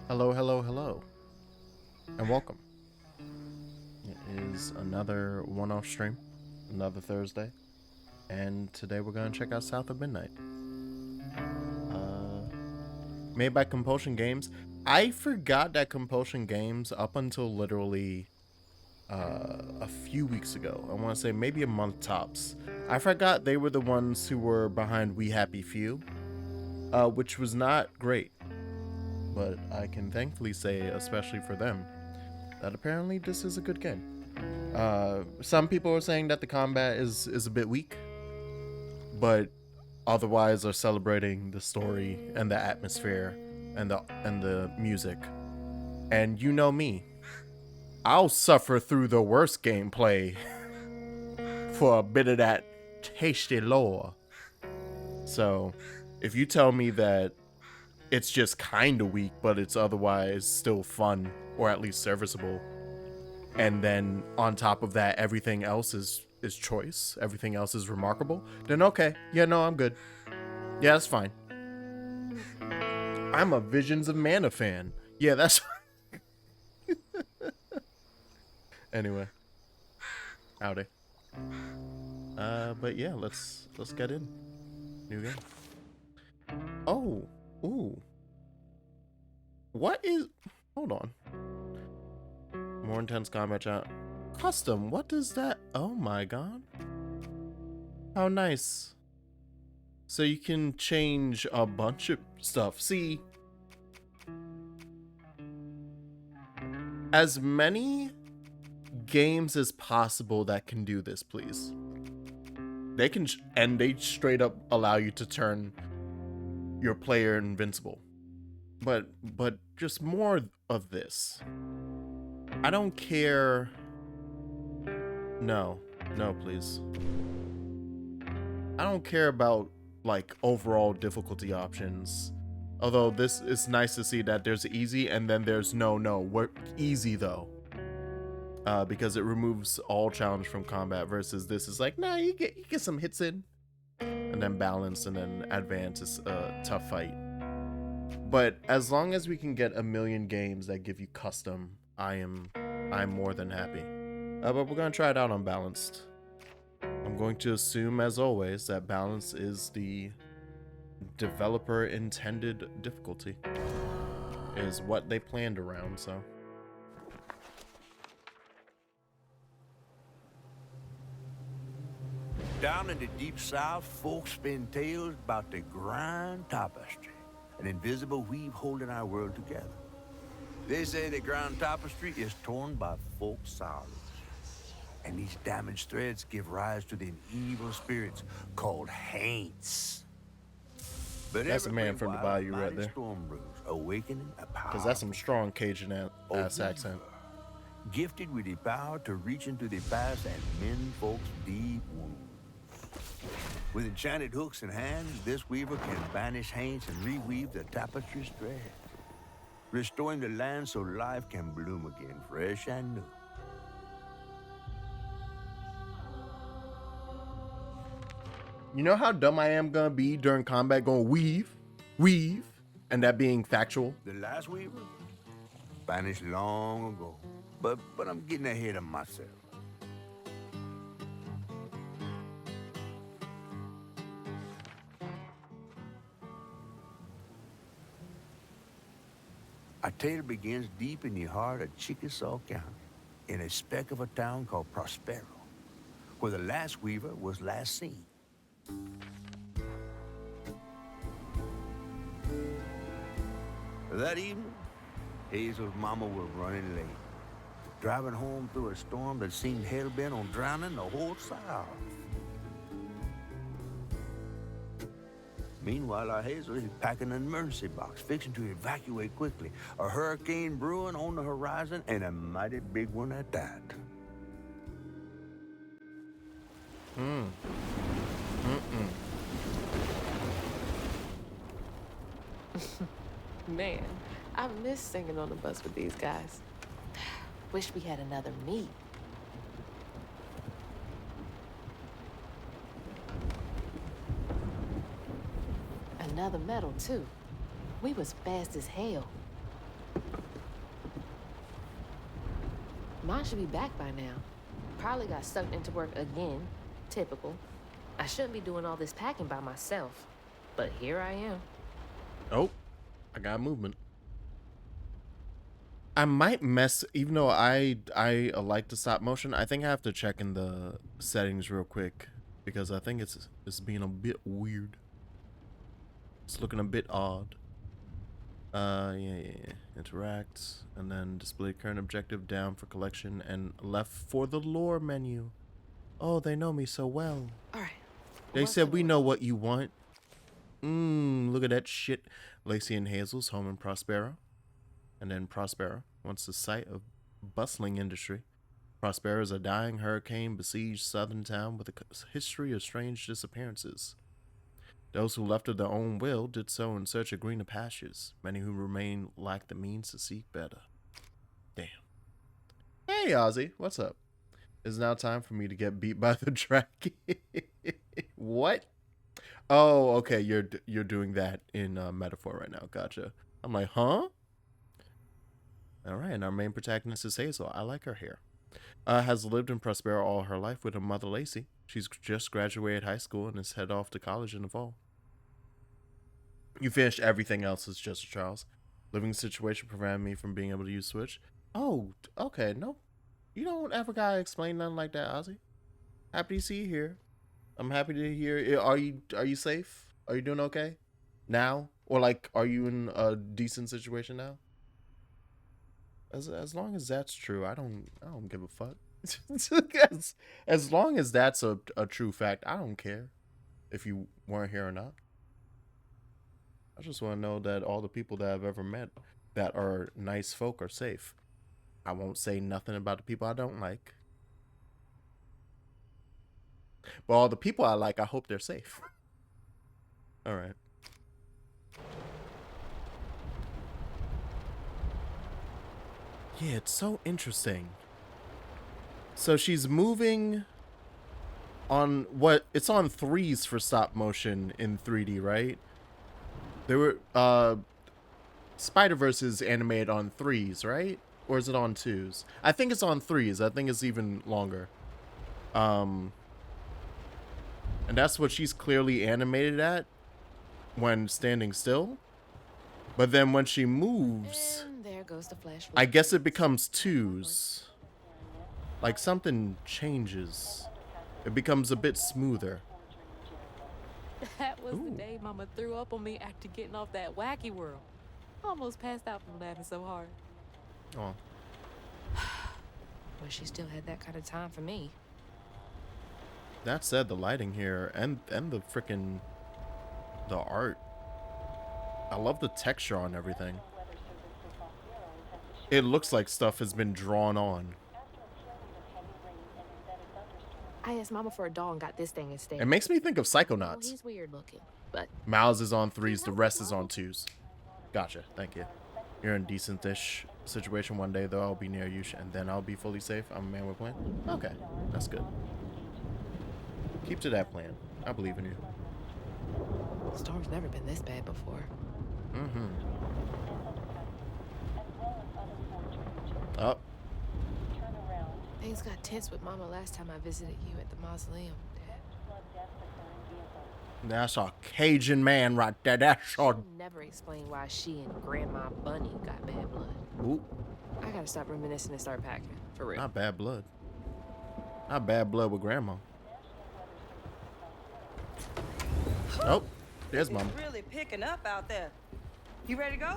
Hello, hello, hello, and welcome. It is another one-off stream, another Thursday, and today we're going to check out South of Midnight. Made by Compulsion Games. I forgot that Compulsion Games, up until literally a few weeks ago, I want to say maybe a month tops, I forgot they were the ones who were behind We Happy Few, which was not great. But I can thankfully say, especially for them, that apparently this is a good game. Some people are saying that the combat is a bit weak, but otherwise are celebrating the story and the atmosphere and the music. And you know me, I'll suffer through the worst gameplay for a bit of that tasty lore. So, if you tell me that it's just kind of weak, but it's otherwise still fun, or at least serviceable, and then on top of that, everything else is choice, everything else is remarkable, then okay, yeah, no, I'm good. Yeah, that's fine. I'm a Visions of Mana fan. Yeah, that's anyway. Howdy. But yeah, let's get in. New game. Oh, ooh. What is? Hold on. More intense combat chat. Custom. What does that? Oh my god. How nice. So you can change a bunch of stuff. See, as many games as possible that can do this, please. They can, and they straight up allow you to turn your player invincible. But just more of this. I don't care. No, please. I don't care about like overall difficulty options. Although this is nice to see that there's easy and then there's no, we're easy though. Because it removes all challenge from combat versus this is like, nah, you get some hits in. And then balance and then advance is a tough fight. But as long as we can get a million games that give you custom, I'm more than happy. But we're gonna try it out on balanced. I'm going to assume, as always, that balance is the developer intended difficulty. Is what they planned around, so. Down in the deep south, folks spin tales about the grand tapestry, an invisible weave holding our world together. They say the grand tapestry is torn by folk sorrows, and these damaged threads give rise to the evil spirits called haints. But that's a man from the Bayou right there. Storm brews, awakening a power. Because that's some strong Cajun ass accent. Gifted with the power to reach into the past and mend folks' deep wounds. With enchanted hooks in hand, this weaver can banish haints and reweave the tapestry's thread, restoring the land so life can bloom again, fresh and new. You know how dumb I am gonna be during combat going weave, and that being factual? The last weaver? Vanished long ago. But I'm getting ahead of myself. Our tale begins deep in the heart of Chickasaw County, in a speck of a town called Prospero, where the last weaver was last seen. That evening, Hazel's mama was running late, driving home through a storm that seemed hell-bent on drowning the whole South. Meanwhile, our Hazel is packing an emergency box, fixing to evacuate quickly. A hurricane brewing on the horizon, and a mighty big one at that. Man, I miss singing on the bus with these guys. Wish we had another meet. Another medal, too. We was fast as hell. Mine should be back by now. Probably got sucked into work again. Typical. I shouldn't be doing all this packing by myself. But here I am. Oh, I got movement. I might mess, even though I like the stop motion. I think I have to check in the settings real quick because I think it's being a bit weird. It's looking a bit odd. Yeah. Interact and then display current objective down for collection and left for the lore menu. Oh, they know me so well. All right. They said we know what you want. Look at that shit. Lacey and Hazel's home in Prospero. And then Prospero, once the site of bustling industry. Prospero is a dying hurricane besieged southern town with a history of strange disappearances. Those who left of their own will did so in search of greener pastures. Many who remain lack the means to seek better. Damn. Hey, Ozzy, what's up? It's now time for me to get beat by the dragon. What? Oh, okay. You're doing that in metaphor right now. Gotcha. I'm like, huh? All right. And our main protagonist is Hazel. I like her hair. Has lived in Prospero all her life with her mother, Lacey. She's just graduated high school and is head off to college in the fall. You finished everything else as just Charles. Living situation prevented me from being able to use Switch. Oh, okay. No, you don't ever gotta explain nothing like that, Ozzy. Happy to see you here. I'm happy to hear. Are you safe? Are you doing okay now? Or like, are you in a decent situation now? As long as that's true, I don't give a fuck. as long as that's a true fact, I don't care if you weren't here or not. I just want to know that all the people that I've ever met that are nice folk are safe. I won't say nothing about the people I don't like. But all the people I like, I hope they're safe. All right. Yeah, it's so interesting. So she's moving on what? It's on 3s for stop motion in 3D, right? There were Spider-Verse is animated on 3s, right? Or is it on 2s? I think it's on 3s. I think it's even longer. And that's what she's clearly animated at when standing still. But then when she moves, And there goes the flash. I guess it becomes 2s. Like something changes. It becomes a bit smoother. That was Ooh. the day Mama threw up on me after getting off that wacky world. Almost passed out from laughing so hard. Oh. Well, she still had that kind of time for me. That said, the lighting here and the freaking the art. I love the texture on everything. It looks like stuff has been drawn on. I asked Mama for a doll and got this thing instead. It makes me think of Oh, Psychonauts. he's weird looking, but Miles is on 3s, the rest is on 2s. Gotcha, thank you. You're in a decent-ish situation one day, though. I'll be near you, and then I'll be fully safe. I'm a man with a plan. Okay, that's good. Keep to that plan. I believe in you. the storm's never been this bad before. Mm-hmm. Oh. Things got tense with Mama last time I visited you at the mausoleum, Dad. That's a Cajun man right there. That's a... Never explained why she and Grandma Bunny got bad blood. Ooh, I gotta stop reminiscing and start packing, for real. not bad blood. Not bad blood with Grandma. Oh, there's Mom. It's really picking up out there. You ready to go?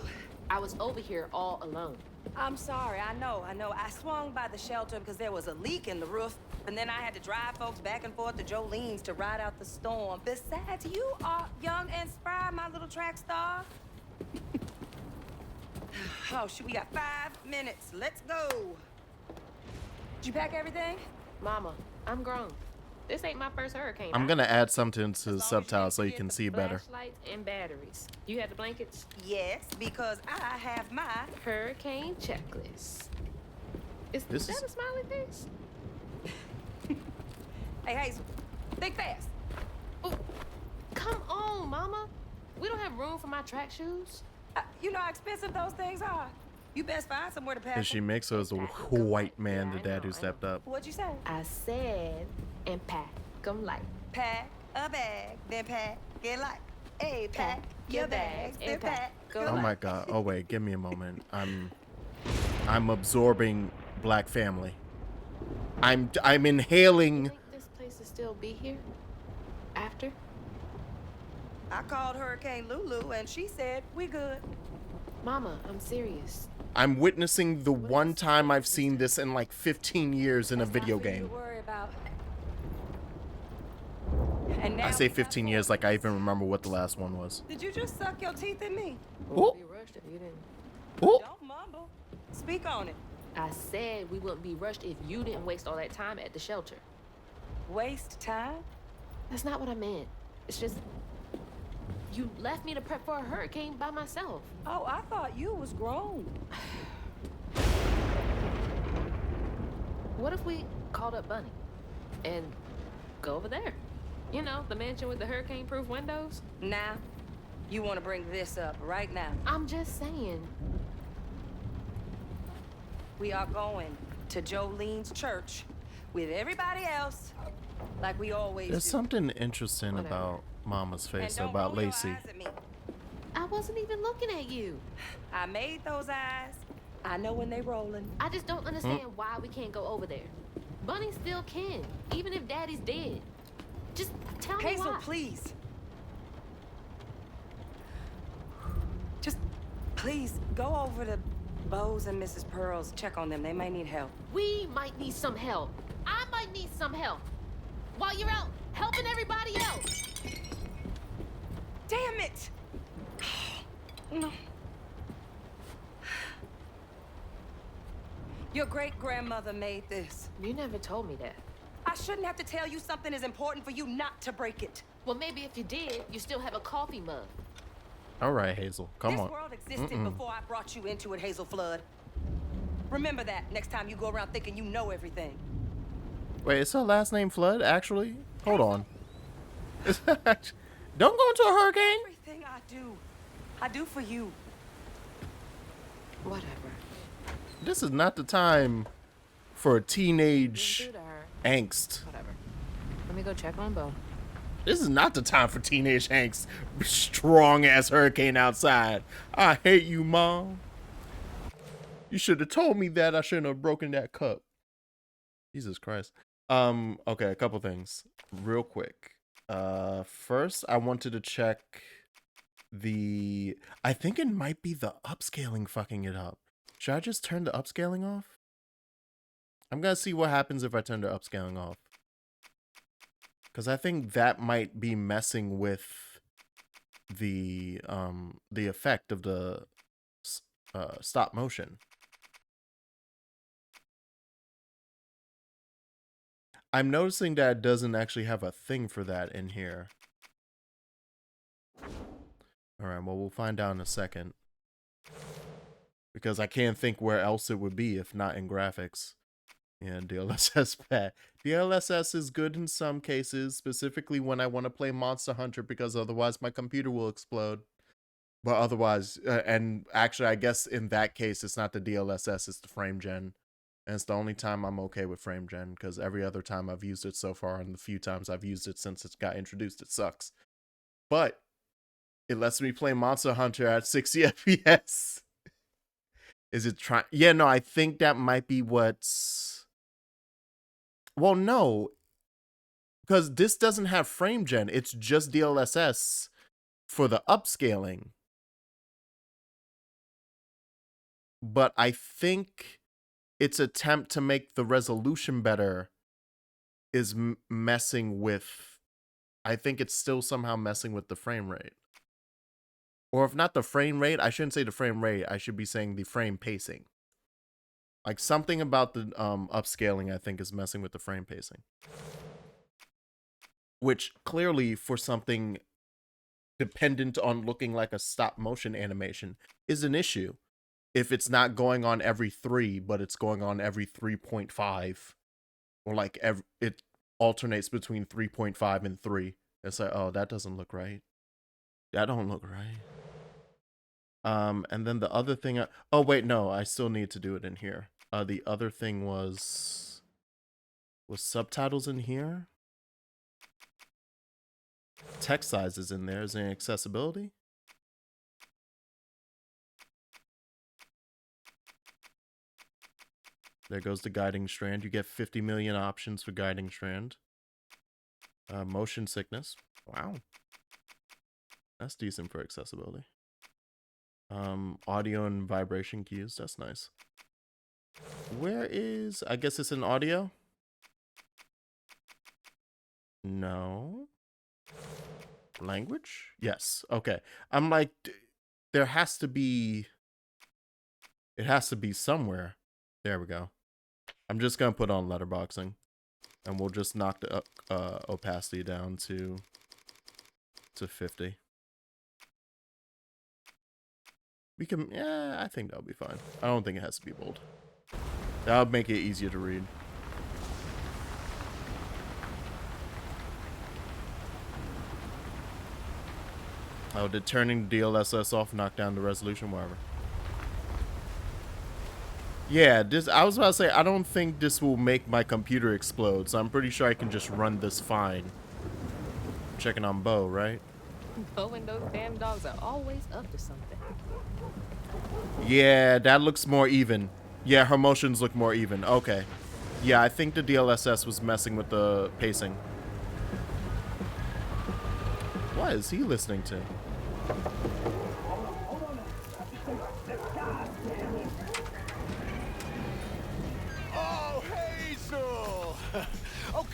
I was over here all alone. I'm sorry, I know. I swung by the shelter because there was a leak in the roof, and then I had to drive folks back and forth to Jolene's to ride out the storm. Besides, you are young and spry, my little track star. Oh, shoot, we got 5 minutes. Let's go. Did you pack everything? Mama, I'm grown. This ain't my first hurricane. I'm gonna add something to the subtitles so you can see better. Flashlights and batteries. You had the blankets? Yes, because I have my... Hurricane checklist. Is This that is- a smiley face? Hey, Hazel, think fast. Oh, come on, Mama. We don't have room for my track shoes. You know how expensive those things are. You best find somewhere to pack And she them. makes her as a white man, the dad who stepped up. What'd you say? I said, and pack 'em light. Pack a bag, then pack it light. Hey, pack your bags, then pack. Go Oh light. my god. Oh wait, give me a moment. I'm absorbing black family. I'm You inhaling. think this place will still be here? After? I called Hurricane Lulu and she said we good. Mama, I'm serious. I'm witnessing the one time I've seen this in like 15 years in a That's not video for you to game. worry about. And now I say we got 15 years more. like I even remember what the last one was. Did you just suck your teeth in me? Wouldn't be rushed if you didn't. Oh, Don't mumble. Speak on it. I said we wouldn't be rushed if you didn't waste all that time at the shelter. Waste time? That's not what I meant. It's just you left me to prep for a hurricane by myself. Oh, I thought you was grown. What if we called up Bunny and go over there? You know, the mansion with the hurricane-proof windows? Now, you want to bring this up right now. I'm just saying. We are going to Jolene's church with everybody else, like we always there's do. something interesting Whatever. about Mama's And face don't about roll your Lacey. eyes at me. I wasn't even looking at you. I made those eyes. I know when they rolling. I just don't understand why we can't go over there. Bunny still can, even if Daddy's dead. Just tell me Hazel, why. please. Please, go over to Bo's and Mrs. Pearl's. Check on them. They may need help. We might need some help. I might need some help. While you're out helping everybody else. Damn it! No. Your great-grandmother made this. You never told me that. I shouldn't have to tell you something is important for you not to break it. Well, maybe if you did, you still have a coffee mug. All right, Hazel, come on. This world existed before I brought you into it, Hazel Flood. Remember that next time you go around thinking you know everything. Wait, is her last name Flood, actually? Hold on. Don't go into a hurricane. Everything I do for you. Whatever. This is not the time for teenage Do to her. angst. Whatever. Let me go check on Bo. This is not the time for teenage angst. Strong ass hurricane outside. I hate you, Mom. You should have told me that. I shouldn't have broken that cup. Jesus Christ. Okay, a couple things real quick. First I wanted to check I think it might be the upscaling fucking it up. Should I just turn the upscaling off? I'm gonna see what happens if I turn the upscaling off. Because I think that might be messing with the effect of the stop motion. I'm noticing that it doesn't actually have a thing for that in here. Alright, well, we'll find out in a second. Because I can't think where else it would be if not in graphics. Yeah, DLSS bad. DLSS is good in some cases, specifically when I want to play Monster Hunter, because otherwise my computer will explode. But otherwise, and actually I guess in that case it's not the DLSS, it's the frame gen. And it's the only time I'm okay with frame gen, because every other time I've used it so far, and the few times I've used it since it got introduced, it sucks. But it lets me play Monster Hunter at 60 FPS. Is it trying? Yeah, no, I think that might be what's... Well, no. Because this doesn't have frame gen. It's just DLSS for the upscaling. But I think its attempt to make the resolution better is messing with... I think it's still somehow messing with the frame rate. Or if not the frame rate, I shouldn't say the frame rate. I should be saying the frame pacing. Like something about the upscaling, I think, is messing with the frame pacing. Which clearly, for something dependent on looking like a stop motion animation, is an issue. If it's not going on every 3, but it's going on every 3.5. Or like it alternates between 3.5 and 3. It's like, oh, that doesn't look right. That don't look right. And then the other thing, oh wait, no, I still need to do it in here. The other thing was subtitles in here? Text size is in there. Is there accessibility? There goes the guiding strand. You get 50 million options for guiding strand. Motion sickness. Wow. That's decent for accessibility. Audio and vibration cues. That's nice. Where is... I guess it's in audio? No. Language? Yes. Okay. I'm like... There has to be... It has to be somewhere. There we go. I'm just going to put on letterboxing. And we'll just knock the opacity down to 50. We can, yeah, I think that'll be fine. I don't think it has to be bold. That'll make it easier to read. Oh, did turning DLSS off knock down the resolution? Whatever. Yeah, I was about to say, I don't think this will make my computer explode, so I'm pretty sure I can just run this fine. Checking on Bo, right? Bo and those damn dogs are always up to something. Yeah, that looks more even. Yeah, her motions look more even. Okay. Yeah, I think the DLSS was messing with the pacing. What is he listening to?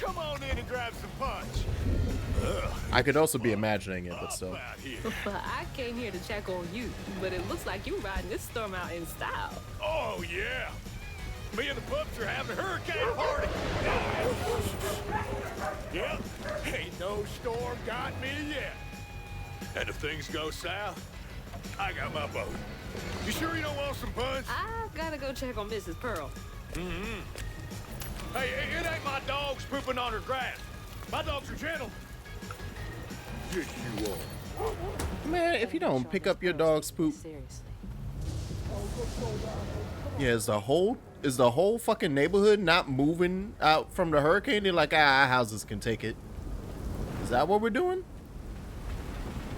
Come on in and grab some punch. I could also be imagining it, but still. Out here. Well, I came here to check on you, but it looks like you riding this storm out in style. Oh, yeah. Me and the pups are having a hurricane party. Yep, ain't no storm got me yet. And if things go south, I got my boat. You sure you don't want some punch? I gotta go check on Mrs. Pearl. Hey, it ain't my dogs pooping on her grass. My dogs are gentle. Yes, you are. Man, if you don't pick up your dog's poop, Seriously. yeah, is the whole fucking neighborhood not moving out from the hurricane? They're like, our houses can take it. Is that what we're doing?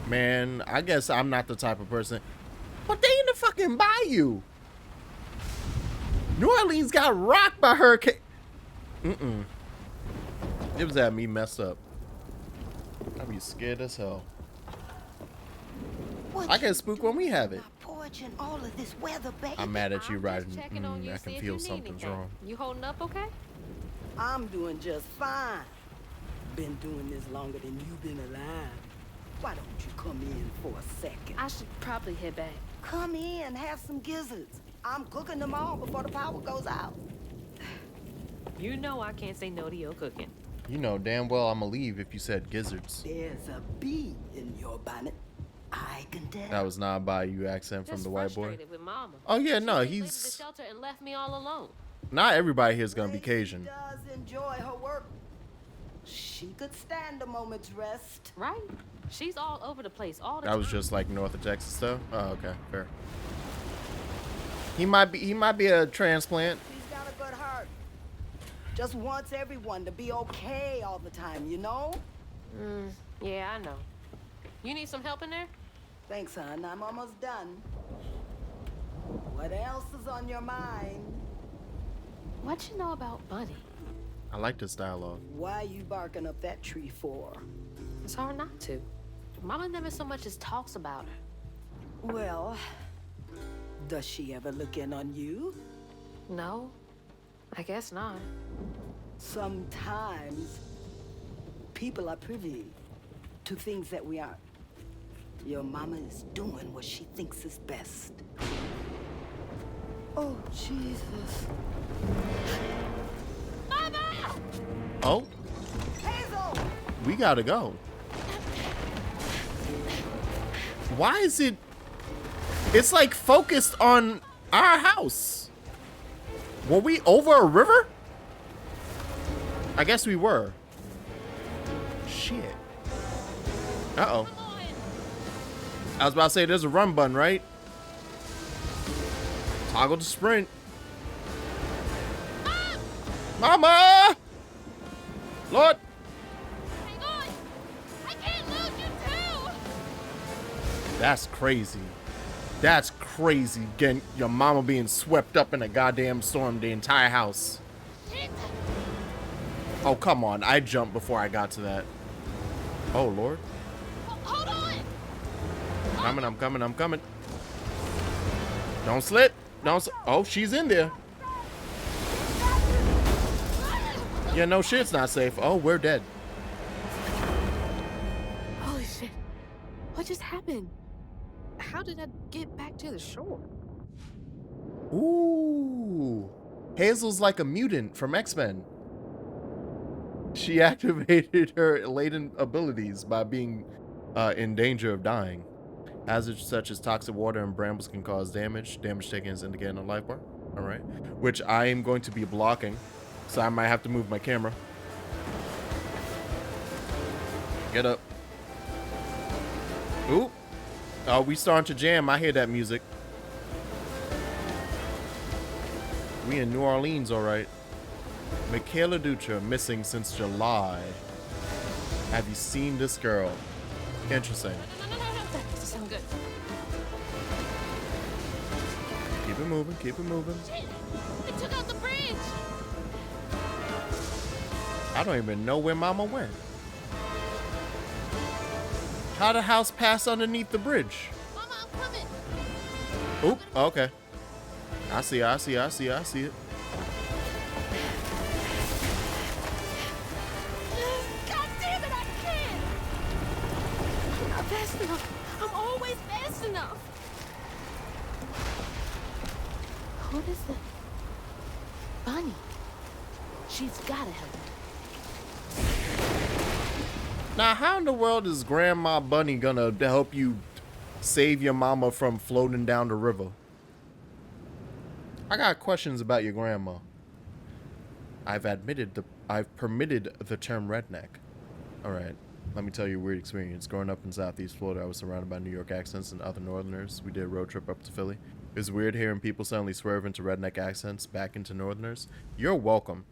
Man, I guess I'm not the type of person. But they in the fucking bayou. New Orleans got rocked by hurricane. It was at me messed up. I'd be scared as hell. I get spooked when we have it. All of this weather, baby. I'm mad at you I'm riding. just checking on you, I see can if feel you need something's anything. wrong. You holding up okay? I'm doing just fine. Been doing this longer than you've been alive. Why don't you come in for a second? I should probably head back. Come in, have some gizzards. I'm cooking them all before the power goes out. You know I can't say no to your cooking. You know damn well I'm gonna leave if you said gizzards. There's a bee in your bonnet. I can tell. That was not a Bayou accent from Just the white boy. frustrated with Mama. Oh yeah, She no, just went to the he's shelter and left me all alone. not everybody here is gonna be She Cajun. does enjoy her work. She could stand a moment's rest. Right? She's all over the place all the That time. was just like north of Texas though. Oh, okay, fair. He might be a transplant. She's got a good heart. Just wants everyone to be okay all the time, you know? Yeah, I know. You need some help in there? Thanks, hon. I'm almost done. What else is on your mind? What you know about Bunny? I like this dialogue. Why you barking up that tree for? It's hard not to. Mama never so much as talks about her. Well, does she ever look in on you? No, I guess not. Sometimes people are privy to things that we aren't. Your mama is doing what she thinks is best. Oh, Jesus. Mama! Oh, Hazel! we gotta go. Why is it? It's like focused on our house. Were we over a river? I guess we were. Shit. Uh-oh. I was about to say there's a run button, right? Toggle to sprint. Mama! Lord! Hang on! I can't lose you too! That's crazy. That's crazy. Getting your mama being swept up in a goddamn storm, the entire house. Oh, come on. I jumped before I got to that. Oh, Lord. Hold on! I'm coming. Don't slip. Oh, she's in there. Yeah, no shit's not safe. Oh, we're dead. Holy shit. What just happened? How did I get back to the shore? Ooh. Hazel's like a mutant from X-Men. She activated her latent abilities by being in danger of dying. Hazards such as toxic water and brambles can cause damage. Damage taken is indicated on the life bar. All right. Which I am going to be blocking. So I might have to move my camera. Get up. Ooh. Oh, we starting to jam. I hear that music. We in New Orleans, all right. Michaela Dutra, missing since July. Have you seen this girl? Interesting. No. That doesn't sound good. Keep it moving, keep it moving. Shit! They took out the bridge! I don't even know where Mama went. How the house pass underneath the bridge? Mama, I'm coming! Oop, okay. I see it. fast enough. I'm always fast enough. What is it? Bunny. She's gotta help me. Now, how in the world is Grandma Bunny gonna help you save your mama from floating down the river? I got questions about your grandma. I've permitted the term redneck. All right, let me tell you a weird experience. Growing up in Southeast Florida, I was surrounded by New York accents and other Northerners. We did a road trip up to Philly. It was weird hearing people suddenly swerve into redneck accents back into Northerners. You're welcome.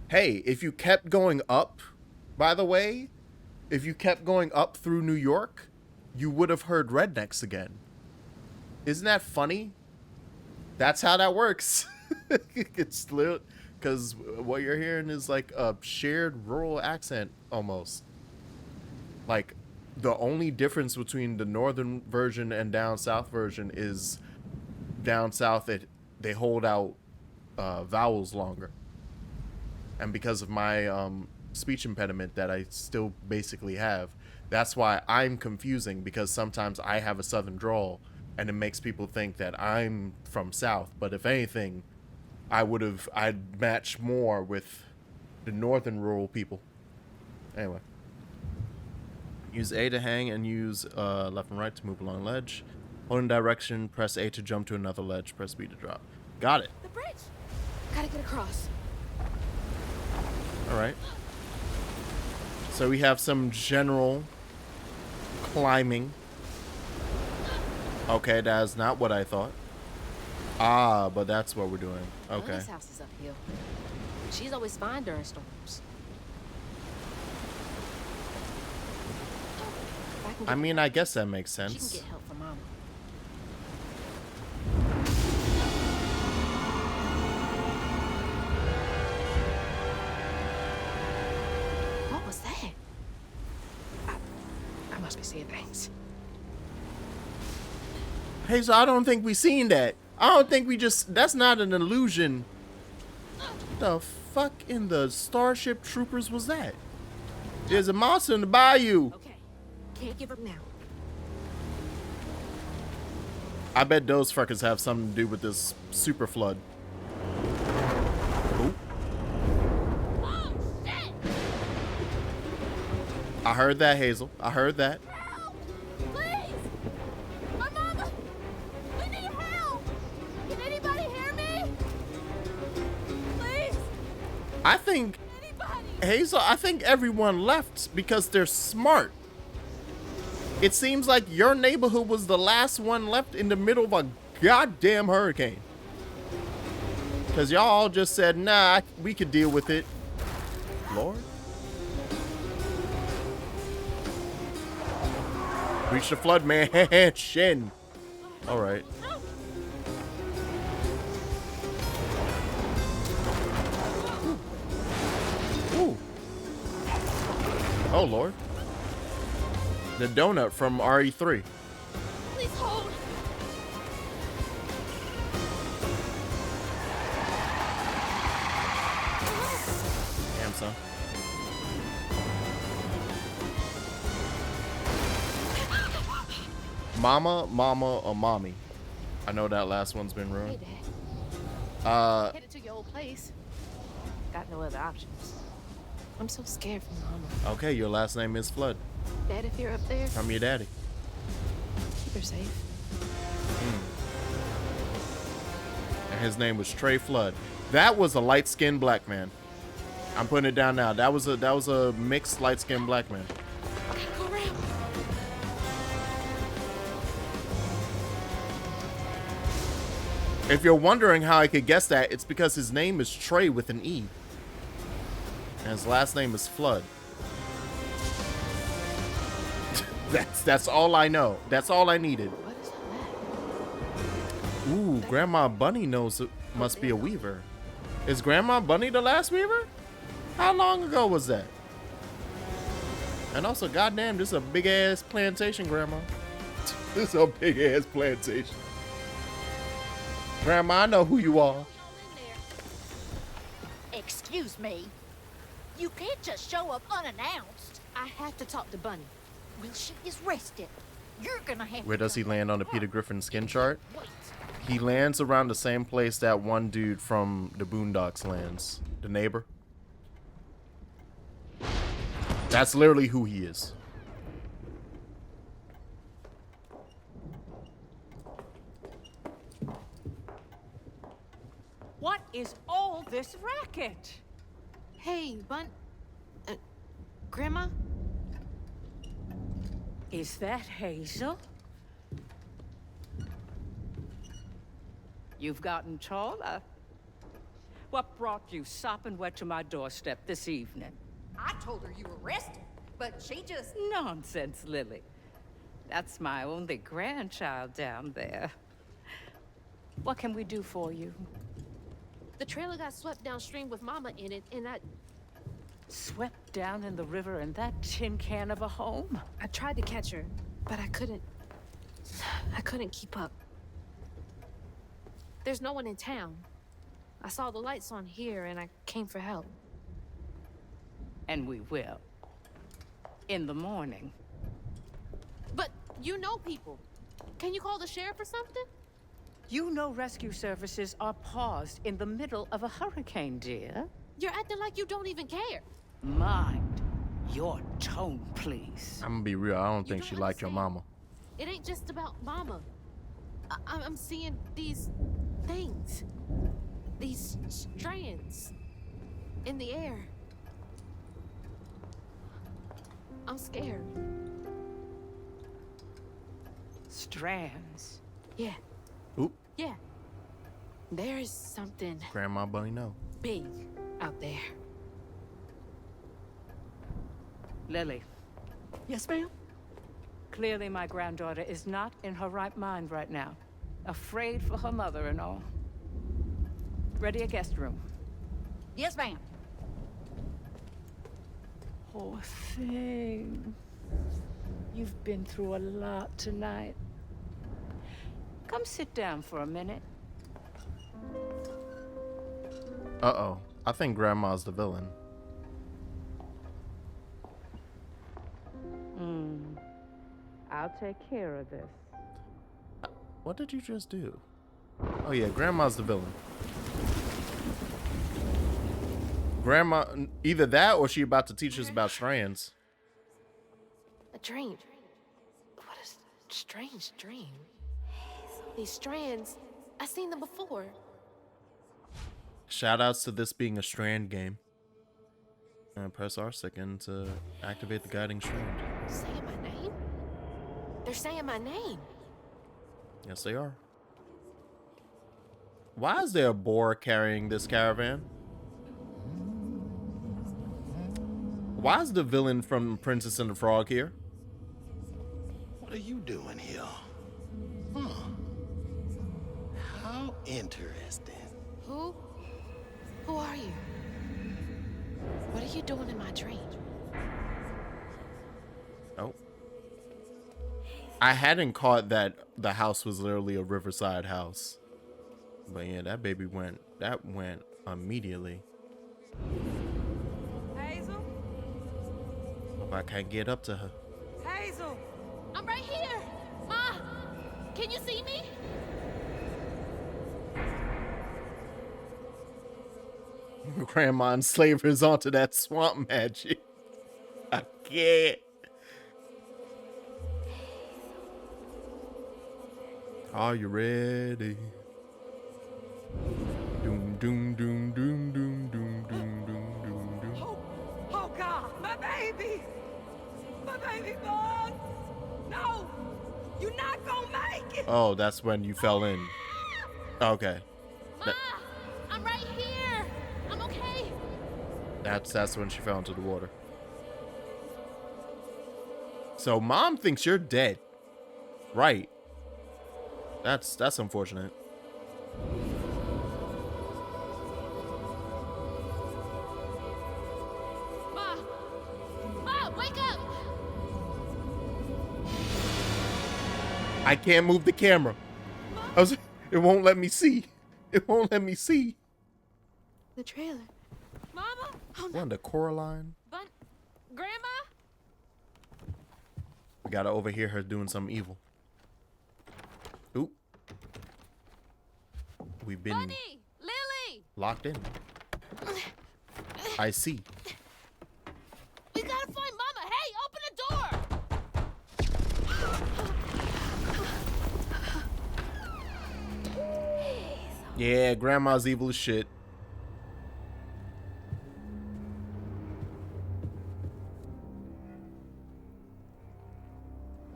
Hey, if you kept going up, by the way, if you kept going up through New York, you would have heard rednecks again. Isn't that funny? That's how that works. It's lit, because what you're hearing is like a shared rural accent almost. Like, the only difference between the northern version and down south version is down south they hold out vowels longer. And because of my speech impediment that I still basically have, that's why I'm confusing, because sometimes I have a southern drawl and it makes people think that I'm from south. But if anything, I'd match more with the northern rural people. Anyway. Use A to hang and use left and right to move along ledge. Holding direction, press A to jump to another ledge, press B to drop. Got it. The bridge. Gotta get across. All right. So we have some general climbing. Okay, that's not what I thought. Ah, but that's what we're doing. Okay. Lily's house is uphill. She's always fine during storms. I mean, I guess that makes She can sense. get help from Mama. What was that? I must be seeing things. Hazel, I don't think we seen that. I don't think we just... That's not an illusion. The fuck in the Starship Troopers was that? There's a monster in the bayou. Okay, can't give up now. I bet those fuckers have something to do with this super flood. Ooh. Oh, shit! I heard that, Hazel. I heard that. Help! Please! My mama! We need help! Can anybody hear me? Please! I think, Anybody! Hazel, I think everyone left because they're smart. It seems like your neighborhood was the last one left in the middle of a goddamn hurricane. Because y'all all just said, nah, we could deal with it. Lord? Reach the flood mansion. All right. Ooh. Oh, Lord. The donut from RE3. Please hold! Damn, son. Mama, mama, or mommy? I know that last one's been Hey, ruined. Dad. Headed to your old place. Got no other options. I'm so scared for Mama. Okay, your last name is Flood. Dad, if you're up there, I'm your daddy. keep her safe. And his name was Trey Flood. That was a light-skinned black man. I'm putting it down now. That was a mixed light-skinned black man. Gotta go around. If you're wondering how I could guess that, it's because his name is Trey with an E. And his last name is Flood. That's all I know. That's all I needed. What is all that? Ooh, Grandma Bunny knows it must be a weaver. Is Grandma Bunny the last weaver? How long ago was that? And also, goddamn, this is a big ass plantation, Grandma. This is a big ass plantation. Grandma, I know who you are. Excuse me. You can't just show up unannounced. I have to talk to Bunny. Well, she is rested. You're gonna have Where to does he come land on the back. Peter Griffin skin chart? Wait. He lands around the same place that one dude from the Boondocks lands. The neighbor. That's literally who he is. What is all this racket? Hey, Grandma? Is that Hazel? You've gotten taller. What brought you sopping wet to my doorstep this evening? I told her you were rested, but she just... Nonsense, Lily. That's my only grandchild down there. What can we do for you? The trailer got swept downstream with Mama in it, and I Swept down in the river in that tin can of a home? I tried to catch her, but I couldn't. I couldn't keep up. There's no one in town. I saw the lights on here, and I came for help. And we will. In the morning. But you know people. Can you call the sheriff or something? You know rescue services are paused in the middle of a hurricane, dear. You're acting like you don't even care. Mind your tone, please. I'm gonna be real. I don't You think don't she liked your understand. mama. It ain't just about Mama. I'm seeing these things. These strands in the air. I'm scared. Strands. Yeah, Oop. yeah. There is something Grandma Bunny, no. big out there. Lily, Yes, ma'am? clearly my granddaughter is not in her right mind right now. Afraid for her mother and all. Ready a guest room. Yes, ma'am. Poor thing. You've been through a lot tonight. Come sit down for a minute. Uh-oh. I think Grandma's the villain. I'll take care of this. What did you just do? Oh yeah, Grandma's the villain. Grandma, either that or she about to teach us about strands. A dream. What a strange dream. These strands, I've seen them before. Shout outs to this being a strand game. And press R2 to activate the guiding strand. Saying my name? They're saying my name. Yes, they are. Why is there a boar carrying this caravan? Why is the villain from Princess and the Frog here? What are you doing here? How interesting. Who? Who are you? What are you doing in my dream? Oh. I hadn't caught that the house was literally a riverside house. But yeah, that went immediately. Hazel? Hope I can't get up to her. Hazel! I'm right here! Ma! Can you see me? Grandma enslavers onto that swamp magic. I can't. Are you ready? Doom, doom, doom, doom, doom, doom, doom, doom, doom, doom. Oh God, my baby! My baby boy! No! You're not gonna make it! Oh, that's when you fell in. Okay. Ma! I'm right here! I'm okay! That's when she fell into the water. So Mom thinks you're dead. Right. That's unfortunate. Ma! Ma, wake up! I can't move the camera. It won't let me see. It won't let me see. The trailer. Mama? Oh no. One, the Coraline. Grandma? Gotta overhear her doing something evil. Oop. We've been Bunny! Lily! locked in. I see. We gotta find Mama! Hey, open the door! Yeah, grandma's evil as shit.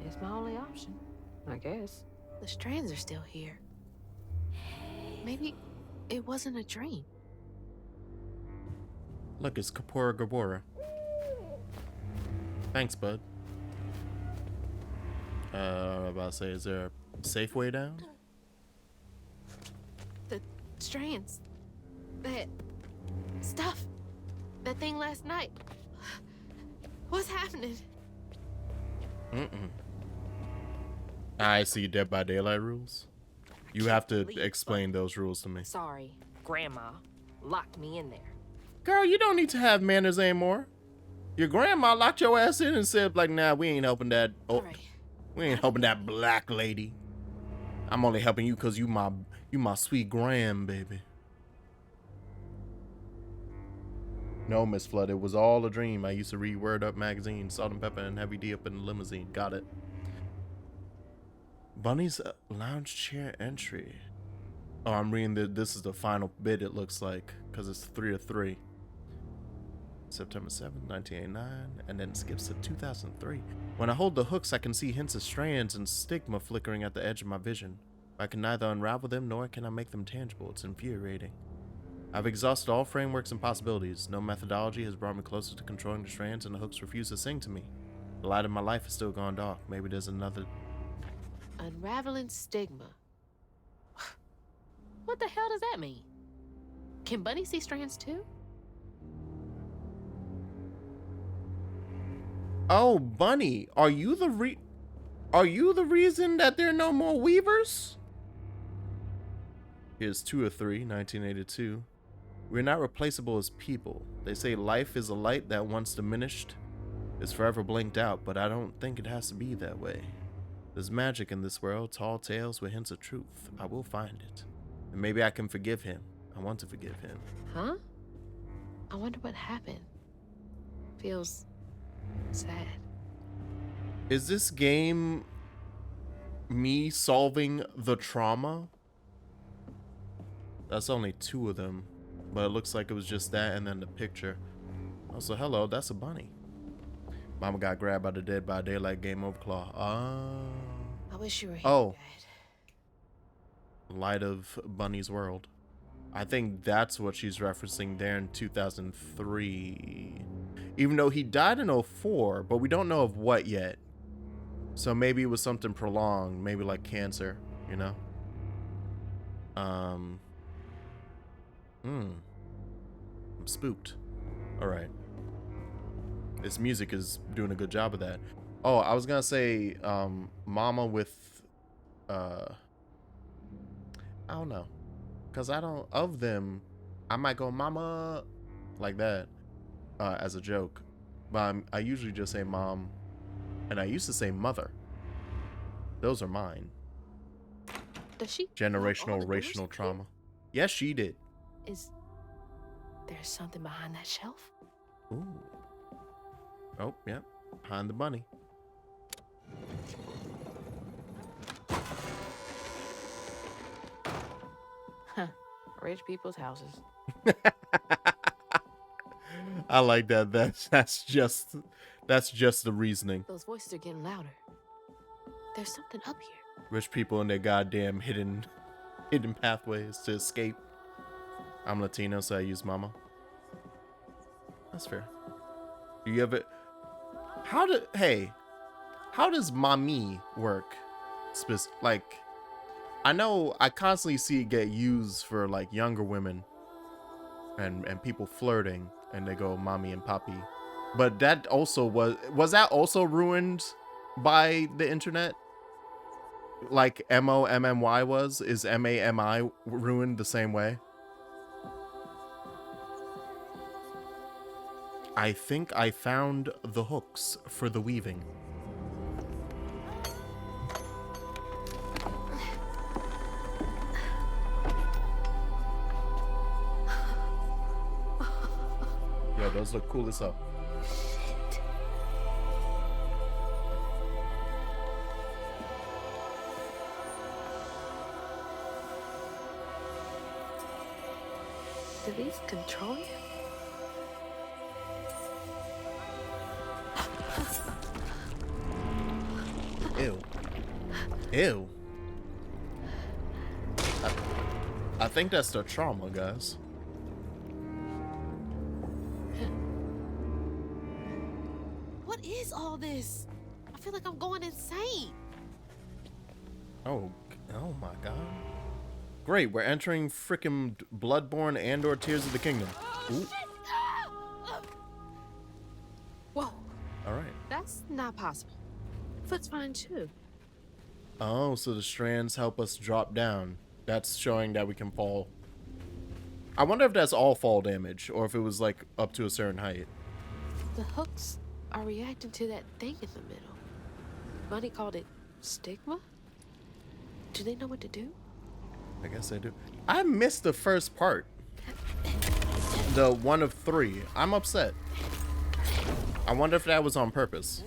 It's my only option, I guess. The strands are still here. Maybe it wasn't a dream. Look, it's Kapora Gabora. Thanks, bud. I'm about to say, is there a safe way down? The strands. That stuff. That thing last night. What's happening? I see Dead by Daylight rules. You have to explain those rules to me. Sorry, Grandma locked me in there. Girl, you don't need to have manners anymore. Your grandma locked your ass in and said, like, nah, we ain't helping that. Oh, All right. we ain't helping that black lady. I'm only helping you because you my sweet grandbaby. No, Miss Flood, it was all a dream. I used to read Word Up magazine, Salt and Pepper, and Heavy D up in the limousine. Got it. Bunny's lounge chair entry. Oh, I'm reading this is the final bit, it looks like, because it's 3 of 3. September 7th, 1989, and then skips to 2003. When I hold the hooks, I can see hints of strands and stigma flickering at the edge of my vision. I can neither unravel them nor can I make them tangible. It's infuriating. I've exhausted all frameworks and possibilities. No methodology has brought me closer to controlling the strands, and the hooks refuse to sing to me. The light of my life has still gone dark. Maybe there's another... Unraveling stigma. What the hell does that mean? Can Bunny see strands too? Oh, Bunny, are you the reason that there are no more weavers? Here's 2 of 3, 1982. We're not replaceable as people. They say life is a light that once diminished is forever blinked out, but I don't think it has to be that way. There's magic in this world, tall tales with hints of truth. I will find it. And maybe I can forgive him. I want to forgive him. Huh? I wonder what happened. Feels sad. Is this game me solving the trauma? That's only 2 of them, but it looks like it was just that and then the picture. Oh, so hello, that's a bunny. Mama got grabbed by the Dead by Daylight game over claw. I wish you were here. Oh. Light of Bunny's World. I think that's what she's referencing there in 2003. Even though he died in 04, but we don't know of what yet. So maybe it was something prolonged, maybe like cancer, you know? I'm spooked. All right. This music is doing a good job of that. Oh, I was gonna say, Mama with, I don't know. Cause I don't, of them, I might go Mama like that, as a joke. But I usually just say Mom, and I used to say Mother. Those are mine. Does she? Generational racial trauma. Yes, she did. Is there something behind that shelf? Ooh. Oh, yeah. Behind the bunny. Huh. Rich people's houses. I like that. That's just the reasoning. Those voices are getting louder. There's something up here. Rich people and their goddamn hidden pathways to escape. I'm Latino, so I use Mama. That's fair. Do you ever? How does mommy work? Like, I know I constantly see it get used for like younger women and people flirting, and they go mommy and poppy. But that also was that also ruined by the internet? Like MOMMY is MAMI ruined the same way? I think I found the hooks for the weaving. Those look cool as hell. Do these control you? Ew. Ew. I think that's the trauma, guys. What is all this? I feel like I'm going insane. Oh my god. Great, we're entering frickin' Bloodborne and/or Tears of the Kingdom. Ooh. Whoa, All right. that's not possible. Foot's fine too. Oh, so the strands help us drop down. That's showing that we can fall. I wonder if that's all fall damage, or if it was like up to a certain height. The hooks are reacting to that thing in the middle. Bunny called it stigma. Do they know what to do? I guess I do. I missed the first part. The one of 3. I'm upset. I wonder if that was on purpose.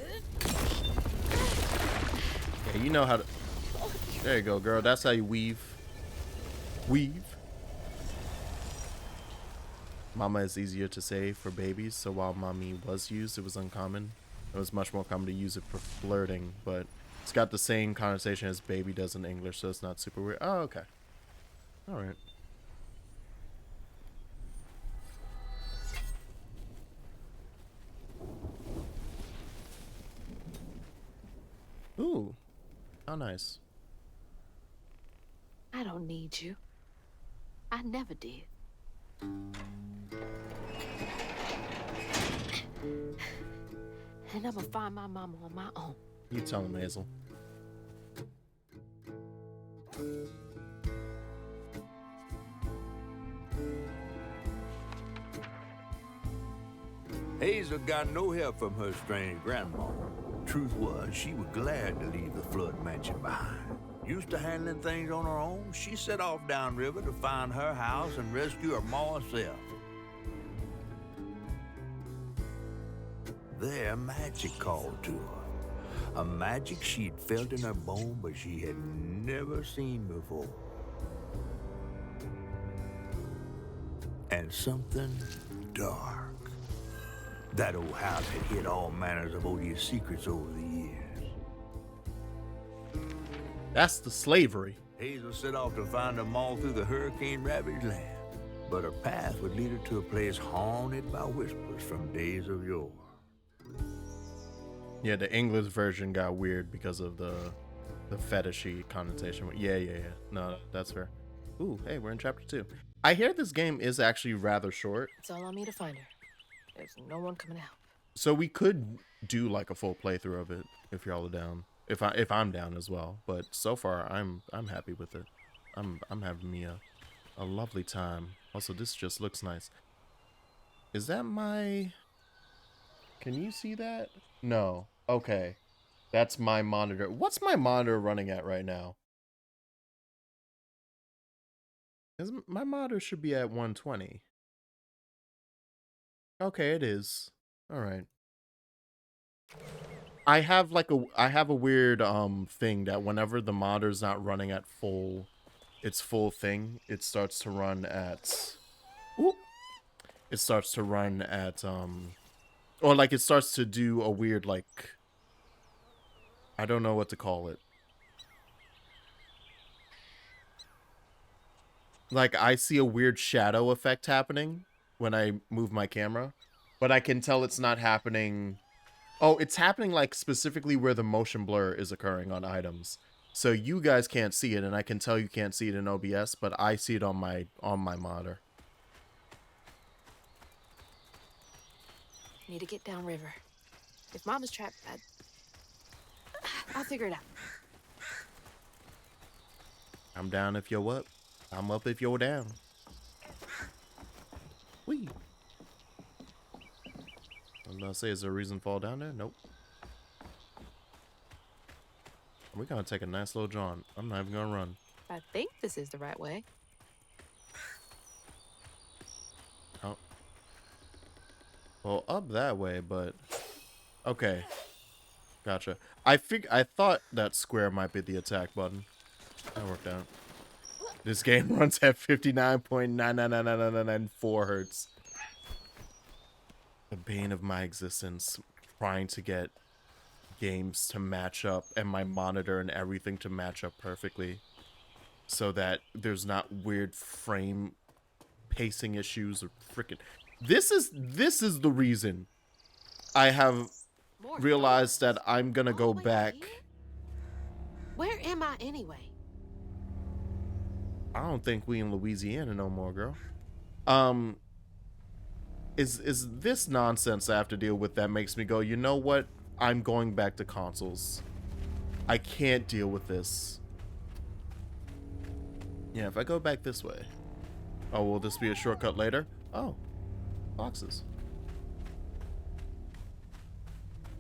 Yeah, you know how to... There you go, girl. That's how you weave. Weave. Mama is easier to say for babies, so while mommy was used, it was uncommon. It was much more common to use it for flirting, but it's got the same connotation as baby does in English, so it's not super weird. Oh, okay. All right. Ooh, how nice. I don't need you. I never did. And I'm gonna find my mama on my own. You tell him, Hazel. Hazel got no help from her strange grandma. Truth was, she was glad to leave the flood mansion behind. Used to handling things on her own, she set off downriver to find her house and rescue her ma herself. There, magic called to her. A magic she'd felt in her bone, but she had never seen before. And something dark. That old house had hid all manners of odious secrets over the years. That's the slavery. Hazel set off to find them all through the hurricane-ravaged land. But her path would lead her to a place haunted by whispers from days of yore. Yeah, the English version got weird because of the fetishy connotation. Yeah. No, that's fair. Ooh, hey, we're in chapter 2. I hear this game is actually rather short. It's all on me to find her. There's no one coming to help. So we could do like a full playthrough of it if y'all are down. If I'm down as well. But so far I'm happy with it. I'm having me a lovely time. Also, this just looks nice. Is that my... Can you see that? No. Okay. That's my monitor. What's my monitor running at right now? My monitor should be at 120. Okay, it is. All right. I have a weird thing that whenever the monitor's not running at its full thing, it starts to run at it starts to run at or like it starts to do a weird, like, I don't know what to call it. Like, I see a weird shadow effect happening when I move my camera, but I can tell it's not happening. Oh, it's happening like specifically where the motion blur is occurring on items. So you guys can't see it, and I can tell you can't see it in OBS, but I see it on my monitor. Need to get downriver. If Mama's trapped, I'll figure it out. I'm down if you're up. I'm up if you're down. Whee! I was gonna say, is there a reason to fall down there? Nope. We're gonna take a nice little jaunt. I'm not even gonna run. I think this is the right way. Oh. Well, up that way, but okay. Gotcha. I thought that square might be the attack button. That worked out. This game runs at 59.9999994 hertz. The bane of my existence, trying to get games to match up and my monitor and everything to match up perfectly so that there's not weird frame pacing issues or freaking. This is the reason I have realized that I'm gonna go back. Where am I anyway? I don't think we in Louisiana no more, girl. Is this nonsense I have to deal with that makes me go, you know what? I'm going back to consoles. I can't deal with this. Yeah, if I go back this way. Oh, will this be a shortcut later? Oh, boxes.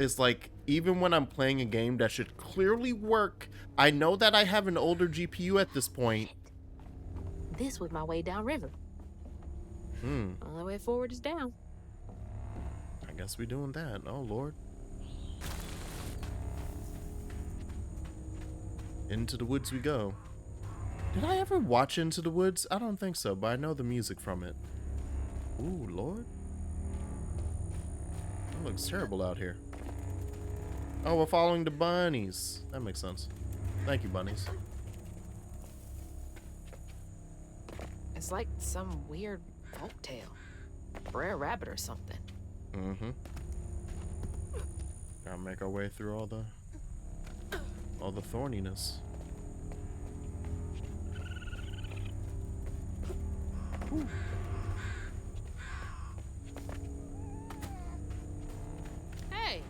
It's like, even when I'm playing a game that should clearly work, I know that I have an older GPU at this point. This was my way downriver. Only way forward is down. I guess we doing that. Oh, Lord. Into the woods we go. Did I ever watch Into the Woods? I don't think so, but I know the music from it. Ooh, Lord. It looks terrible out here. Oh, we're following the bunnies. That makes sense. Thank you, bunnies. It's like some weird folktale. Brer Rabbit or something. Mm-hmm. Gotta make our way through all the thorniness. Whew. Hey,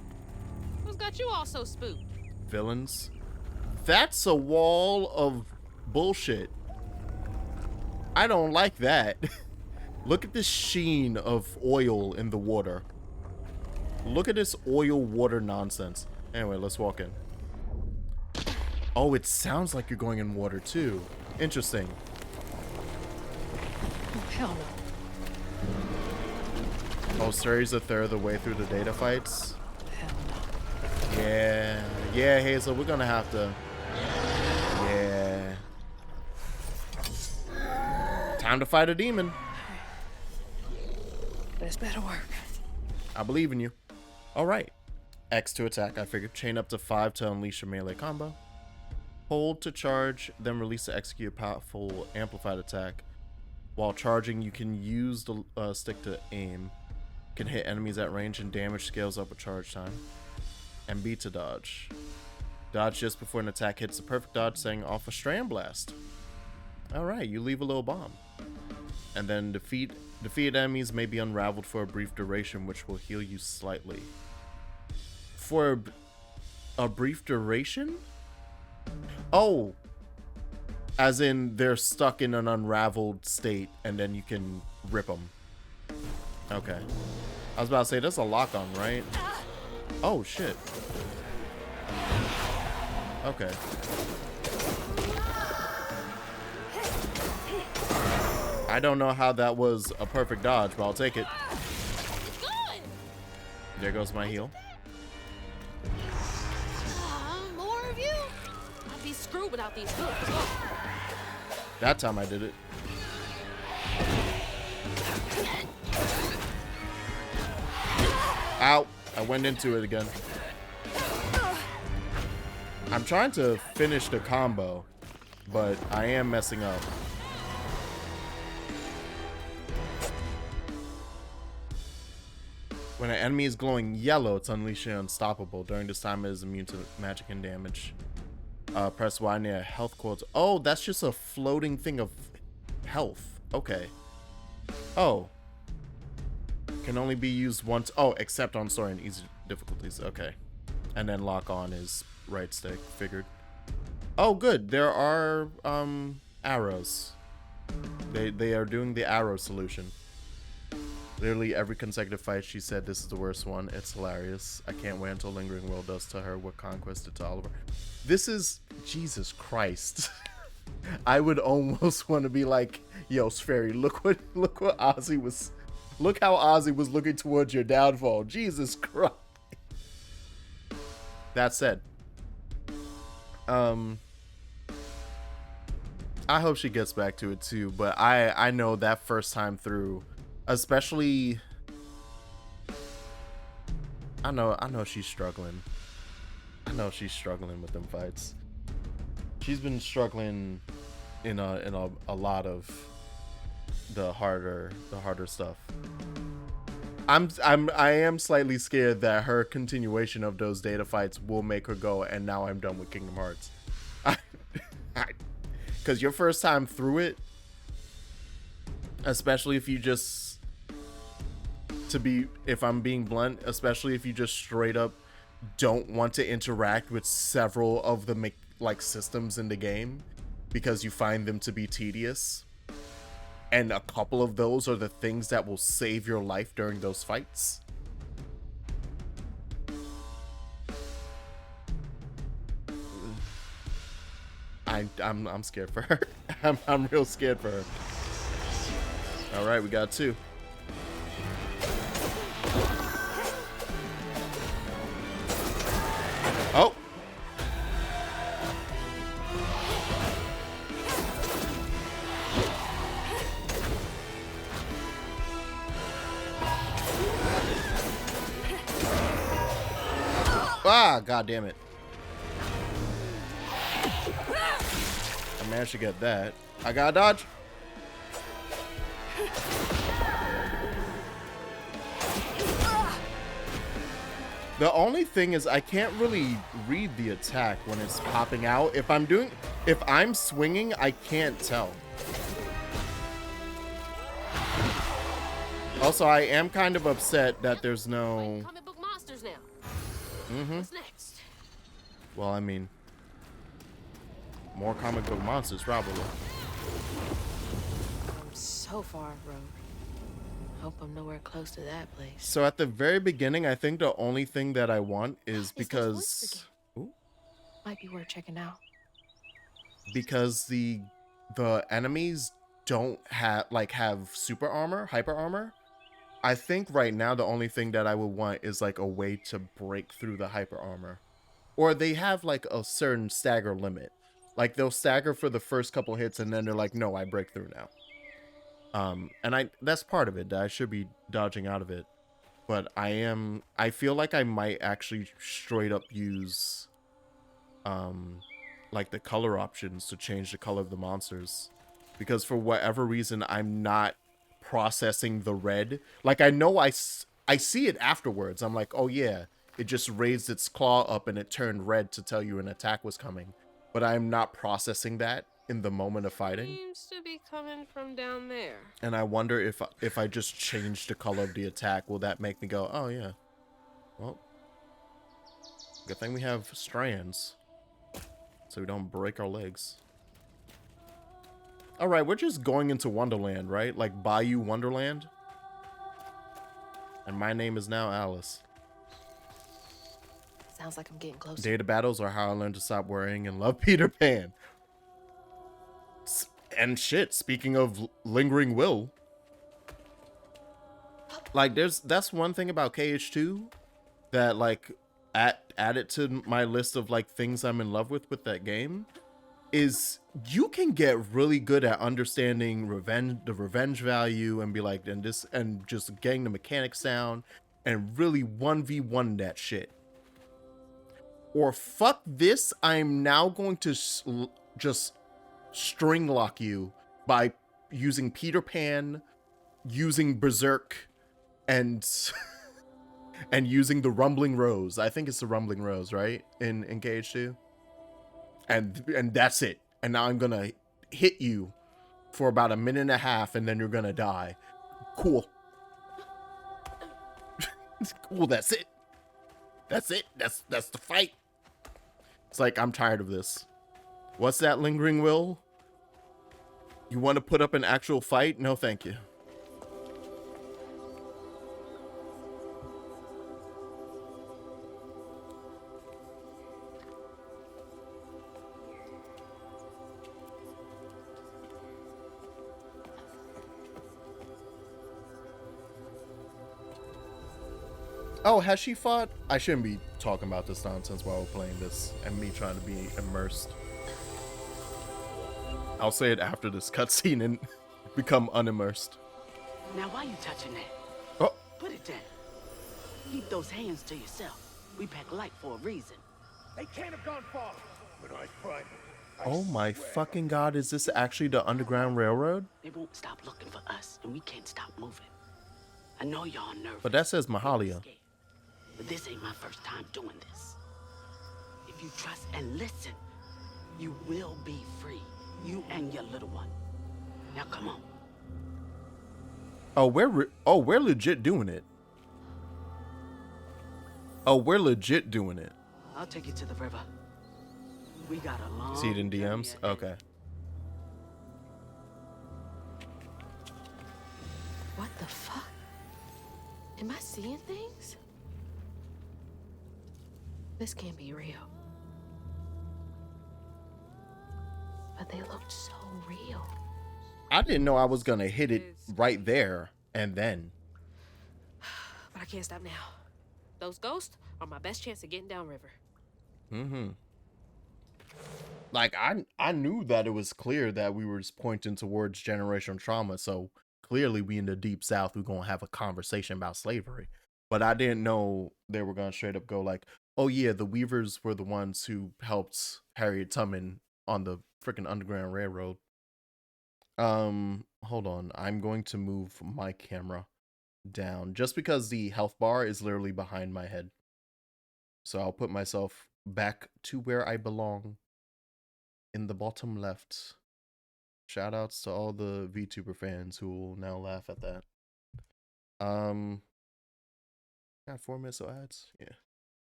who's got you all so spooked? Villains. That's a wall of bullshit. I don't like that. Look at this sheen of oil in the water. Look at this oil water nonsense. Anyway, let's walk in. Oh, it sounds like you're going in water too. Interesting. Oh, hell no. Oh, Surrey's a third of the way through the data fights. Hell no. Yeah, Hazel, we're gonna have to. Yeah. Time to fight a demon. This better work. I believe in you. All right. X to attack. I figured chain up to 5 to unleash a melee combo. Hold to charge, then release to execute a powerful amplified attack. While charging, you can use the stick to aim. Can hit enemies at range and damage scales up with charge time. And B to dodge. Dodge just before an attack hits the perfect dodge, setting off a strand blast. Alright, you leave a little bomb. And then defeated enemies may be unraveled for a brief duration, which will heal you slightly. For a brief duration? Oh! As in, they're stuck in an unraveled state, and then you can rip them. Okay. I was about to say, that's a lock-on, right? Oh, shit. Okay. I don't know how that was a perfect dodge, but I'll take it. There goes my heal. More of you? I'd be screwed without these hooks. That time I did it. Ow. I went into it again. I'm trying to finish the combo, but I am messing up. When an enemy is glowing yellow, it's unleashing unstoppable. During this time, it is immune to magic and damage. Press Y near health quotes. Oh, that's just a floating thing of health. Okay. Oh. Can only be used once. Oh, except on story and easy difficulties. Okay. And then lock on is right stick. Figured. Oh, good. There are arrows. They are doing the arrow solution. Literally every consecutive fight she said this is the worst one. It's hilarious. I can't wait until Lingering World does to her what Conquest did to Oliver. This is Jesus Christ. I would almost want to be like, yo, Sperry, look what Ozzy was Look how Ozzy was looking towards your downfall. Jesus Christ. That said, I hope she gets back to it too, but I know that first time through, especially, I know she's struggling. I know she's struggling with them fights. She's been struggling in a lot of the harder stuff. I am slightly scared that her continuation of those data fights will make her go, and now I'm done with Kingdom Hearts. Because your first time through it, especially if you just, if I'm being blunt, especially if you just straight up don't want to interact with several of the systems in the game because you find them to be tedious, and a couple of those are the things that will save your life during those fights. I'm scared for her. I'm real scared for her. All right, we got 2. Oh. Ah, god damn it. I managed to get that. I gotta dodge. The only thing is I can't really read the attack when it's popping out. If I'm swinging, I can't tell. Also, I am kind of upset that there's no Comic book monsters now. Mm-hmm. What's next? Well, I mean, more comic book monsters, probably. I'm so far off road. Hope I'm nowhere close to that place. So at the very beginning, I think the only thing that I want is It's those because voices again. Might be worth checking out. because the enemies don't have super armor, hyper armor. I think right now the only thing that I would want is like a way to break through the hyper armor. Or they have like a certain stagger limit. Like they'll stagger for the first couple hits and then they're like, no, I break through now. And that's part of it, that I should be dodging out of it. But I feel like I might actually straight up use like the color options to change the color of the monsters. Because for whatever reason, I'm not processing the red. Like I know I see it afterwards. I'm like, oh yeah, it just raised its claw up and it turned red to tell you an attack was coming. But I'm not processing that in the moment of fighting. Seems to be coming from down there. And I wonder if I just change the color of the attack, will that make me go, oh yeah. Well, good thing we have strands, so we don't break our legs. All right, we're just going into Wonderland, right? Like Bayou Wonderland. And my name is now Alice. Sounds like I'm getting closer. Data battles are how I learned to stop worrying and love Peter Pan. And shit, speaking of lingering will, like that's one thing about KH2 that like added to my list of like things I'm in love with that game is you can get really good at understanding the revenge value and be like, and just getting the mechanics down and really 1v1 that shit. Or fuck this, I'm now going to just string lock you by using Peter Pan, using Berserk, and and using the Rumbling Rose. I think it's the Rumbling Rose, right? In KH2. And that's it. And now I'm gonna hit you for about 1.5 minutes and then you're gonna die. Cool. Cool, that's it. That's it. That's the fight. It's like, I'm tired of this. What's that lingering will? You want to put up an actual fight? No, thank you. Oh, has she fought? I shouldn't be talking about this nonsense while we're playing this and me trying to be immersed. I'll say it after this cutscene and become unimmersed. Now, why you touching that? Oh, Put it down. Keep those hands to yourself. We pack light for a reason. They can't have gone far. When I find them, oh my fucking god, is this actually the Underground Railroad? They won't stop looking for us, and we can't stop moving. I know y'all nervous. But that says Mahalia. Scared. But this ain't my first time doing this. If you trust and listen, you will be free. You and your little one. Now come on. Oh, we're legit doing it. Oh, we're legit doing it. I'll take you to the river. We got a long See it in journey DMs? ahead. Okay. What the fuck? Am I seeing things? This can't be real. But they looked so real. I didn't know I was gonna hit it right there and then. But I can't stop now. Those ghosts are my best chance of getting downriver. Mm-hmm. Like, I knew that it was clear that we were just pointing towards generational trauma, so clearly we in the deep south, we're gonna have a conversation about slavery. But I didn't know they were gonna straight up go like, oh yeah, the Weavers were the ones who helped Harriet Tubman on the freaking Underground Railroad. Hold on. I'm going to move my camera down just because the health bar is literally behind my head. So I'll put myself back to where I belong in the bottom left. Shout outs to all the VTuber fans who will now laugh at that. Got 4 minutes of ads. Yeah.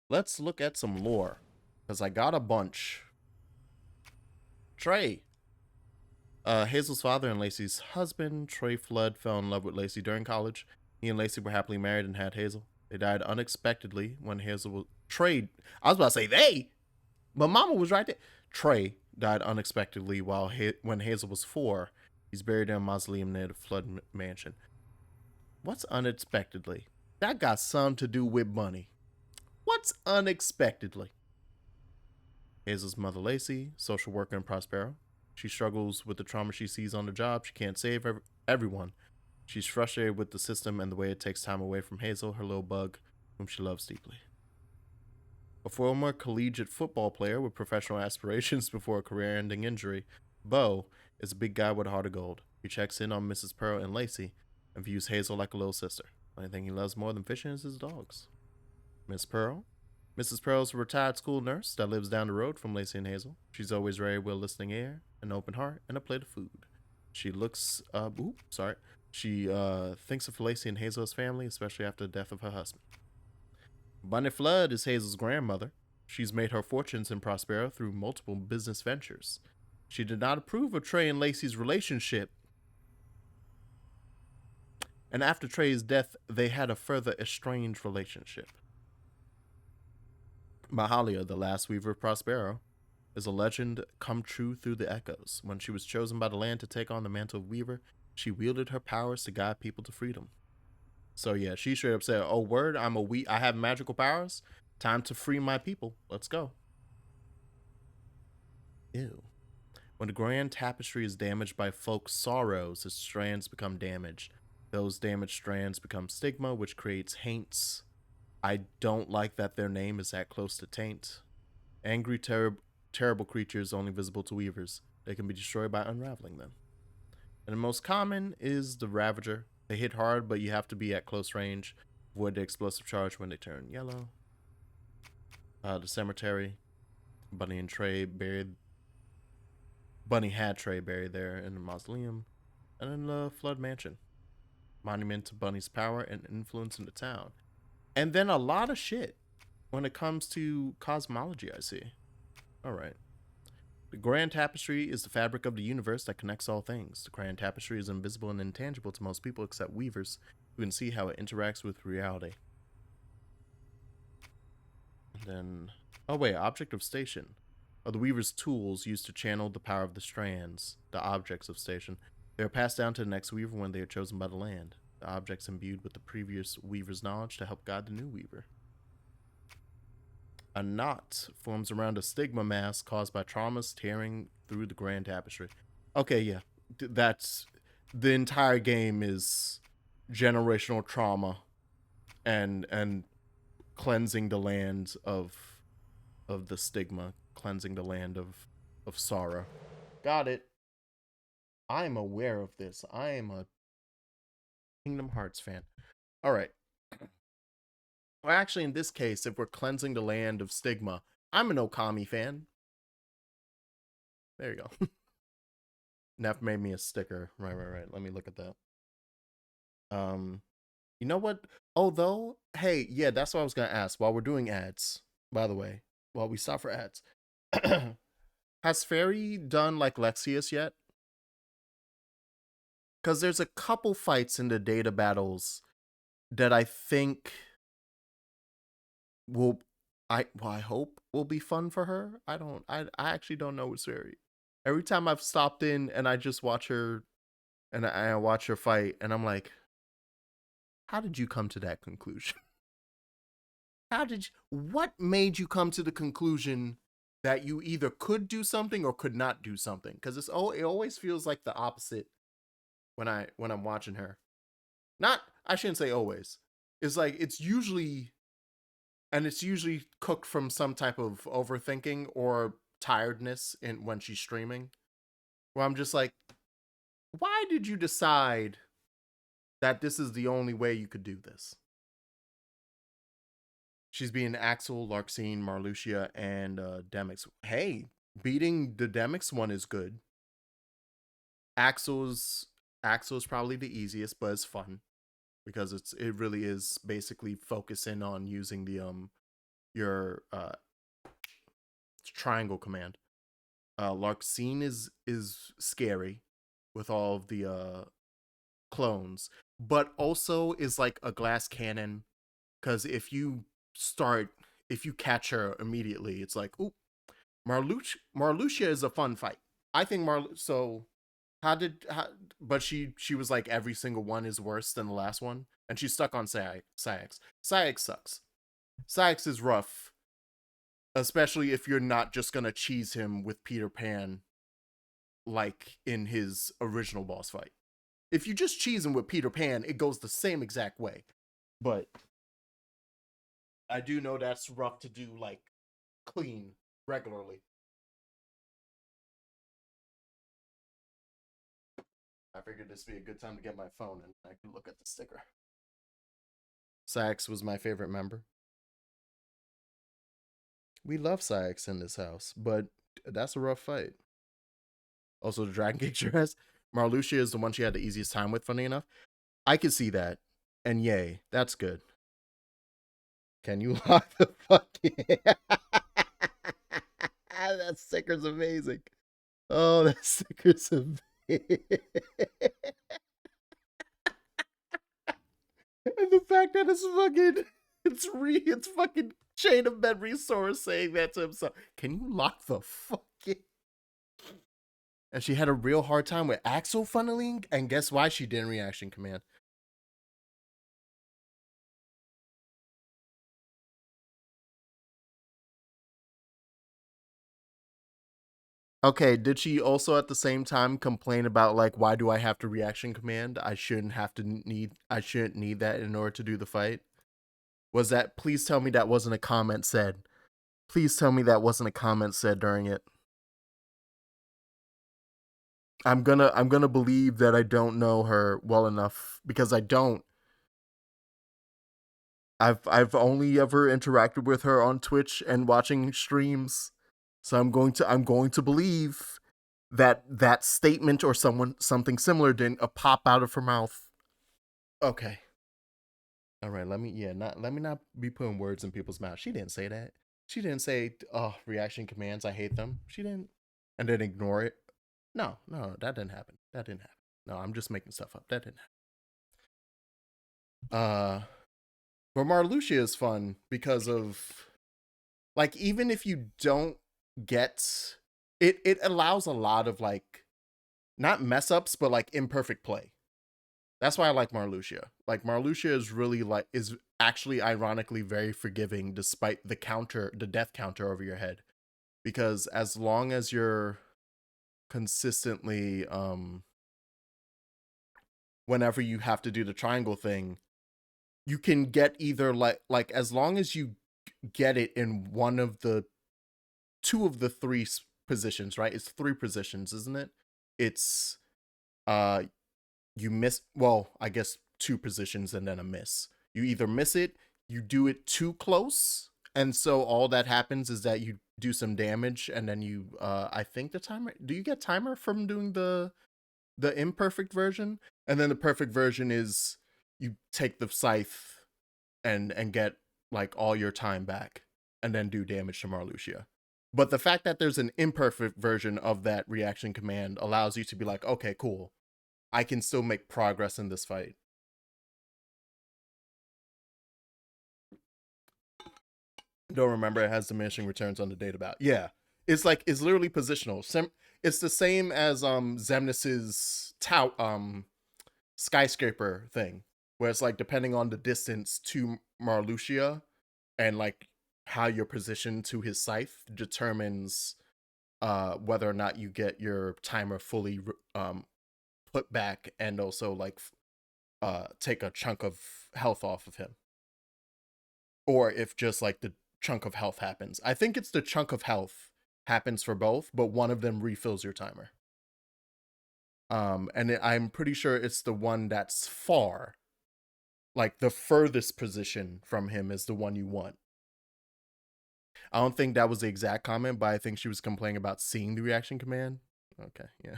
Let's look at some lore, because I got a bunch. Trey. Hazel's father and Lacey's husband, Trey Flood, fell in love with Lacey during college. He and Lacey were happily married and had Hazel. They died unexpectedly when Hazel was... Trey... I was about to say they, but Mama was right there. Trey died unexpectedly when Hazel was 4. He's buried in a mausoleum near the Flood mansion. What's unexpectedly? That got something to do with money. What's unexpectedly? Hazel's mother, Lacey, social worker in Prospero. She struggles with the trauma she sees on the job. She can't save everyone. She's frustrated with the system and the way it takes time away from Hazel, her little bug, whom she loves deeply. A former collegiate football player with professional aspirations before a career-ending injury, Bo is a big guy with a heart of gold. He checks in on Mrs. Pearl and Lacey and views Hazel like a little sister. The only thing he loves more than fishing is his dogs. Miss Pearl? Mrs. Pearl's a retired school nurse that lives down the road from Lacey and Hazel. She's always ready with a listening ear, an open heart, and a plate of food. She thinks of Lacey and Hazel as family, especially after the death of her husband. Bunny Flood is Hazel's grandmother. She's made her fortunes in Prospero through multiple business ventures. She did not approve of Trey and Lacey's relationship, and after Trey's death, they had a further estranged relationship. Mahalia, the last weaver of Prospero, is a legend come true through the echoes. When she was chosen by the land to take on the mantle of weaver, she wielded her powers to guide people to freedom. So yeah, she straight up said, oh word, I have magical powers. Time to free my people. Let's go. Ew. When the grand tapestry is damaged by folk sorrows, its strands become damaged. Those damaged strands become stigma, which creates haints. I don't like that their name is that close to taint. Angry, terrible creatures only visible to weavers. They can be destroyed by unraveling them. And the most common is the Ravager. They hit hard, but you have to be at close range. Avoid the explosive charge when they turn yellow. The cemetery. Bunny had Trey buried there in the mausoleum. And then the Flood Mansion. Monument to Bunny's power and influence in the town. And then a lot of shit when it comes to cosmology, I see. Alright. The Grand Tapestry is the fabric of the universe that connects all things. The Grand Tapestry is invisible and intangible to most people except weavers, who can see how it interacts with reality. And then... oh wait, Object of Station. Are the weaver's tools used to channel the power of the strands, the objects of station. They are passed down to the next weaver when they are chosen by the land. The objects imbued with the previous weaver's knowledge to help guide the new weaver. A knot forms around a stigma mass caused by traumas tearing through the grand tapestry. Okay, yeah. That's the entire game is generational trauma and cleansing the land of the stigma, cleansing the land of sorrow. Got it. I'm aware of this. I am a Kingdom Hearts fan. All right. Well, actually, in this case, if we're cleansing the land of stigma, I'm an Okami fan. There you go. Neff made me a sticker. Right. Let me look at that. You know what? Although, hey, yeah, that's what I was gonna ask. While we're doing ads, by the way, while we stop for ads, has Fairy done like Lexius yet? Because there's a couple fights in the data battles that I think I hope will be fun for her. I actually don't know what's Fairy. Every time I've stopped in and I just watch her and I watch her fight and I'm like, how did you come to that conclusion? What made you come to the conclusion that you either could do something or could not do something? Because it always feels like the opposite when I'm watching her. I shouldn't say always. It's like it's usually cooked from some type of overthinking or tiredness when she's streaming. Where I'm just like, why did you decide that this is the only way you could do this? She's beating Axel, Larxene, Marluxia, and Demix. Hey, beating the Demix one is good. Axel's probably the easiest, but it's fun because it really is basically focusing on using the your triangle command. Larxene is scary with all of the clones, but also is like a glass cannon because if you catch her immediately, it's like, ooh, Marluxia is a fun fight. I think but she was like every single one is worse than the last one, and she's stuck on Saix. Saix sucks. Saix is rough, especially if you're not just gonna cheese him with Peter Pan like in his original boss fight. If you just cheese him with Peter Pan, it goes the same exact way. But I do know that's rough to do like clean regularly. I figured this would be a good time to get my phone and I can look at the sticker. Saix was my favorite member. We love Saix in this house, but that's a rough fight. Also, the Dragon kicked your ass. Marluxia is the one she had the easiest time with, funny enough. I could see that. And yay, that's good. Can you lock the fucking... That sticker's amazing. Oh, that sticker's amazing. And the fact that it's fucking Chain of Memory Sora saying that to himself. Can you lock the fucking... And she had a real hard time with Axel funneling, and guess why she didn't reaction command? Okay, did she also at the same time complain about like, why do I have to reaction command? I shouldn't need that in order to do the fight. Was that, please tell me that wasn't a comment said. Please tell me that wasn't a comment said during it. I'm gonna believe that I don't know her well enough because I don't. I've only ever interacted with her on Twitch and watching streams. So I'm going to believe that statement or something similar didn't pop out of her mouth. Okay. All right, let me not be putting words in people's mouths. She didn't say that. She didn't say, "Oh, reaction commands, I hate them." She didn't, and then ignore it. No, that didn't happen. No, I'm just making stuff up. That didn't happen. But Marluxia is fun because of, like, even if you don't get it allows a lot of like not mess ups but like imperfect play. That's why I like Marluxia. Like Marluxia is really like is actually ironically very forgiving despite the death counter over your head. Because as long as you're consistently whenever you have to do the triangle thing, you can get either like as long as you get it in one of the two of the three positions, right? It's three positions, isn't it? It's you miss, well, I guess two positions and then a miss. You either miss it, you do it too close, and so all that happens is that you do some damage, and then you I think the timer, do you get timer from doing the imperfect version? And then the perfect version is you take the scythe and get like all your time back and then do damage to Marluxia. But the fact that there's an imperfect version of that reaction command allows you to be like, okay, cool, I can still make progress in this fight. Don't remember it has diminishing returns on the data about. Yeah. It's like, it's literally positional. It's the same as Xemnas's skyscraper thing, where it's like depending on the distance to Marluxia and like how you're positioned to his scythe determines whether or not you get your timer fully put back and also like take a chunk of health off of him, or if just like the chunk of health happens. I think it's the chunk of health happens for both, but one of them refills your timer. And I'm pretty sure it's the one that's far, like the furthest position from him is the one you want. I don't think that was the exact comment, but I think she was complaining about seeing the reaction command. Okay, yeah.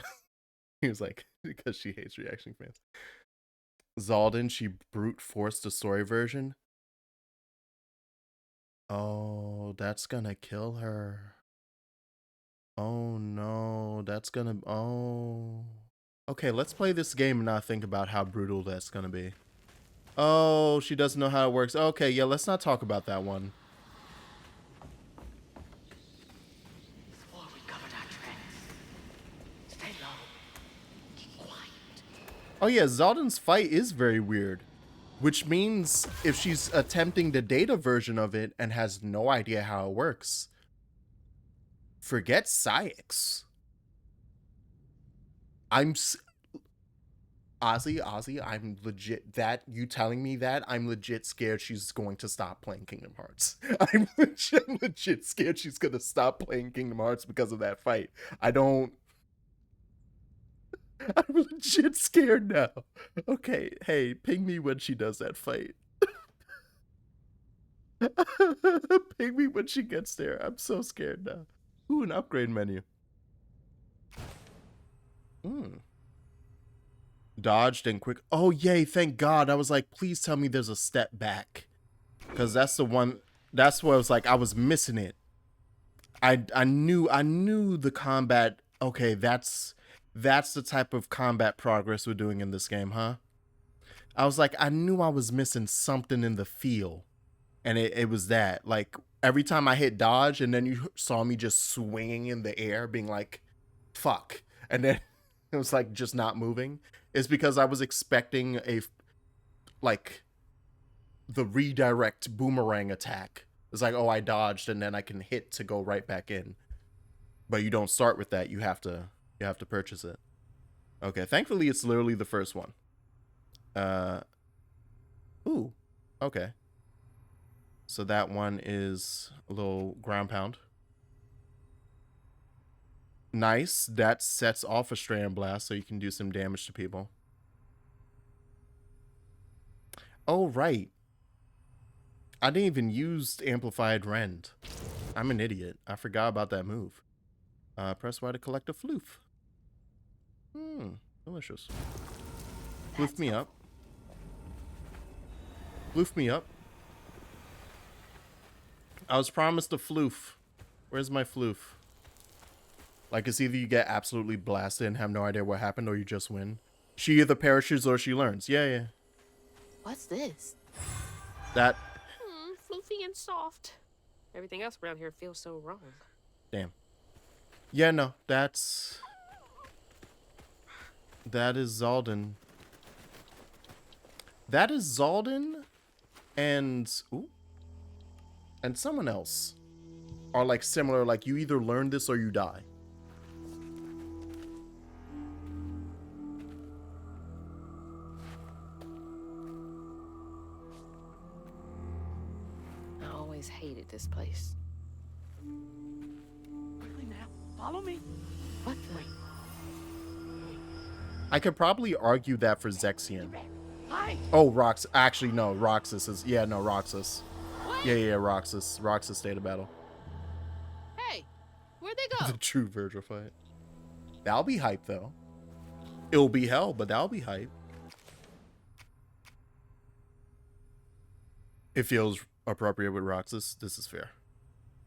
He was like, because she hates reaction commands. Zaldin, she brute forced the story version. Oh, that's gonna kill her. Oh no, that's gonna, oh. Okay, let's play this game and not think about how brutal that's gonna be. Oh, she doesn't know how it works. Okay, yeah, let's not talk about that one. Before we covered our tracks. Stay low. Keep quiet. Oh yeah, Zaldin's fight is very weird. Which means if she's attempting the data version of it and has no idea how it works, forget Syx. Ozzy, I'm legit, that you telling me that, I'm legit scared she's going to stop playing Kingdom Hearts. I'm legit scared she's gonna stop playing Kingdom Hearts because of that fight. I'm legit scared now. Okay, hey, ping me when she does that fight. Ping me when she gets there. I'm so scared now. Ooh, an upgrade menu. Dodged and quick. Oh, yay, thank God. I was like, please tell me there's a step back. Because that's the one, that's where I was like, I was missing it. I knew the combat. Okay, that's the type of combat progress we're doing in this game, huh? I was like, I knew I was missing something in the feel. And it was that. Like, every time I hit dodge and then you saw me just swinging in the air, being like, fuck. And then it was like just not moving. It's because I was expecting like the redirect boomerang attack. It's like, oh, I dodged and then I can hit to go right back in. But you don't start with that. You have to purchase it. Okay, thankfully it's literally the first one. Ooh, okay. So that one is a little ground pound. Nice. That sets off a strand blast so you can do some damage to people. Oh, right. I didn't even use amplified rend. I'm an idiot. I forgot about that move. Press Y to collect a floof. Delicious. Floof me up. Floof me up. I was promised a floof. Where's my floof? Like, it's either you get absolutely blasted and have no idea what happened, or you just win. She either perishes or she learns. Yeah. What's this? That. Floofy and soft. Everything else around here feels so wrong. Damn. Yeah, no, that is Zaldin. That is Zaldin and ooh, and someone else are like similar. Like you either learn this or you die. I always hated this place. Quickly now, follow me. What the? I could probably argue that for Zexion. Hi. Oh, Actually, no. Roxas is. Yeah, no, Roxas. Yeah, Roxas. Roxas stayed of battle. Hey, where'd they go? The true Virgil fight. That'll be hype, though. It'll be hell, but that'll be hype. It feels appropriate with Roxas. This is fair.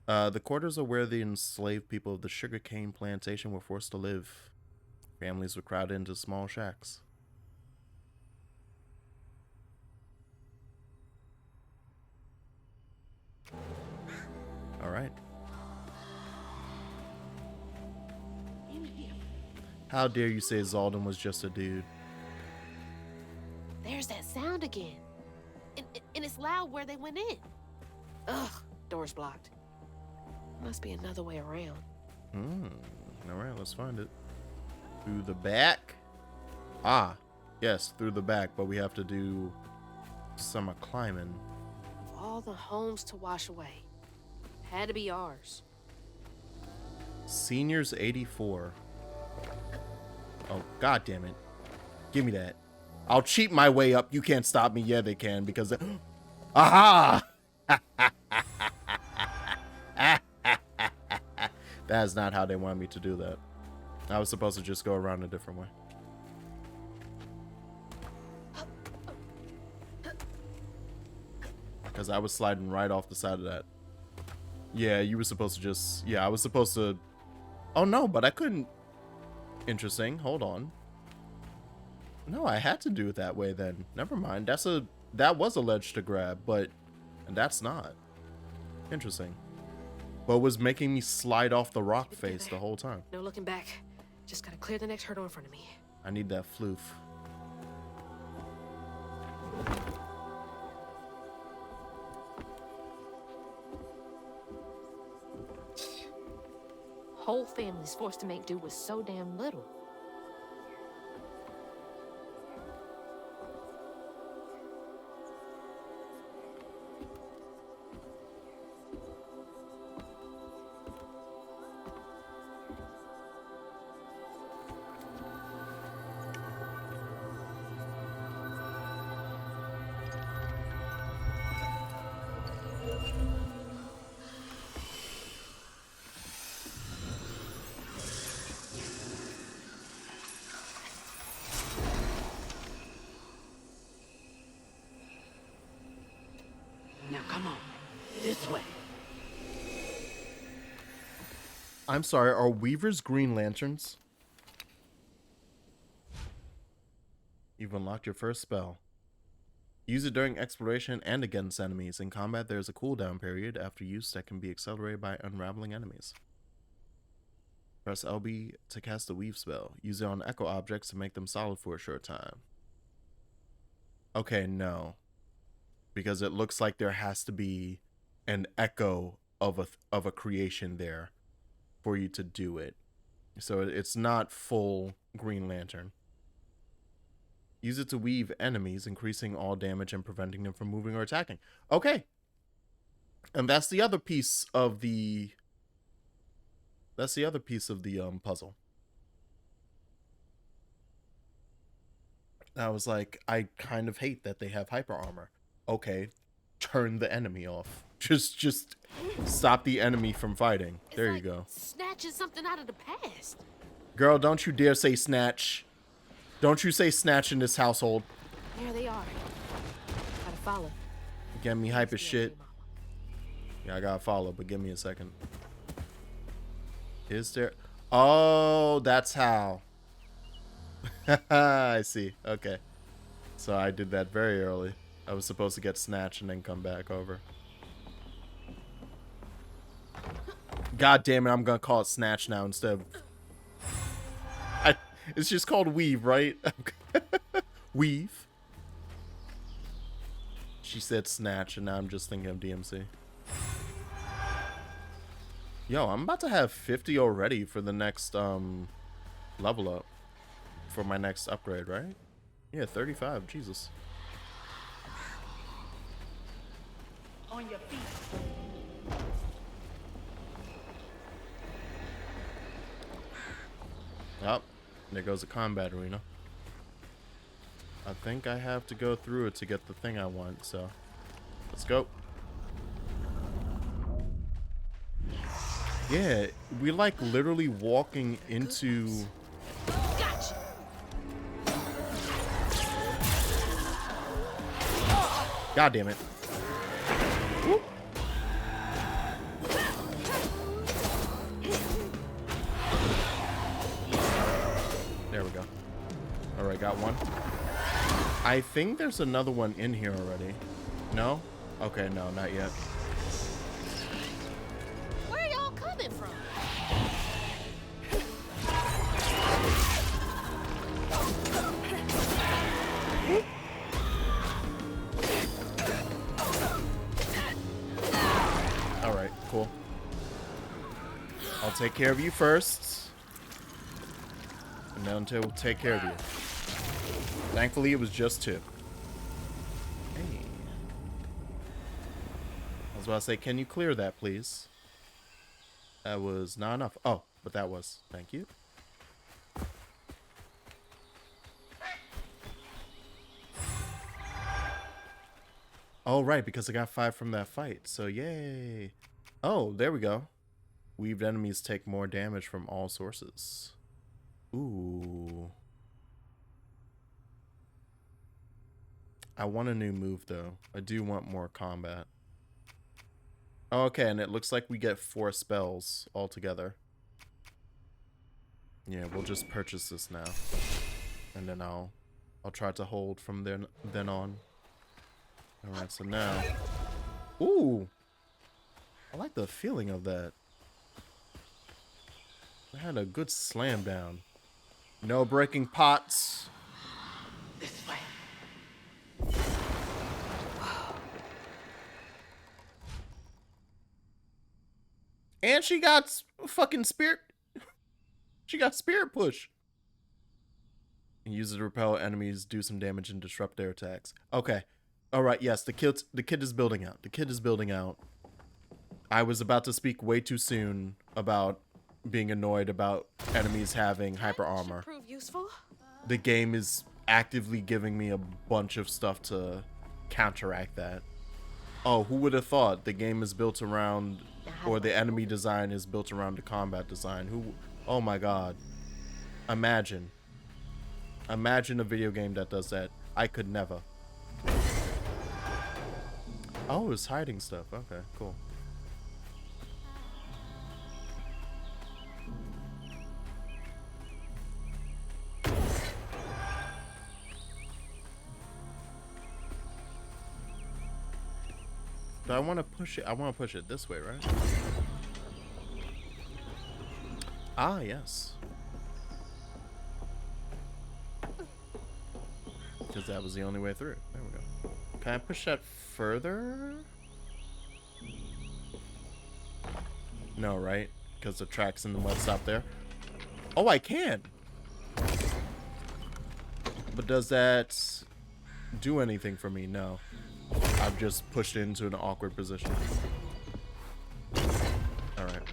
The quarters are where the enslaved people of the sugarcane plantation were forced to live. Families were crowded into small shacks. All right. How dare you say Zalden was just a dude? There's that sound again. And it's loud where they went in. Ugh, door's blocked. Must be another way around. All right, let's find it. Through the back? Ah, yes, through the back, but we have to do some climbing. Of all the homes to wash away, had to be ours. Seniors 84. Oh, god damn it. Give me that. I'll cheat my way up. You can't stop me. Yeah, they can, because... Aha! That is not how they want me to do that. I was supposed to just go around a different way. Because I was sliding right off the side of that. Yeah, you were supposed to just... Yeah, I was supposed to... Oh, no, but I couldn't... Interesting. Hold on. No, I had to do it that way then. Never mind. That was a ledge to grab, but... And that's not. Interesting. But it was making me slide off the rock face the whole time. No looking back. Just gotta clear the next hurdle in front of me. I need that floof. Whole family's forced to make do with so damn little. Now come on, this way. I'm sorry, are Weavers Green Lanterns? You've unlocked your first spell. Use it during exploration and against enemies. In combat, there is a cooldown period after use that can be accelerated by unraveling enemies. Press LB to cast the weave spell. Use it on echo objects to make them solid for a short time. Okay, no. Because it looks like there has to be an echo of a creation there for you to do it. So it's not full Green Lantern. Use it to weave enemies, increasing all damage and preventing them from moving or attacking. Okay. And that's the other piece of the... That's the other piece of the puzzle. I was like, I kind of hate that they have hyper armor. Okay, turn the enemy off. Just stop the enemy from fighting. There you go. Snatching something out of the past. Girl, don't you dare say snatch. Don't you say snatch in this household. There they are. Gotta follow. Get me hype as shit. Yeah, I gotta follow, but give me a second. Is there... Oh, that's how. I see. Okay. So I did that very early. I was supposed to get snatched and then come back over. God damn it, I'm gonna call it snatch now instead of... It's just called weave, right? Weave. She said Snatch, and now I'm just thinking of DMC. Yo, I'm about to have 50 already for the next level up. For my next upgrade, right? Yeah, 35. Jesus. On your feet. Oh, there goes the combat arena. I think I have to go through it to get the thing I want, so let's go. Yeah, we like literally walking into... Gotcha. God damn it. Whoop. There we go. Alright, got one. I think there's another one in here already. No? Okay, no, not yet. Where y'all coming from? Alright, cool. I'll take care of you first. And then until we'll take care of you. Thankfully, it was just two. Hey. I was about to say, can you clear that, please? That was not enough. Oh, but that was. Thank you. Oh, right, because I got 5 from that fight. So, yay. Oh, there we go. Weaved enemies take more damage from all sources. Ooh. I want a new move, though. I do want more combat. Oh, okay, and it looks like we get 4 spells altogether. Yeah, we'll just purchase this now. And then I'll try to hold from then on. Alright, so now... Ooh! I like the feeling of that. I had a good slam down. No breaking pots. This way. And she got fucking spirit. She got spirit push. Use it to repel enemies, do some damage, and disrupt their attacks. Okay. Alright, yes, the kid is building out. The kid is building out. I was about to speak way too soon about being annoyed about enemies having hyper armor. Prove useful. The game is actively giving me a bunch of stuff to counteract that. Oh, who would have thought the game is built around, or the enemy design is built around the combat design? Who? Oh my god. Imagine a video game that does that. I could never. Oh, it's hiding stuff. Okay, cool. Do I want to push it? I want to push it this way, right? Ah, yes. Because that was the only way through. There we go. Can I push that further? No, right? Because the tracks in the mud stop there. Oh, I can! But does that do anything for me? No. I've just pushed it into an awkward position. Alright.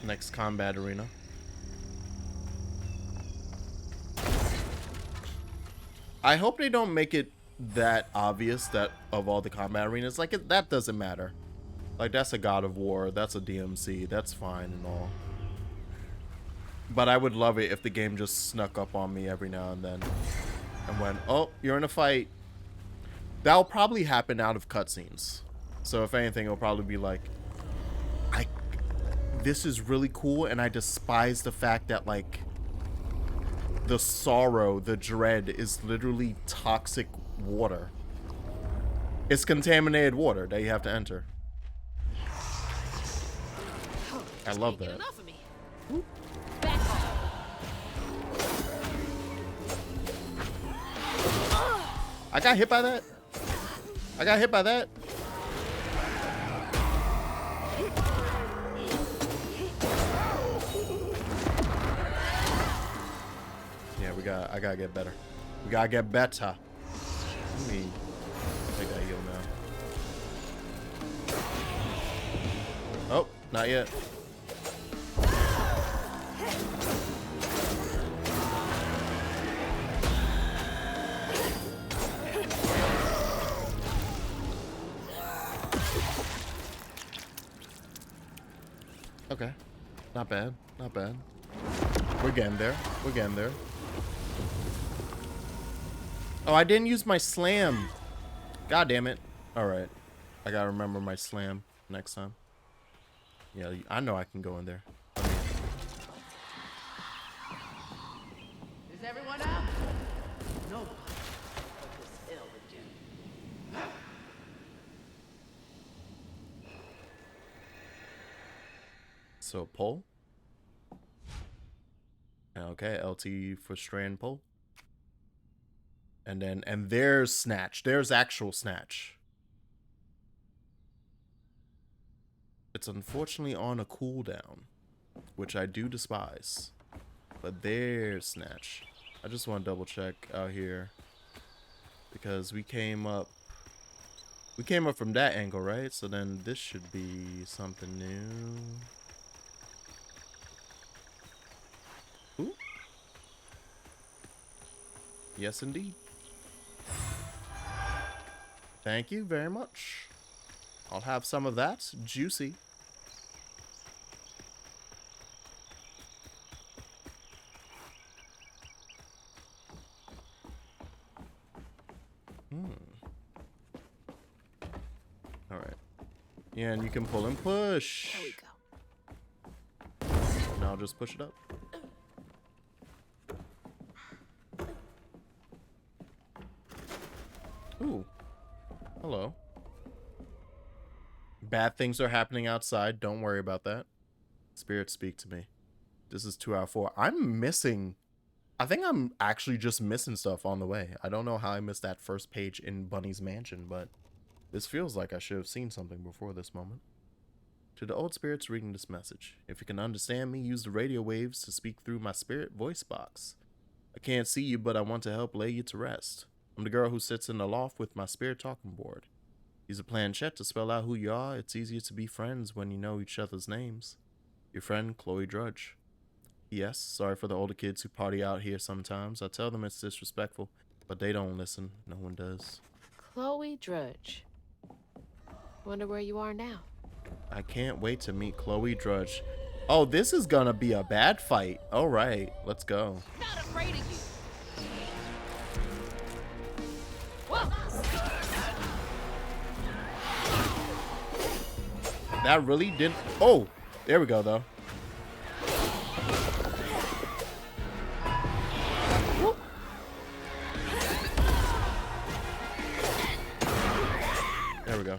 Next combat arena. I hope they don't make it that obvious that of all the combat arenas, like that doesn't matter. Like that's a God of War, that's a DMC, that's fine and all. But I would love it if the game just snuck up on me every now and then and went, oh, you're in a fight. That'll probably happen out of cutscenes. So if anything, it'll probably be like, this is really cool, and I despise the fact that like the sorrow, the dread is literally toxic water. It's contaminated water that you have to enter. I Just love can't that. get enough of me. Back off. I got hit by that. I got hit by that. Yeah, I gotta get better. We gotta get better. Let me take that heal now. Oh, not yet. Okay. Not bad. Not bad. We're getting there. We're getting there. Oh, I didn't use my slam. God damn it. Alright. I gotta remember my slam next time. Yeah, I know I can go in there. Is everyone out? No. What this hell again? So, pull. Okay, LT for strand pull. And there's snatch. There's actual snatch. It's unfortunately on a cooldown, which I do despise. But there's snatch. I just want to double check out here because we came up from that angle, right? So then this should be something new. Ooh. Yes, indeed. Thank you very much. I'll have some of that. Juicy. All right. Yeah, and you can pull and push. There we go. Now I'll just push it up. Ooh. Hello. Bad things are happening outside. Don't worry about that. Spirits speak to me. This is 2 out of 4. I'm missing. I think I'm actually just missing stuff on the way. I don't know how I missed that first page in Bunny's mansion, but this feels like I should have seen something before this moment. To the old spirits reading this message. If you can understand me, use the radio waves to speak through my spirit voice box. I can't see you, but I want to help lay you to rest. I'm the girl who sits in the loft with my spirit talking board. Use a planchette to spell out who you are. It's easier to be friends when you know each other's names. Your friend, Chloe Drudge. Yes, sorry for the older kids who party out here sometimes. I tell them it's disrespectful, but they don't listen. No one does. Chloe Drudge. Wonder where you are now. I can't wait to meet Chloe Drudge. Oh, this is gonna be a bad fight. All right, let's go. Not afraid of you. Whoa. That really didn't. Oh, there we go though. Whoop. There we go.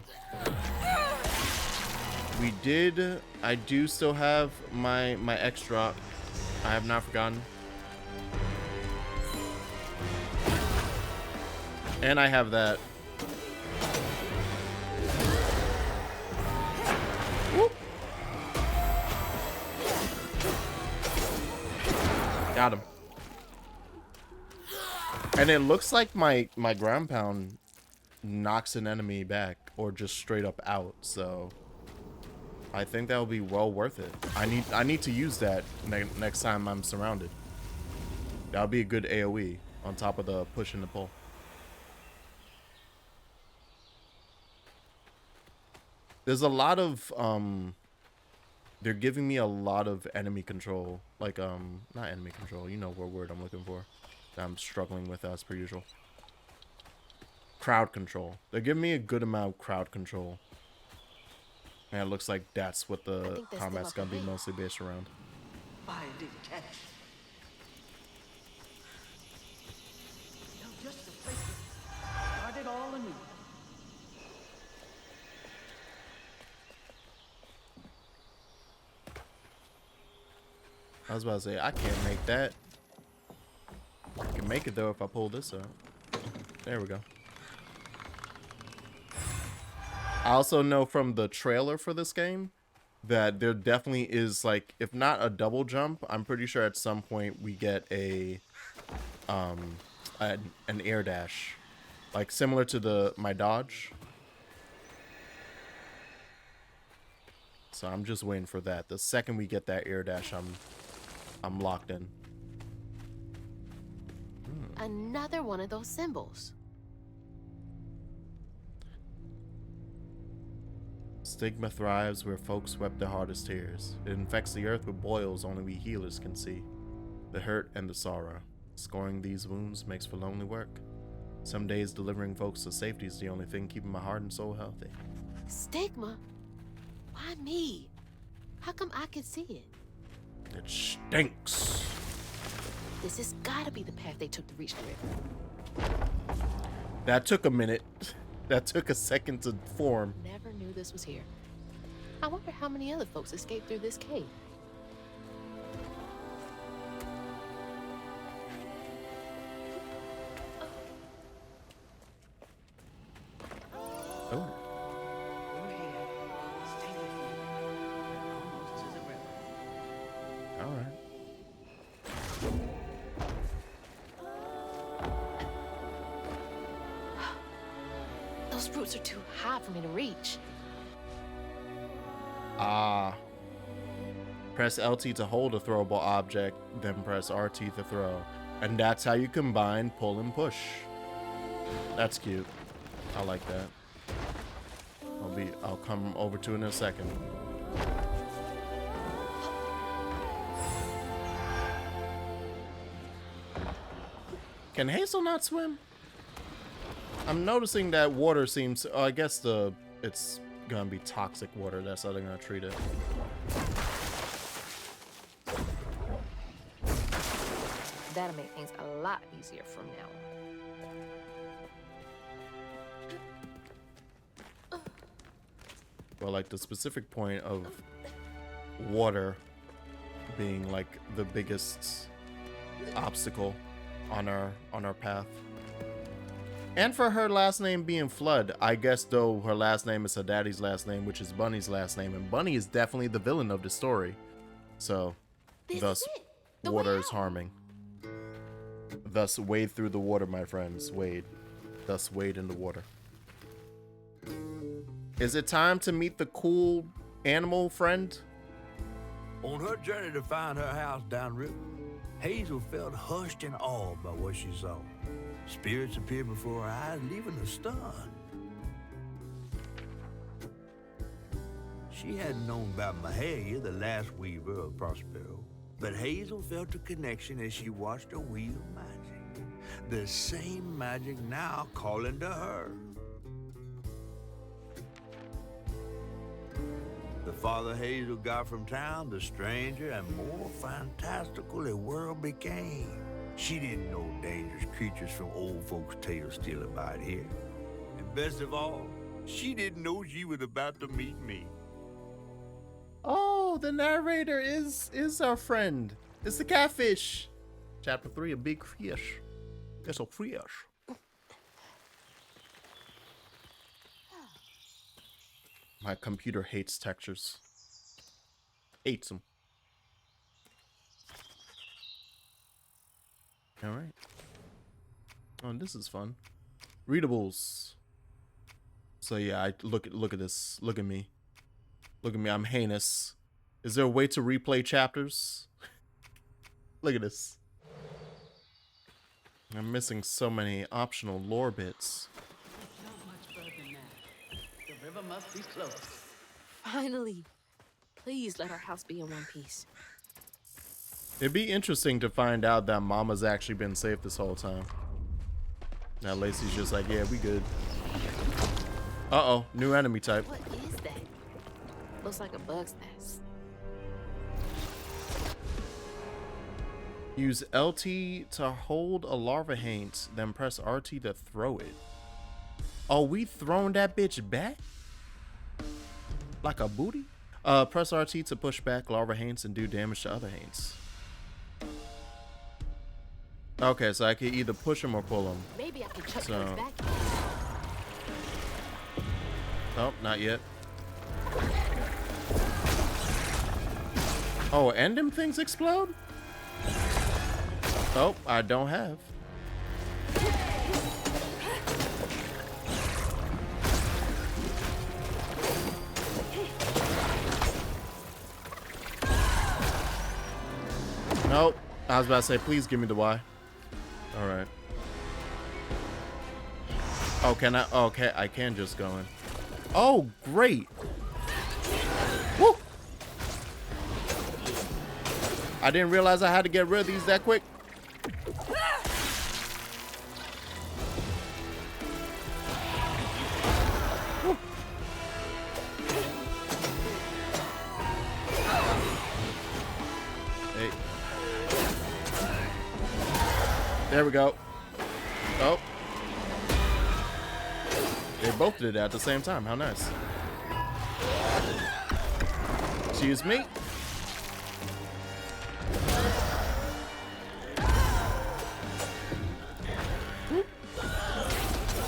We did. I do still have my X drop. I have not forgotten. And I have that. Whoop. Got him. And it looks like my ground pound knocks an enemy back or just straight up out, so I think that will be well worth it. I need to use that next time I'm surrounded. That'll be a good AoE on top of the push and the pull. There's a lot of they're giving me a lot of enemy control, like not enemy control, you know what word I'm looking for. That I'm struggling with as per usual. Crowd control. They're giving me a good amount of crowd control. And it looks like that's what the combat's gonna be mostly based around. I didn't catch. Now just the place to start it all anew. I was about to say, I can't make that. I can make it though if I pull this up. There we go. I also know from the trailer for this game that there definitely is, like, if not a double jump, I'm pretty sure at some point we get an air dash, like similar to my dodge. So I'm just waiting for that. The second we get that air dash, I'm locked in. Another one of those symbols. Stigma thrives where folks wept their hardest tears. It infects the earth with boils only we healers can see. The hurt and the sorrow. Scoring these wounds makes for lonely work. Some days delivering folks to safety is the only thing keeping my heart and soul healthy. Stigma? Why me? How come I can see it? It stinks. This has gotta be the path they took to reach the river. That took a minute. That took a second to form. Never knew this was here. I wonder how many other folks escaped through this cave. Oh. We're here. Stay with me. Almost to the river. All right. Those roots are too high for me to reach. Press LT to hold a throwable object, then press RT to throw. And that's how you combine pull and push. That's cute. I like that. I'll come over to it in a second. Can Hazel not swim? I'm noticing that water seems, I guess it's gonna be toxic water. That's how they're gonna treat it. That'll make things a lot easier from now on. Well, like the specific point of water being like the biggest obstacle on our path. And for her last name being Flood, I guess, though her last name is her daddy's last name, which is Bunny's last name, and Bunny is definitely the villain of the story. So, thus, water is harming. Thus, wade through the water, my friends. Wade. Thus, wade in the water. Is it time to meet the cool animal friend? On her journey to find her house downriver, Hazel felt hushed and awed by what she saw. Spirits appeared before her eyes, leaving her stunned. She hadn't known about Maquettes, the last weaver of Prospero, but Hazel felt a connection as she watched her wheel magic. The same magic now calling to her. The farther Hazel got from town, the stranger and more fantastical the world became. She didn't know dangerous creatures from old folks' tales still abide here. And best of all, she didn't know she was about to meet me. Oh, the narrator is our friend. It's the catfish. Chapter 3, a big fish. It's a fish. My computer hates textures. Hates them. All right. Oh, this is fun. Readables. So yeah, look at this. Look at me. Look at me. I'm heinous. Is there a way to replay chapters? Look at this. I'm missing so many optional lore bits. Not much further than that. The river must be close. Finally. Please let our house be in one piece. It'd be interesting to find out that Mama's actually been safe this whole time. Now Lacey's just like, yeah, we good. Uh-oh, new enemy type. What is that? Looks like a bug's nest. Use LT to hold a larva haint, then press RT to throw it. Oh, we throwing that bitch back? Like a booty? Press RT to push back larva haints and do damage to other haints. Okay, so I can either push him or pull him. Maybe I can chuck So- those back. Oh, not yet. Oh, and them things explode? Oh, I don't have. Nope. I was about to say, please give me the Y. All right. Oh, can I? Okay, I can just go in. Oh, great. Woo! I didn't realize I had to get rid of these that quick. Woo. Hey. There we go. Oh. They both did it at the same time. How nice. Excuse me.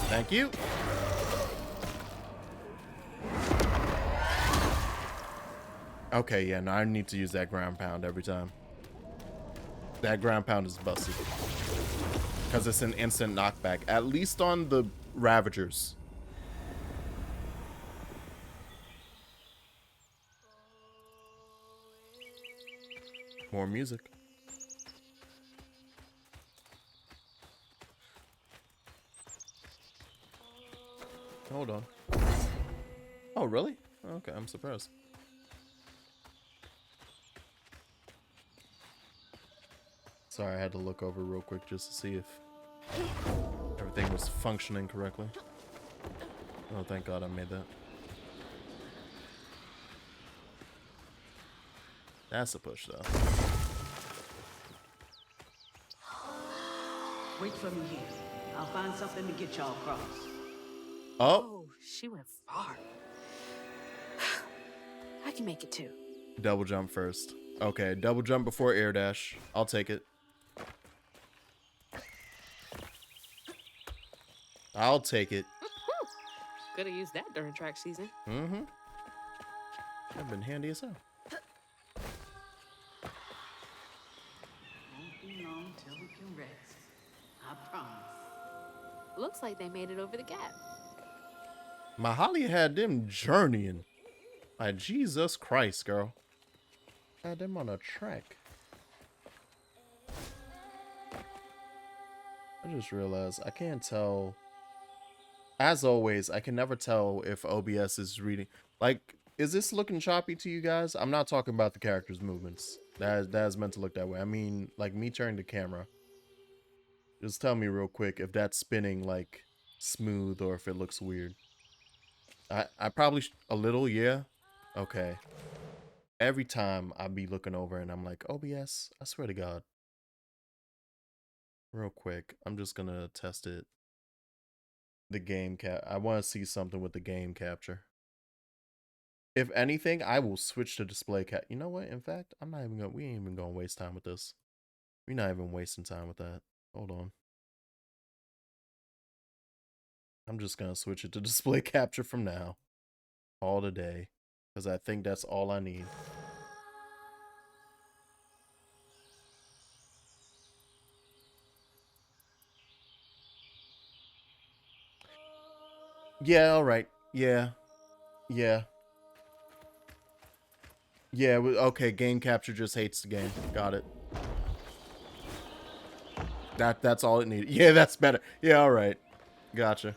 Thank you. Okay, yeah, no, I need to use that ground pound every time. That ground pound is busted. Because it's an instant knockback. At least on the Ravagers. More music. Hold on. Oh, really? Okay, I'm surprised. Sorry, I had to look over real quick just to see if everything was functioning correctly. Oh, thank God I made that. That's a push, though. Wait for me here. I'll find something to get y'all across. Oh, She went far. I can make it too. double jump first. Okay, double jump before air dash. I'll take it. I'll take it. Could have used that during track season. Mm-hmm. I've been handy as hell. Won't be long till we can rest. I promise. Looks like they made it over the gap. Mahalia had them journeying. Like, Jesus Christ, girl. Had them on a track. I just realized I can't tell. As always, I can never tell if OBS is reading. Like, is this looking choppy to you guys? I'm not talking about the character's movements. That is meant to look that way. I mean, like, me turning the camera. Just tell me real quick if that's spinning, like, smooth or if it looks weird. I probably a little, yeah. Okay. Every time I be looking over and I'm like, OBS, I swear to God. Real quick, I'm just gonna test it. The game cap. I want to see something with the game capture. If anything, I will switch to display cap. You know what? In fact, I'm not even gonna. We ain't even gonna waste time with this. We're not even wasting time with that. Hold on. I'm just gonna switch it to display capture from now. All today. Because I think that's all I need. Yeah, alright. Yeah. Yeah. Yeah, okay, game capture just hates the game. Got it. That's all it needed. Yeah, that's better. Yeah, alright. Gotcha.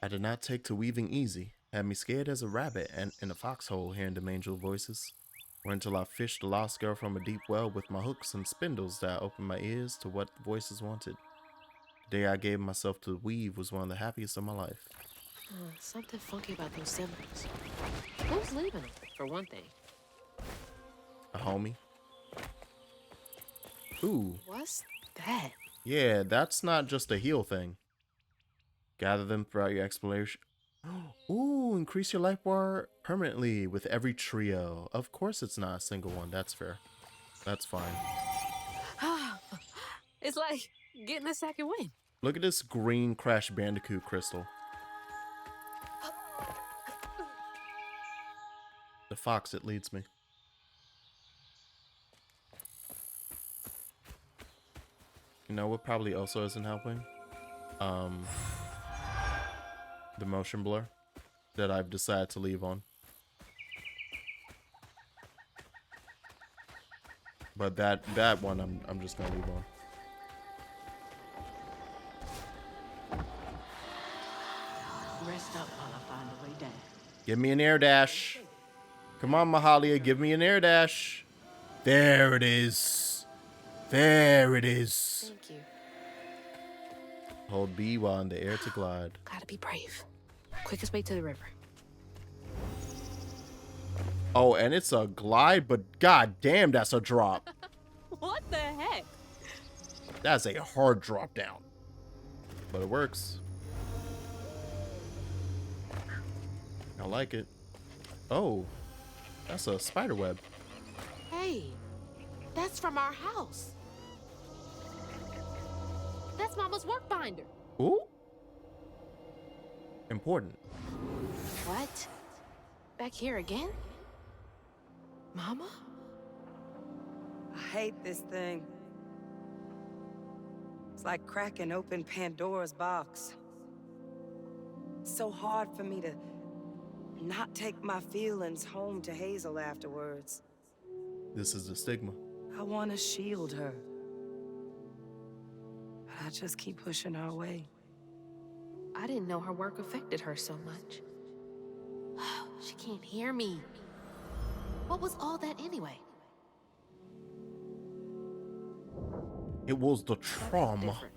I did not take to weaving easy. Had me scared as a rabbit and in a foxhole hearing them angel voices. Or until I fished the lost girl from a deep well with my hooks and spindles that I opened my ears to what the voices wanted. The day I gave myself to weave was one of the happiest of my life. Something funky about those symbols. Who's leaving them, for one thing? A homie? Ooh. What's that? Yeah, that's not just a heal thing. Gather them throughout your exploration. Ooh, increase your life bar permanently with every trio. Of course it's not a single one, that's fair. That's fine. It's like getting a second wind. Look at this green Crash Bandicoot crystal. The fox, it leads me. You know what probably also isn't helping? The motion blur that I've decided to leave on. But that one I'm just gonna leave on. Rest up while I find a way down. Give me an air dash. Come on, Mahalia, give me an air dash. There it is. There it is. Thank you. Hold B while in the air to glide. Gotta be brave. Quickest way to the river. Oh, and it's a glide, but god damn, that's a drop. What the heck? That's a hard drop down. But it works. I like it. Oh, that's a spider web. Hey, that's from our house. That's Mama's work binder. Ooh. Important. What? Back here again? Mama? I hate this thing. It's like cracking open Pandora's box. It's so hard for me to not take my feelings home to Hazel afterwards. This is the stigma. I want to shield her. But I just keep pushing her away. I didn't know her work affected her so much. She can't hear me. What was all that anyway? It was the trauma. Different.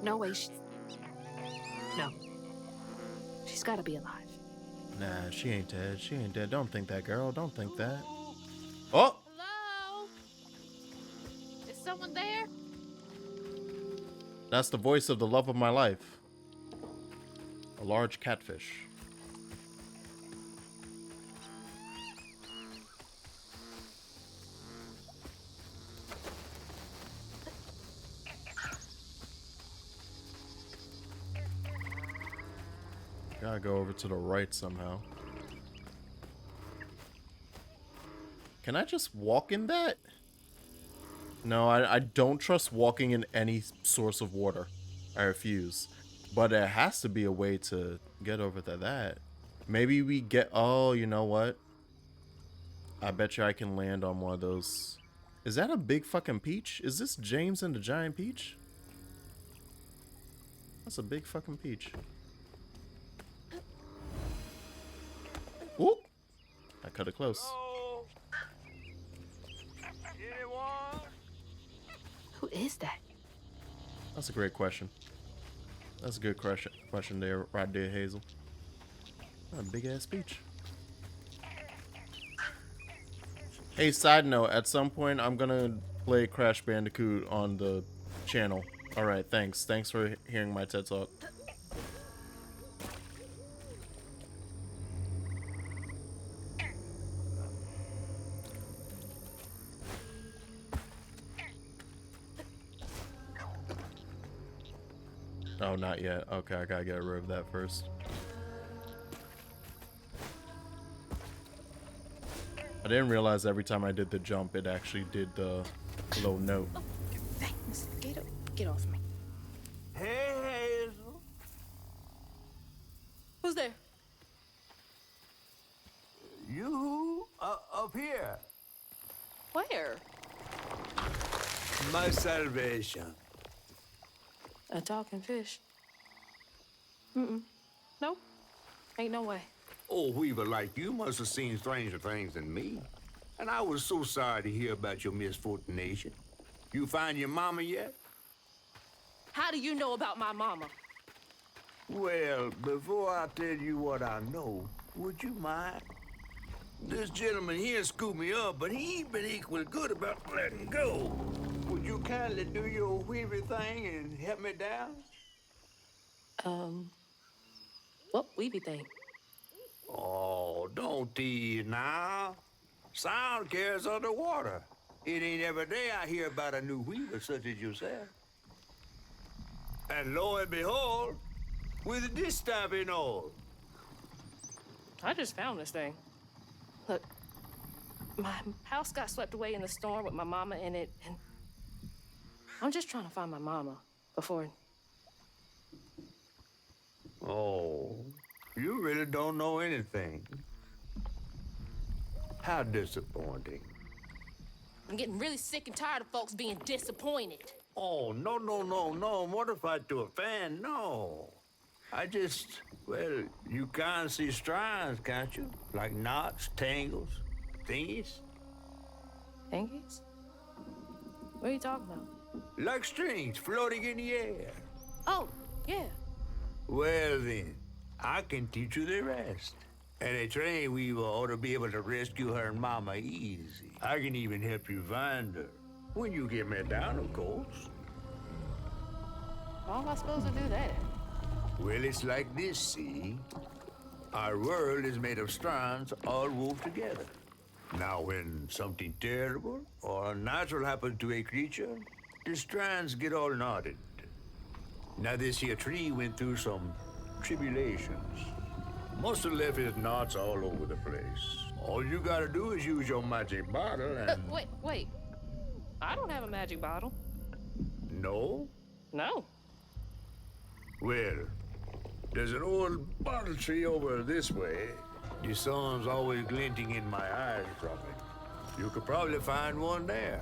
No way No. She's gotta be alive. Nah, she ain't dead. She ain't dead. Don't think that, girl. Don't think that. Oh! Hello? Is someone there? That's the voice of the love of my life. A large catfish. Gotta go over to the right somehow. Can I just walk in that? No, I don't trust walking in any source of water. I refuse. But there has to be a way to get over to that. Maybe we get... Oh, you know what? I bet you I can land on one of those. Is that a big fucking peach? Is this James and the Giant Peach? That's a big fucking peach. Ooh! I cut it close. Hello? Anyone? Who is that? That's a great question. That's a good question there, right there, Hazel. A big ass peach. Hey, side note, at some point I'm gonna play Crash Bandicoot on the channel. Alright, thanks. Thanks for hearing my TED Talk. Oh, not yet. Okay, I gotta get rid of that first. I didn't realize every time I did the jump, it actually did the little note. Thanks. Get off me. Hey, Hazel. Who's there? You up here. Where? My salvation. A talking fish. Nope. Ain't no way. Oh, Weaver, like you must have seen stranger things than me. And I was so sorry to hear about your misfortunation. You find your mama yet? How do you know about my mama? Well, before I tell you what I know, would you mind? This gentleman here scooped me up, but he ain't been equally good about letting go. Would you kindly do your Weaver thing and help me down? What weeby thing? Oh, don't tease now. Sound carries underwater. It ain't every day I hear about a new weaver such as yourself. And lo and behold, with this type and all. I just found this thing. Look, my house got swept away in the storm with my mama in it, and I'm just trying to find my mama before. Oh, you really don't know anything. How disappointing. I'm getting really sick and tired of folks being disappointed. Oh, no, mortified to a fan, no. I just, well, you can't see strands, can't you? Like knots, tangles, thingies? Thingies? What are you talking about? Like strings floating in the air. Oh, yeah. Well then, I can teach you the rest. And a train weaver ought to be able to rescue her and Mama easy. I can even help you find her. When you get me down, of course. How am I supposed to do that? Well, it's like this, see? Our world is made of strands all wove together. Now, when something terrible or unnatural happens to a creature, the strands get all knotted. Now, this here tree went through some tribulations. Must have left his knots all over the place. All you gotta do is use your magic bottle and... Wait. I don't have a magic bottle. No? No. Well, there's an old bottle tree over this way. The sun's always glinting in my eyes from it. You could probably find one there.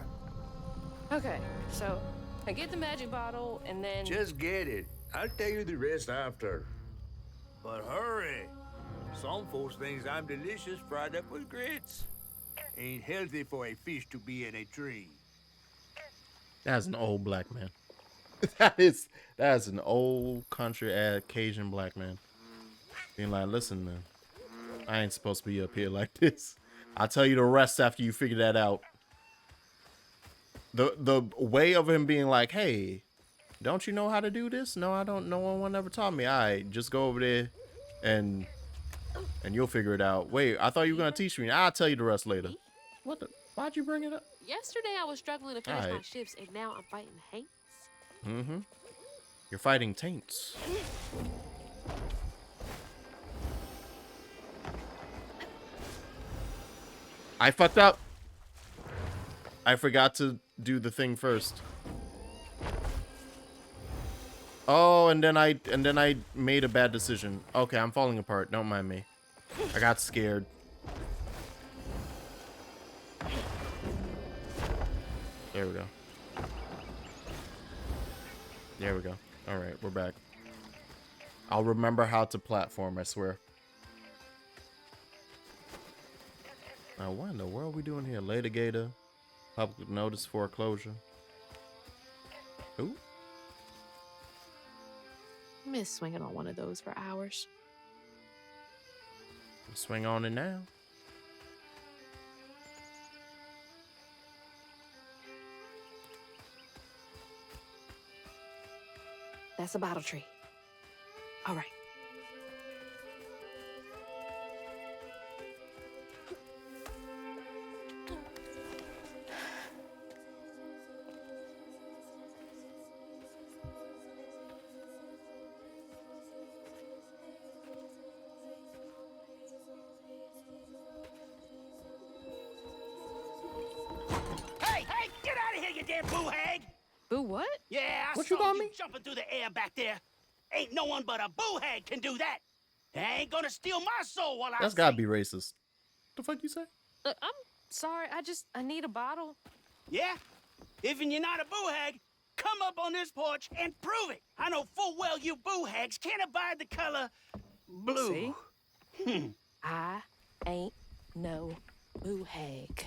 Okay, so I get the magic bottle and then... Just get it. I'll tell you the rest after. But hurry. Some folks think I'm delicious fried up with grits. Ain't healthy for a fish to be in a tree. That's an old black man. that is an old country Cajun black man. Being like, listen, man, I ain't supposed to be up here like this. I'll tell you the rest after you figure that out. The way of him being like, hey, don't you know how to do this? No, I don't. No one ever taught me. All right, just go over there and you'll figure it out. Wait, I thought you were going to teach me. I'll tell you the rest later. What the? Why'd you bring it up? Yesterday I was struggling to finish my Alright. shifts, and now I'm fighting hates. Mm-hmm. You're fighting taints. I fucked up. I forgot to do the thing first. Oh, and then I made a bad decision. Okay, I'm falling apart. Don't mind me. I got scared. There we go. There we go. All right, we're back. I'll remember how to platform, I swear. Now, what in the world are we doing here? Litigator, public notice foreclosure. Ooh. I miss swinging on one of those for hours. Swing on it now. That's a bottle tree. All right. Hey, get out of here, you damn boo hag! Boo what? Yeah, I What saw you call you me? jumping through the air back there. Ain't no one but a boo hag can do that. They ain't gonna steal my soul while That's I gotta sing. be racist. The fuck you say? Look, I'm sorry. I need a bottle. Yeah? Even you're not a boo hag, come up on this porch and prove it. I know full well you boo hags can't abide the color blue. See? I ain't no boo hag.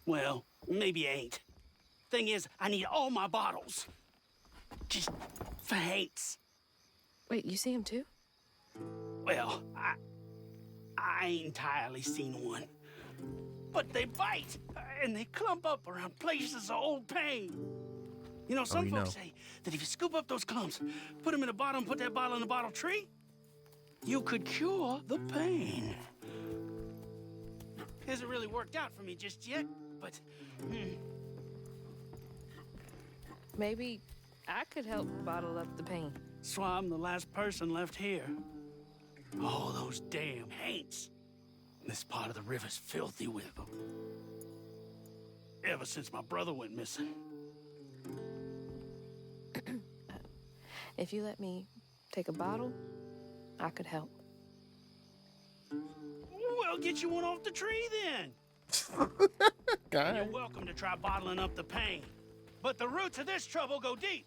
Well, maybe you ain't. Thing is, I need all my bottles. Just for hates. Wait, you see him too? Well, I ain't entirely seen one. But they bite, and they clump up around places of old pain. You know, some folks say that if you scoop up those clumps, put them in a bottle and put that bottle in a bottle tree, you could cure the pain. Hasn't really worked out for me just yet, but Maybe I could help bottle up the pain. that's why I'm the last person left here. All those damn haints. This part of the river's filthy with them. Ever since my brother went missing. If you let me take a bottle, I could help. Well, get you one off the tree then. You're welcome to try bottling up the pain. But the roots of this trouble go deep.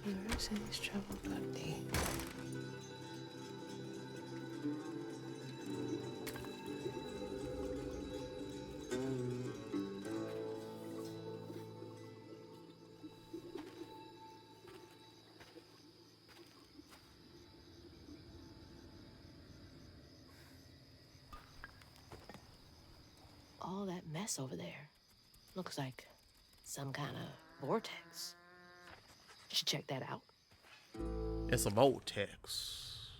The roots of this trouble go deep. All that mess over there looks like some kind of vortex. Should check that out. It's a vortex.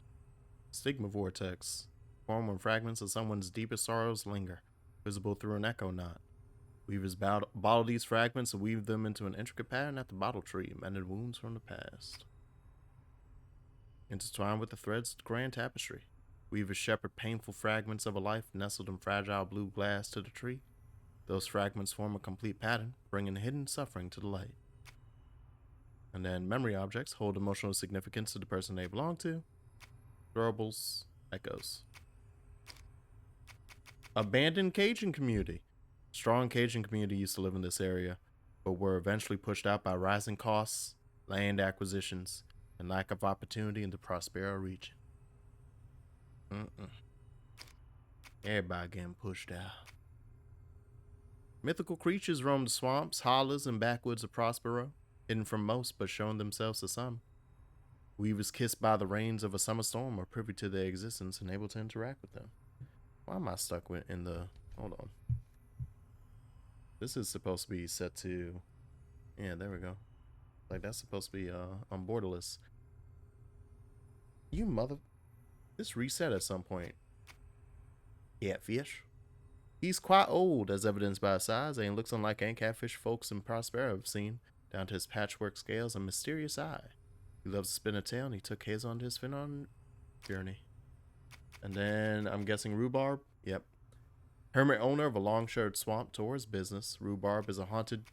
Stigma vortex. Form when fragments of someone's deepest sorrows linger, visible through an echo knot. Weavers bottle these fragments and weave them into an intricate pattern at the bottle tree, mended wounds from the past. Intertwined with the threads of the grand tapestry. Weavers shepherd painful fragments of a life nestled in fragile blue glass to the tree. Those fragments form a complete pattern, bringing hidden suffering to the light. And then memory objects hold emotional significance to the person they belong to. Throwables, echoes. Abandoned Cajun community. Strong Cajun community used to live in this area, but were eventually pushed out by rising costs, land acquisitions, and lack of opportunity in the Prospero region. Everybody getting pushed out. Mythical creatures roam the swamps, hollers, and backwoods of Prospero, hidden from most but showing themselves to some. Weavers kissed by the rains of a summer storm are privy to their existence and able to interact with them. Why am I stuck in the... Hold on. This is supposed to be set to... Yeah, there we go. Like, that's supposed to be on borderless. You mother... This reset at some point. Catfish. He's quite old, as evidenced by his size, and looks unlike any catfish folks in Prospero have seen, down to his patchwork scales and mysterious eye. He loves to spin a tail, and he took Hazel on his fin on journey. And then, I'm guessing rhubarb? Yep. Hermit owner of a long-shared swamp towards business, Rhubarb is a haunted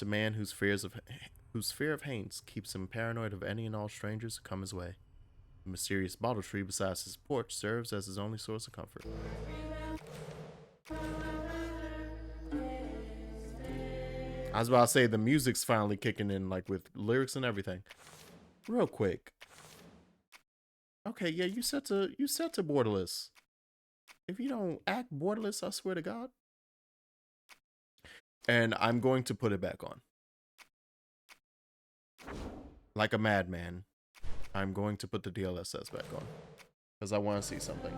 man whose fear of haints keeps him paranoid of any and all strangers who come his way. The mysterious bottle tree beside his porch serves as his only source of comfort. I was about to say the music's finally kicking in, like with lyrics and everything. Real quick. Okay, yeah, you set to borderless. If you don't act borderless, I swear to God. And I'm going to put it back on. Like a madman. I'm going to put the DLSS back on. Because I want to see something.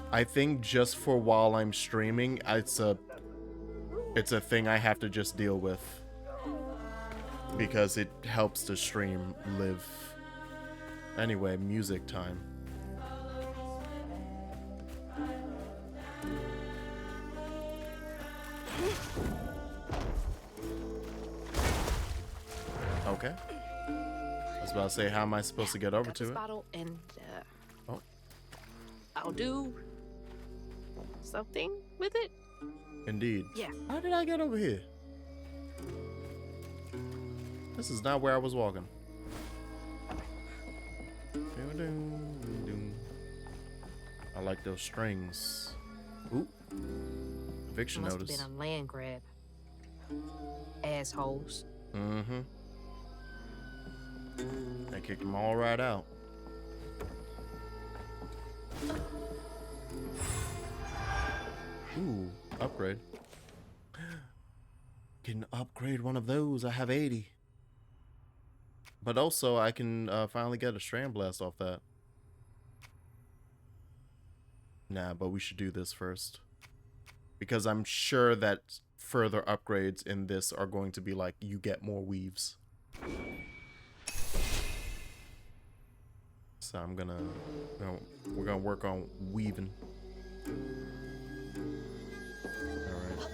I think just for while I'm streaming, it's a thing I have to just deal with. Because it helps the stream live. Anyway, music time. Okay. I was about to say, how am I supposed to get over to it? Bottle and oh. I'll do something with it. Indeed. Yeah. How did I get over here? This is not where I was walking. I like those strings. Ooh. Eviction Must notice. have been a land grab. Assholes. Mm-hmm. They kicked them all right out. Ooh, upgrade. Can upgrade one of those. I have 80. But also, I can finally get a strand blast off that. Nah, but we should do this first. Because I'm sure that further upgrades in this are going to be like you get more weaves. So we're gonna work on weaving. All right.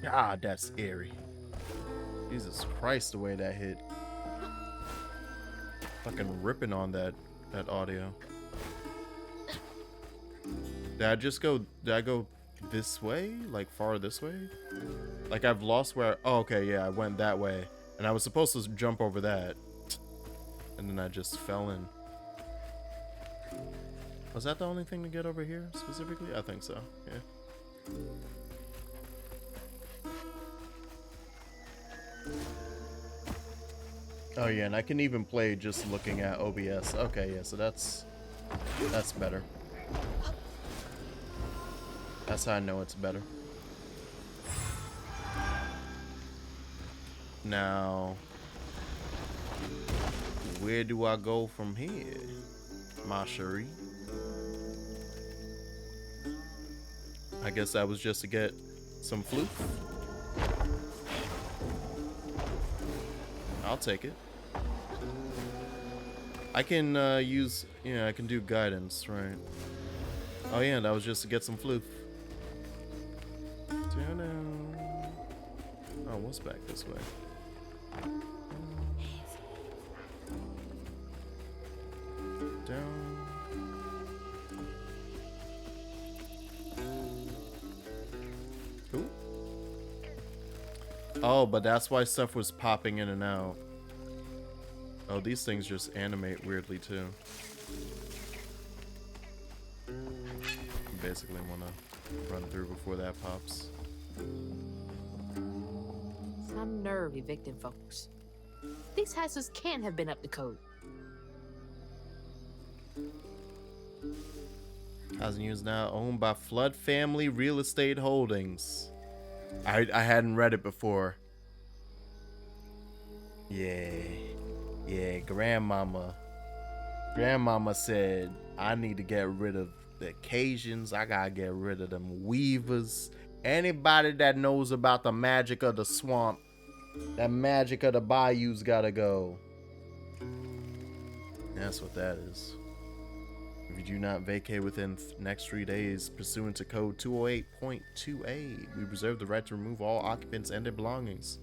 God, that's eerie. Jesus Christ, the way that hit. Fucking ripping on that audio. Did I go this way? Like far this way? Like I've lost where, oh, okay, yeah, I went that way. And I was supposed to jump over that. And then I just fell in. Was that the only thing to get over here specifically? I think so, yeah. Oh yeah, and I can even play just looking at OBS. Okay, yeah, so that's better. That's how I know it's better. Now, where do I go from here, ma chérie? I guess that was just to get some flute. I'll take it. I can use, yeah, I can do guidance, right? Oh yeah, that was just to get some floof. Oh, what's back this way? Down. Ooh. Oh, but that's why stuff was popping in and out. Oh, these things just animate weirdly too. Basically want to run through before that pops. Some nerve evicting folks. These houses can't have been up to code. Housing units now owned by Flood Family Real Estate Holdings. I hadn't read it before. Yeah, grandmama said I need to get rid of the occasions. I gotta get rid of them weavers. Anybody that knows about the magic of the swamp, that magic of the bayou's gotta go. That's what that is. If you do not vacate within next 3 days pursuant to code 208.2a, we reserve the right to remove all occupants and their belongings.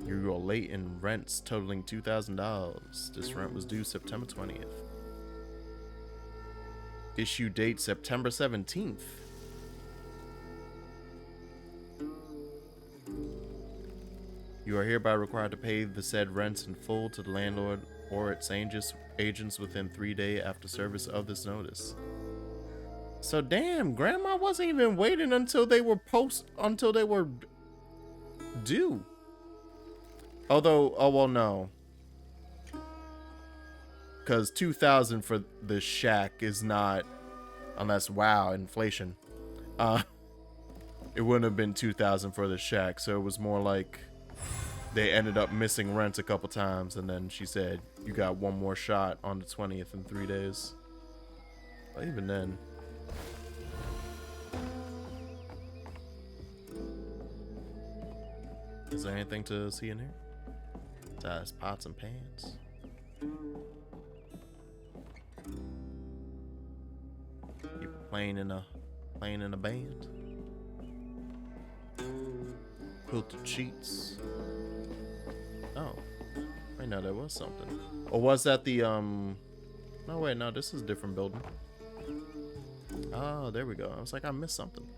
You are late in rents totaling $2,000. This rent was due September 20th. Issue date September 17th. You are hereby required to pay the said rents in full to the landlord or its agents within 3 days after service of this notice. So damn, grandma wasn't even waiting until they were due. Although, oh well, no, because $2,000 for the shack is not, unless wow, inflation. It wouldn't have been $2,000 for the shack, so it was more like they ended up missing rent a couple times, and then she said, "You got one more shot on the 20th in 3 days." But even then. Is there anything to see in here? Besides pots and pans. People playing in a band. Quilted sheets. Oh, wait, no, there was something. Or was that the No, wait, no, this is a different building. Oh, there we go. I was like, I missed something.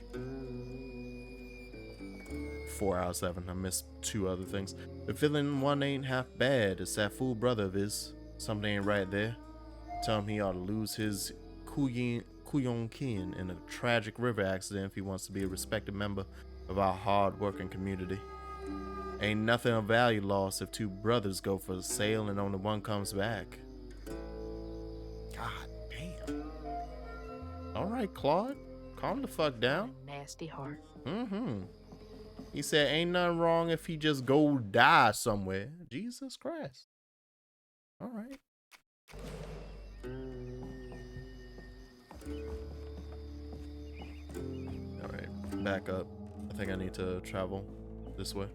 4 out of 7. I missed 2 other things. The feeling one ain't half bad. It's that fool brother of his. Something ain't right there. Tell him he ought to lose his Kuyon kin in a tragic river accident if he wants to be a respected member of our hard-working community. Ain't nothing of value lost if 2 brothers go for a sail and only one comes back. God damn. All right, Claude. Calm the fuck down. Nasty heart. He said, ain't nothing wrong if he just go die somewhere. Jesus Christ. All right. back up. I think I need to travel this way.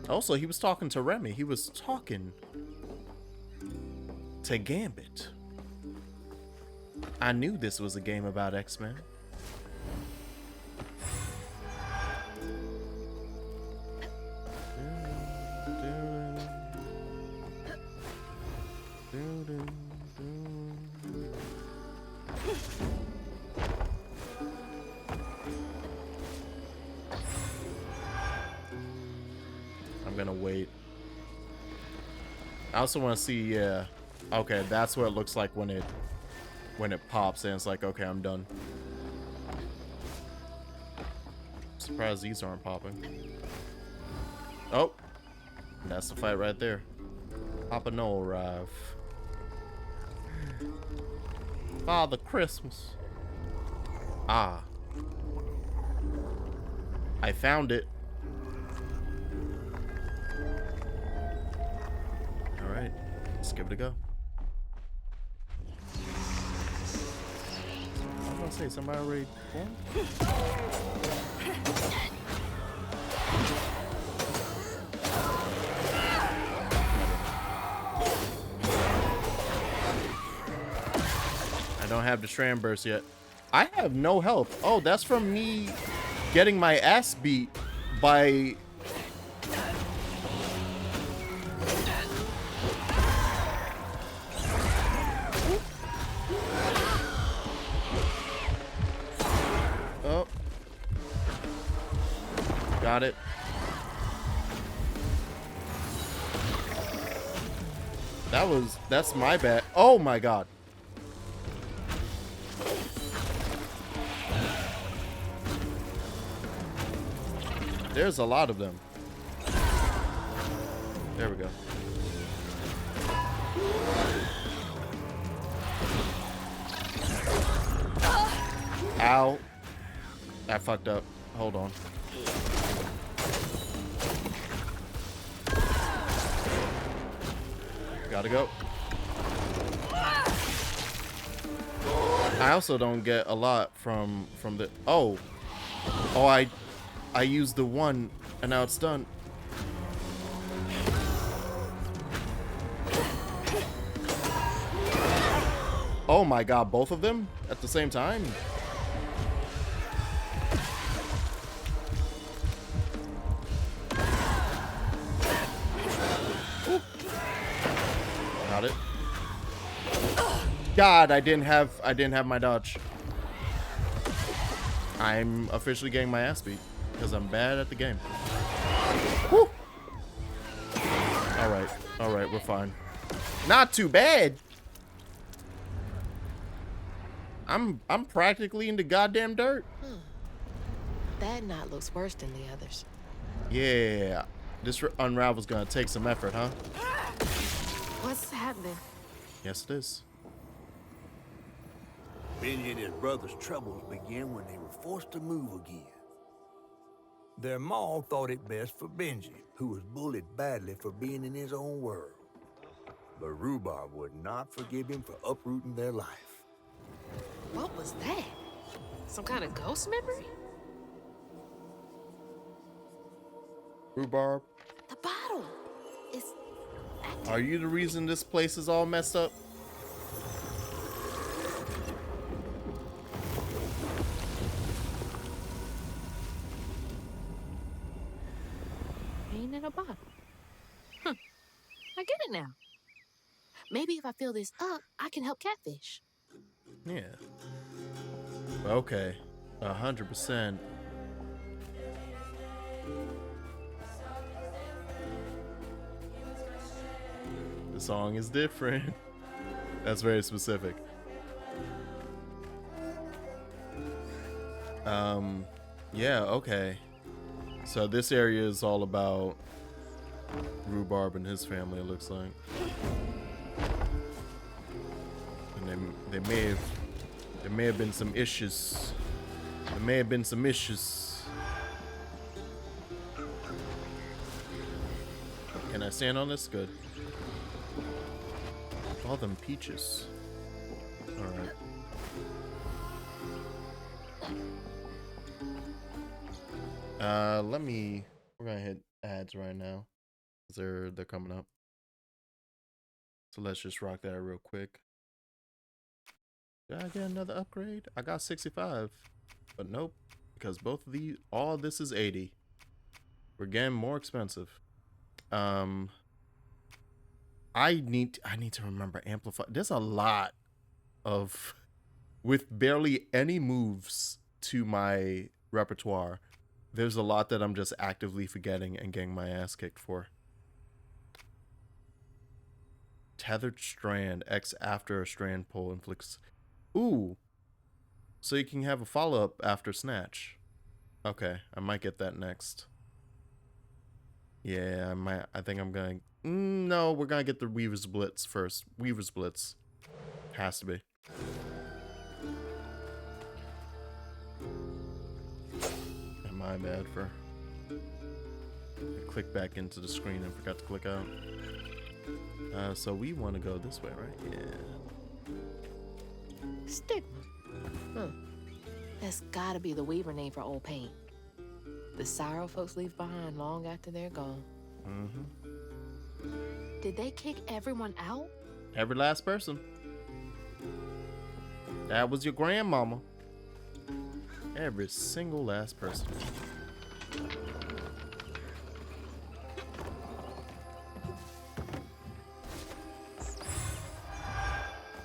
Also, he was talking to Remy. He was talking to Gambit. I knew this was a game about X-Men. I'm gonna wait. I also want to see, yeah. Okay, that's what it looks like when it pops and it's like, okay, I'm done. Surprised these aren't popping. Oh, that's the fight right there. Papa Noel arrive. Father Christmas. Ah. I found it. Alright, let's give it a go. I was gonna say, somebody already won? I don't have the Strand Burst yet. I have no health. Oh, that's from me getting my ass beat by... Oh. Got it. That's my bad. Oh my god. There's a lot of them. There we go. Ow. I fucked up. Hold on. Gotta go. I also don't get a lot from the... Oh. Oh, I used the one, and now it's done. Oh my god, both of them at the same time? Ooh. Got it. God, I didn't have my dodge. I'm officially getting my ass beat. Because I'm bad at the game. Woo! Alright, we're fine. Not too bad. I'm practically in the goddamn dirt. That knot looks worse than the others. Yeah. This unravel's gonna take some effort, huh? What's happening? Yes, it is. Benji and his brother's troubles began when they were forced to move again. Their ma thought it best for Benji, who was bullied badly for being in his own world. But Rhubarb would not forgive him for uprooting their life. What was that? Some kind of ghost memory? Rhubarb, The bottle is acting. are you the reason this place is all messed up? Ain't in a bottle. Huh. I get it now. Maybe if I fill this up, I can help Catfish. Yeah. Okay. 100%. The song is different. That's very specific. Yeah, okay. So this area is all about Rhubarb and his family, it looks like. And there may have been some issues. There may have been some issues. Can I stand on this? Good. All them peaches. Alright. We're gonna hit ads right now. They're coming up. So let's just rock that real quick. Did I get another upgrade? I got 65, but nope, because both of these, all this is 80. We're getting more expensive. I need to remember amplify. There's a lot of, with barely any moves to my repertoire, there's a lot that I'm just actively forgetting and getting my ass kicked for. Tethered strand, X after a strand pull inflicts. Ooh. So you can have a follow-up after snatch. Okay, I might get that next. Yeah, I think I'm gonna... no, we're gonna get the Weaver's Blitz first. Weaver's Blitz. Has to be. My bad for... I clicked back into the screen and forgot to click out. So we want to go this way, right? Yeah. Stigma. Huh. That's gotta be the Weaver name for old pain. The sorrow folks leave behind long after they're gone. Mm-hmm. Did they kick everyone out? Every last person. That was your grandmama. Every single last person.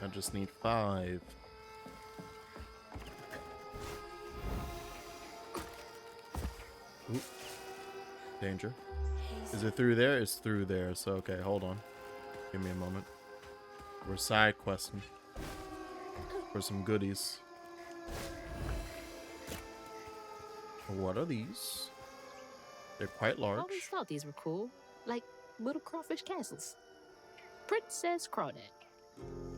I just need 5. Oop. Danger. Is it through there? It's through there. So, okay, hold on. Give me a moment. We're side questing for some goodies. What are these? They're quite large. I always thought these were cool. Like little crawfish castles. Princess Crawdad.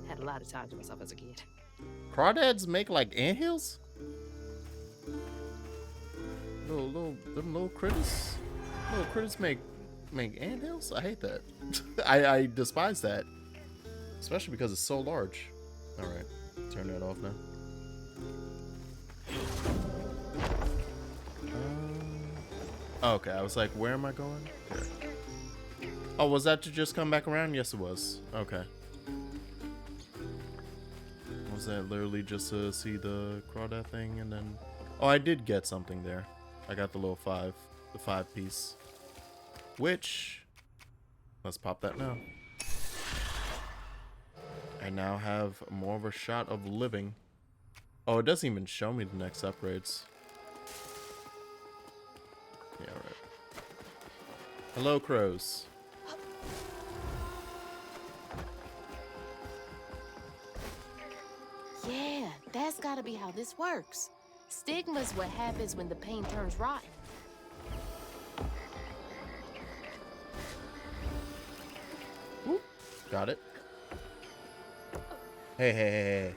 Had a lot of time to myself as a kid. Crawdads make like anthills? Little critters? Little critters make anthills? I hate that. I despise that. Especially because it's so large. Alright. Turn that off now. Okay, I was like, where am I going? Here. Oh, was that to just come back around? Yes, it was. Okay. Was that literally just to see the crawdad thing and then... Oh, I did get something there. I got the little 5. The 5 piece. Which... Let's pop that now. I now have more of a shot of living. Oh, it doesn't even show me the next upgrades. Yeah, right. Hello, crows. Yeah, that's gotta be how this works. Stigma's what happens when the pain turns rotten. Whoop. Got it. Hey.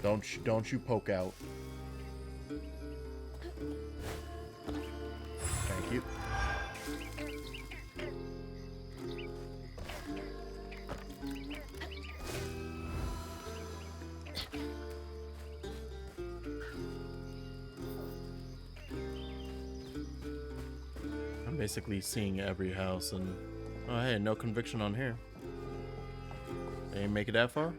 Don't you poke out. Thank you. I'm basically seeing every house and... Oh, hey, no conviction on here. They didn't make it that far?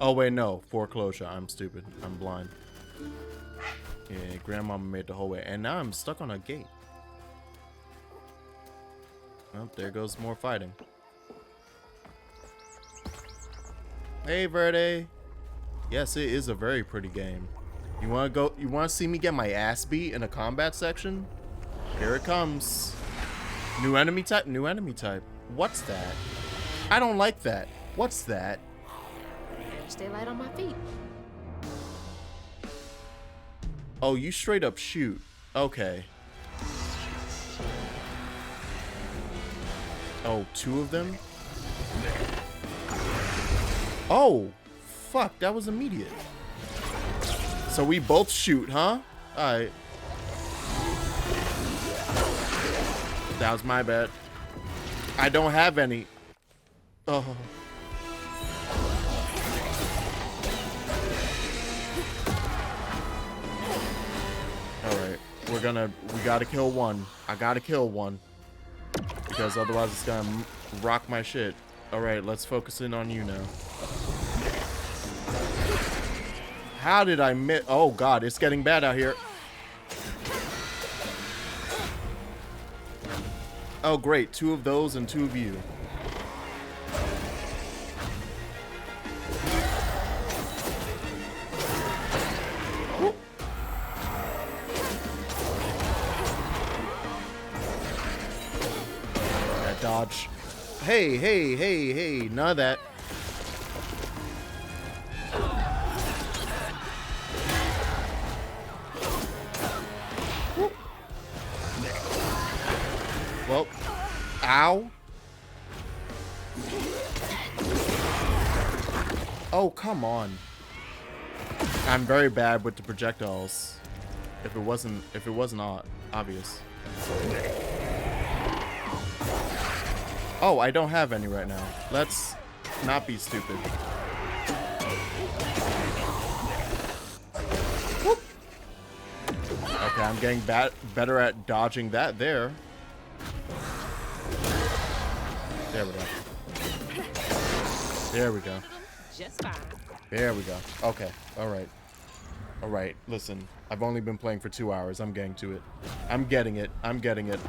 Oh, wait, no. Foreclosure. I'm stupid. I'm blind. Yeah, grandmama made the whole way. And now I'm stuck on a gate. Oh, there goes more fighting. Hey, Verde. Yes, it is a very pretty game. You want to go? You want to see me get my ass beat in a combat section? Here it comes. New enemy type? New enemy type. What's that? I don't like that. What's that? Stay light on my feet. Oh, you straight up shoot. Okay. Oh, 2 of them? Oh, fuck. That was immediate. So we both shoot, huh? Alright. That was my bad. I don't have any. Oh. Alright. We gotta kill one. I gotta kill one. Because otherwise it's gonna rock my shit. Alright, let's focus in on you now. How did I miss? Oh god, it's getting bad out here. Oh great, 2 of those and 2 of you. Dodge. Hey, none of that. Well, ow. Oh, come on. I'm very bad with the projectiles. If it wasn't obvious. Oh, I don't have any right now. Let's not be stupid. Whoop. Okay, I'm getting better at dodging that there. There we go. There we go. Just fine. There we go. Okay. All right. All right. Listen, I've only been playing for 2 hours. I'm getting to it. I'm getting it. I'm getting it.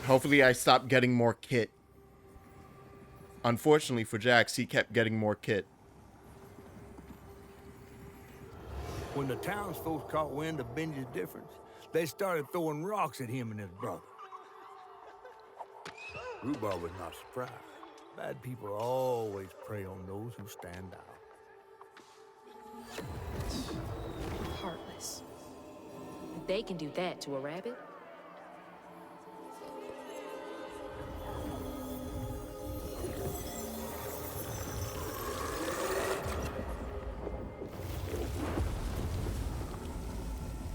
Hopefully I stop getting more kit. Unfortunately for Jax, he kept getting more kit. When the townsfolk caught wind of Benji's difference, they started throwing rocks at him and his brother. Rhubarb was not surprised. Bad people always prey on those who stand out. Heartless. They can do that to a rabbit.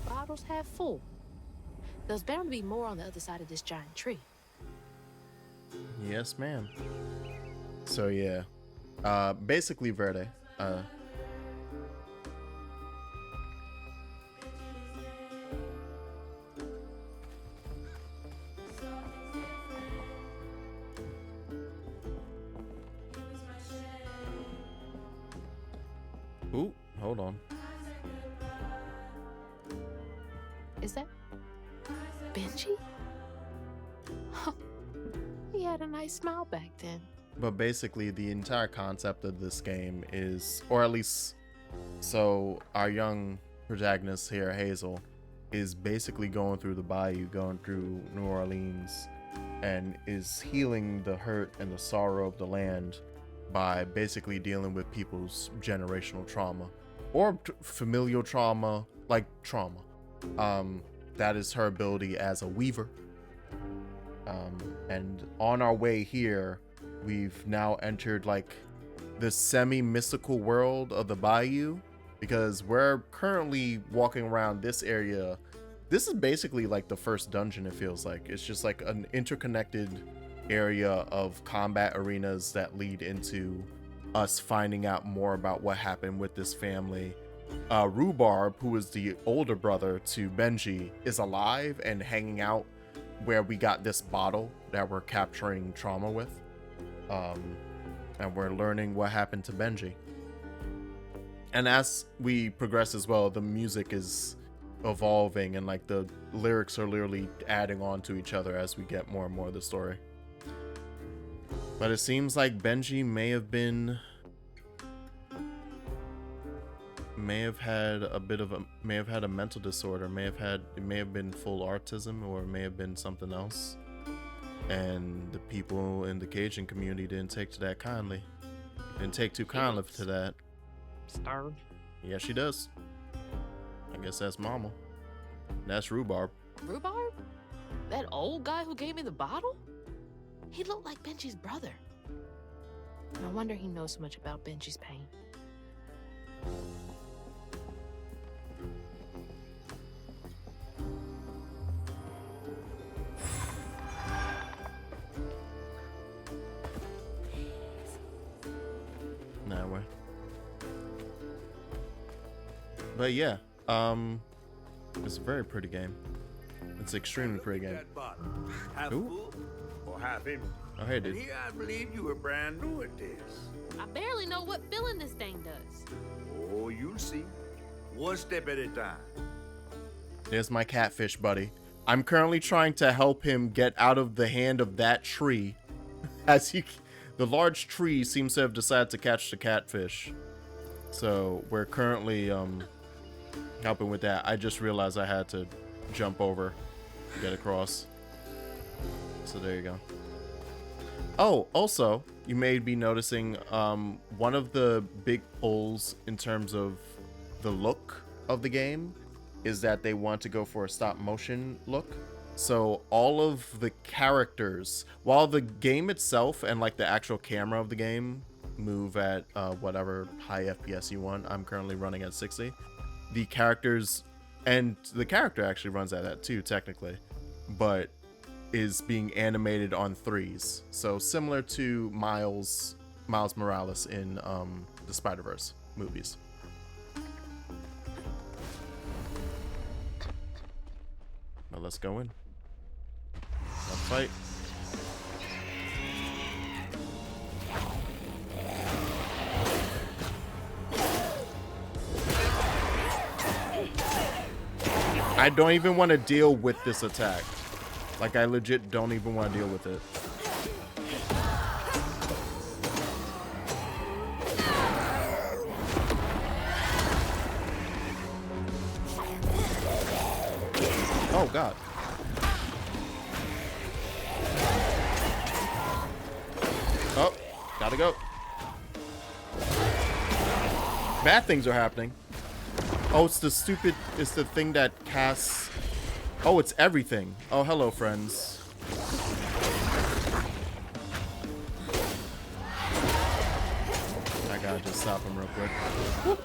Bottles half full. There's bound to be more on the other side of this giant tree. Yes, ma'am. So yeah. Basically Verde. Ooh, hold on. Is that Benji? He had a nice smile back then. But basically the entire concept of this game is, or at least, so our young protagonist here, Hazel, is basically going through the Bayou, going through New Orleans, and is healing the hurt and the sorrow of the land by basically dealing with people's generational trauma or familial trauma, like trauma. That is her ability as a weaver. And on our way here, we've now entered like the semi-mystical world of the Bayou, because we're currently walking around this area. This is basically like the first dungeon, it feels like. It's just like an interconnected area of combat arenas that lead into us finding out more about what happened with this family. Rhubarb, who is the older brother to Benji, is alive and hanging out where we got this bottle that we're capturing trauma with. And we're learning what happened to Benji. And as we progress as well, the music is evolving and like the lyrics are literally adding on to each other as we get more and more of the story. But it seems like Benji may have had a mental disorder, may have been full autism, or may have been something else. And the people in the Cajun community didn't take to that kindly. Didn't take too kindly to that. Starved. Yeah, she does. I guess that's Mama. That's Rhubarb. Rhubarb? That old guy who gave me the bottle? He looked like Benji's brother. No wonder he knows so much about Benji's pain. But yeah, It's a very pretty game. It's an extremely pretty game. That bottle, half Ooh. full or half empty? Oh, hey, And dude. here I believe you were brand new at this. I barely know what filling this thing does. Oh, you'll see. One step at a time. There's my catfish buddy. I'm currently trying to help him get out of the hand of that tree. As the large tree seems to have decided to catch the catfish. So we're currently helping with that. I just realized I had to jump over to get across. So there you go. Oh, also, you may be noticing one of the big pulls in terms of the look of the game is that they want to go for a stop motion look. So all of the characters, while the game itself and like the actual camera of the game move at whatever high FPS you want, I'm currently running at 60. The characters, and the character actually runs at that too technically, but is being animated on 3s. So similar to Miles Morales in the Spider-Verse movies. Now let's go in. Let's fight. I don't even want to deal with this attack. Like, I legit don't even want to deal with it. Oh, God. Oh, gotta go. Bad things are happening. Oh, it's the thing that casts... Oh, it's everything. Oh, hello, friends. I gotta just stop him real quick. Whoop.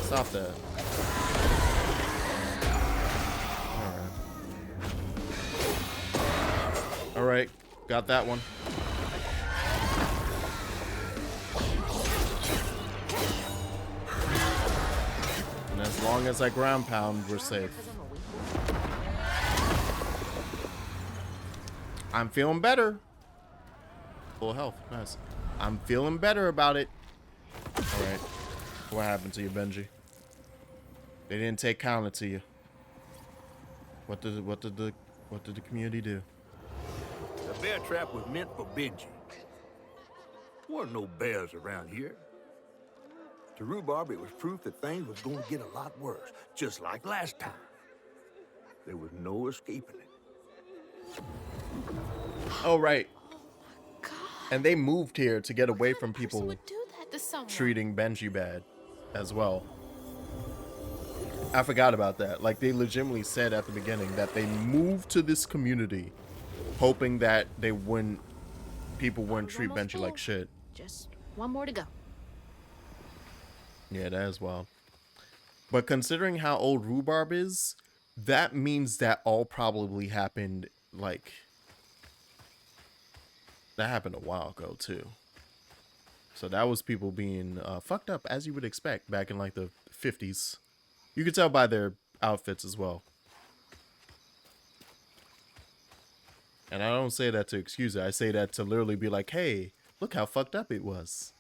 Stop that. Alright, got that one. And as long as I ground pound, we're safe. I'm feeling better. Full health, nice. I'm feeling better about it. Alright. What happened to you, Benji? They didn't take counter to you. What did the community do? The bear trap was meant for Benji. There weren't no bears around here. To Rhubarb, it was proof that things was going to get a lot worse, just like last time. There was no escaping it. Oh, right. God. And they moved here to get away from people would do that to someone? treating Benji bad as well. I forgot about that. Like, they legitimately said at the beginning that they moved to this community hoping that people wouldn't treat Benji like shit. Just one more to go. Yeah, that is wild. But considering how old Rhubarb is, that means that all probably happened, like... That happened a while ago, too. So that was people being fucked up, as you would expect, back in, like, the 50s. You could tell by their outfits as well. And I don't say that to excuse it. I say that to literally be like, hey, look how fucked up it was.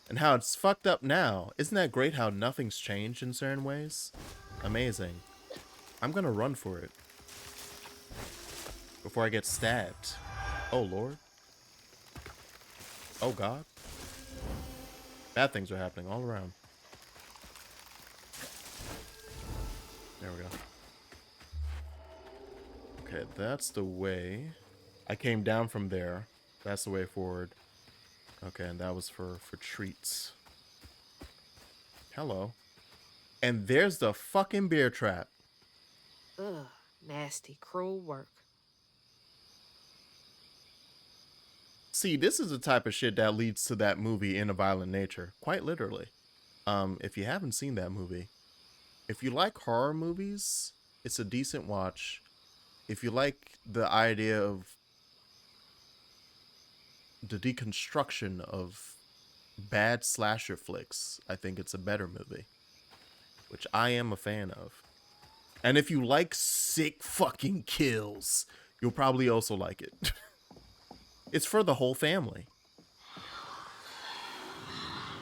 And how it's fucked up now. Isn't that great how nothing's changed in certain ways? Amazing. I'm gonna run for it. Before I get stabbed. Oh, Lord. Oh, God. Bad things are happening all around. There we go. Okay, that's the way. I came down from there. That's the way forward. Okay, and that was for treats. Hello. And there's the fucking bear trap. Ugh, nasty, cruel work. See, this is the type of shit that leads to that movie In a Violent Nature. Quite literally. If you haven't seen that movie, if you like horror movies, it's a decent watch. If you like the idea of the deconstruction of bad slasher flicks, I think it's a better movie, which I am a fan of. And if you like sick fucking kills, you'll probably also like it. It's for the whole family.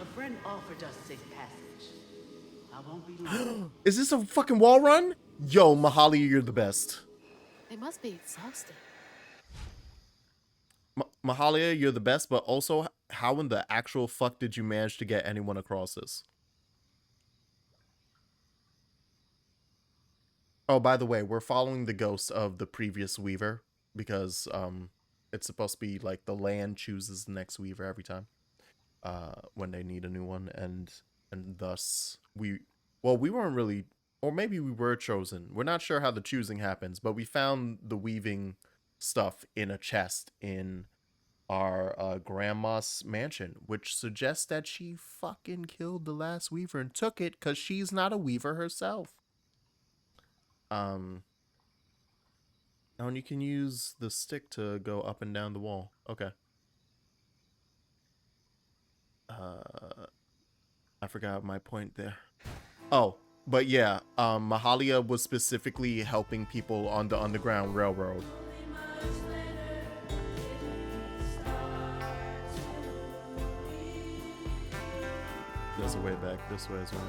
A friend offered us safe passage. I won't be long. Is this a fucking wall run? Yo, Mahalia, you're the best. They must be exhausted. Mahalia, you're the best, but also, how in the actual fuck did you manage to get anyone across this? Oh, by the way, we're following the ghost of the previous Weaver because it's supposed to be like the land chooses the next Weaver every time when they need a new one, and thus we weren't really, or maybe we were chosen. We're not sure how the choosing happens, but we found the weaving stuff in a chest in our grandma's mansion, which suggests that she fucking killed the last Weaver and took it because she's not a Weaver herself. Oh, and you can use the stick to go up and down the wall. Okay. I forgot my point there. Oh, but yeah, Mahalia was specifically helping people on the Underground Railroad. There's a way back this way as well.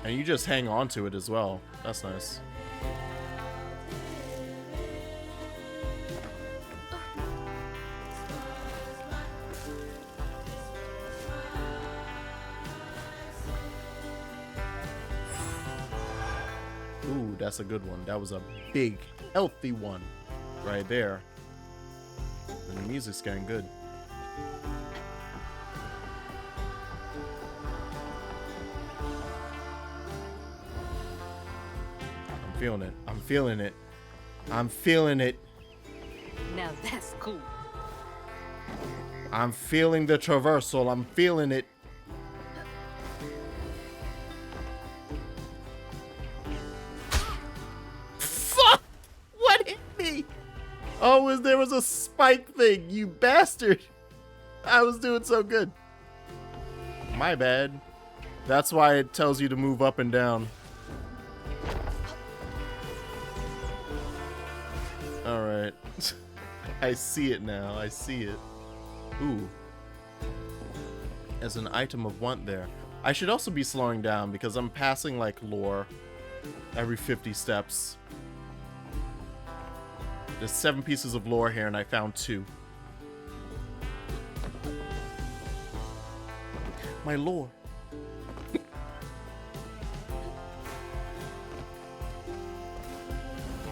And you just hang on to it as well. That's nice. Ooh, that's a good one. That was a big, healthy one right there. And the music's getting good. Feeling it. I'm feeling it. I'm feeling it. Now that's cool. I'm feeling the traversal. I'm feeling it. Fuck! What hit me? Oh, there was a spike thing, you bastard. I was doing so good. My bad. That's why it tells you to move up and down. Alright. I see it now. I see it. Ooh. As an item of want there. I should also be slowing down because I'm passing like lore every 50 steps. There's 7 pieces of lore here and I found 2. My lore.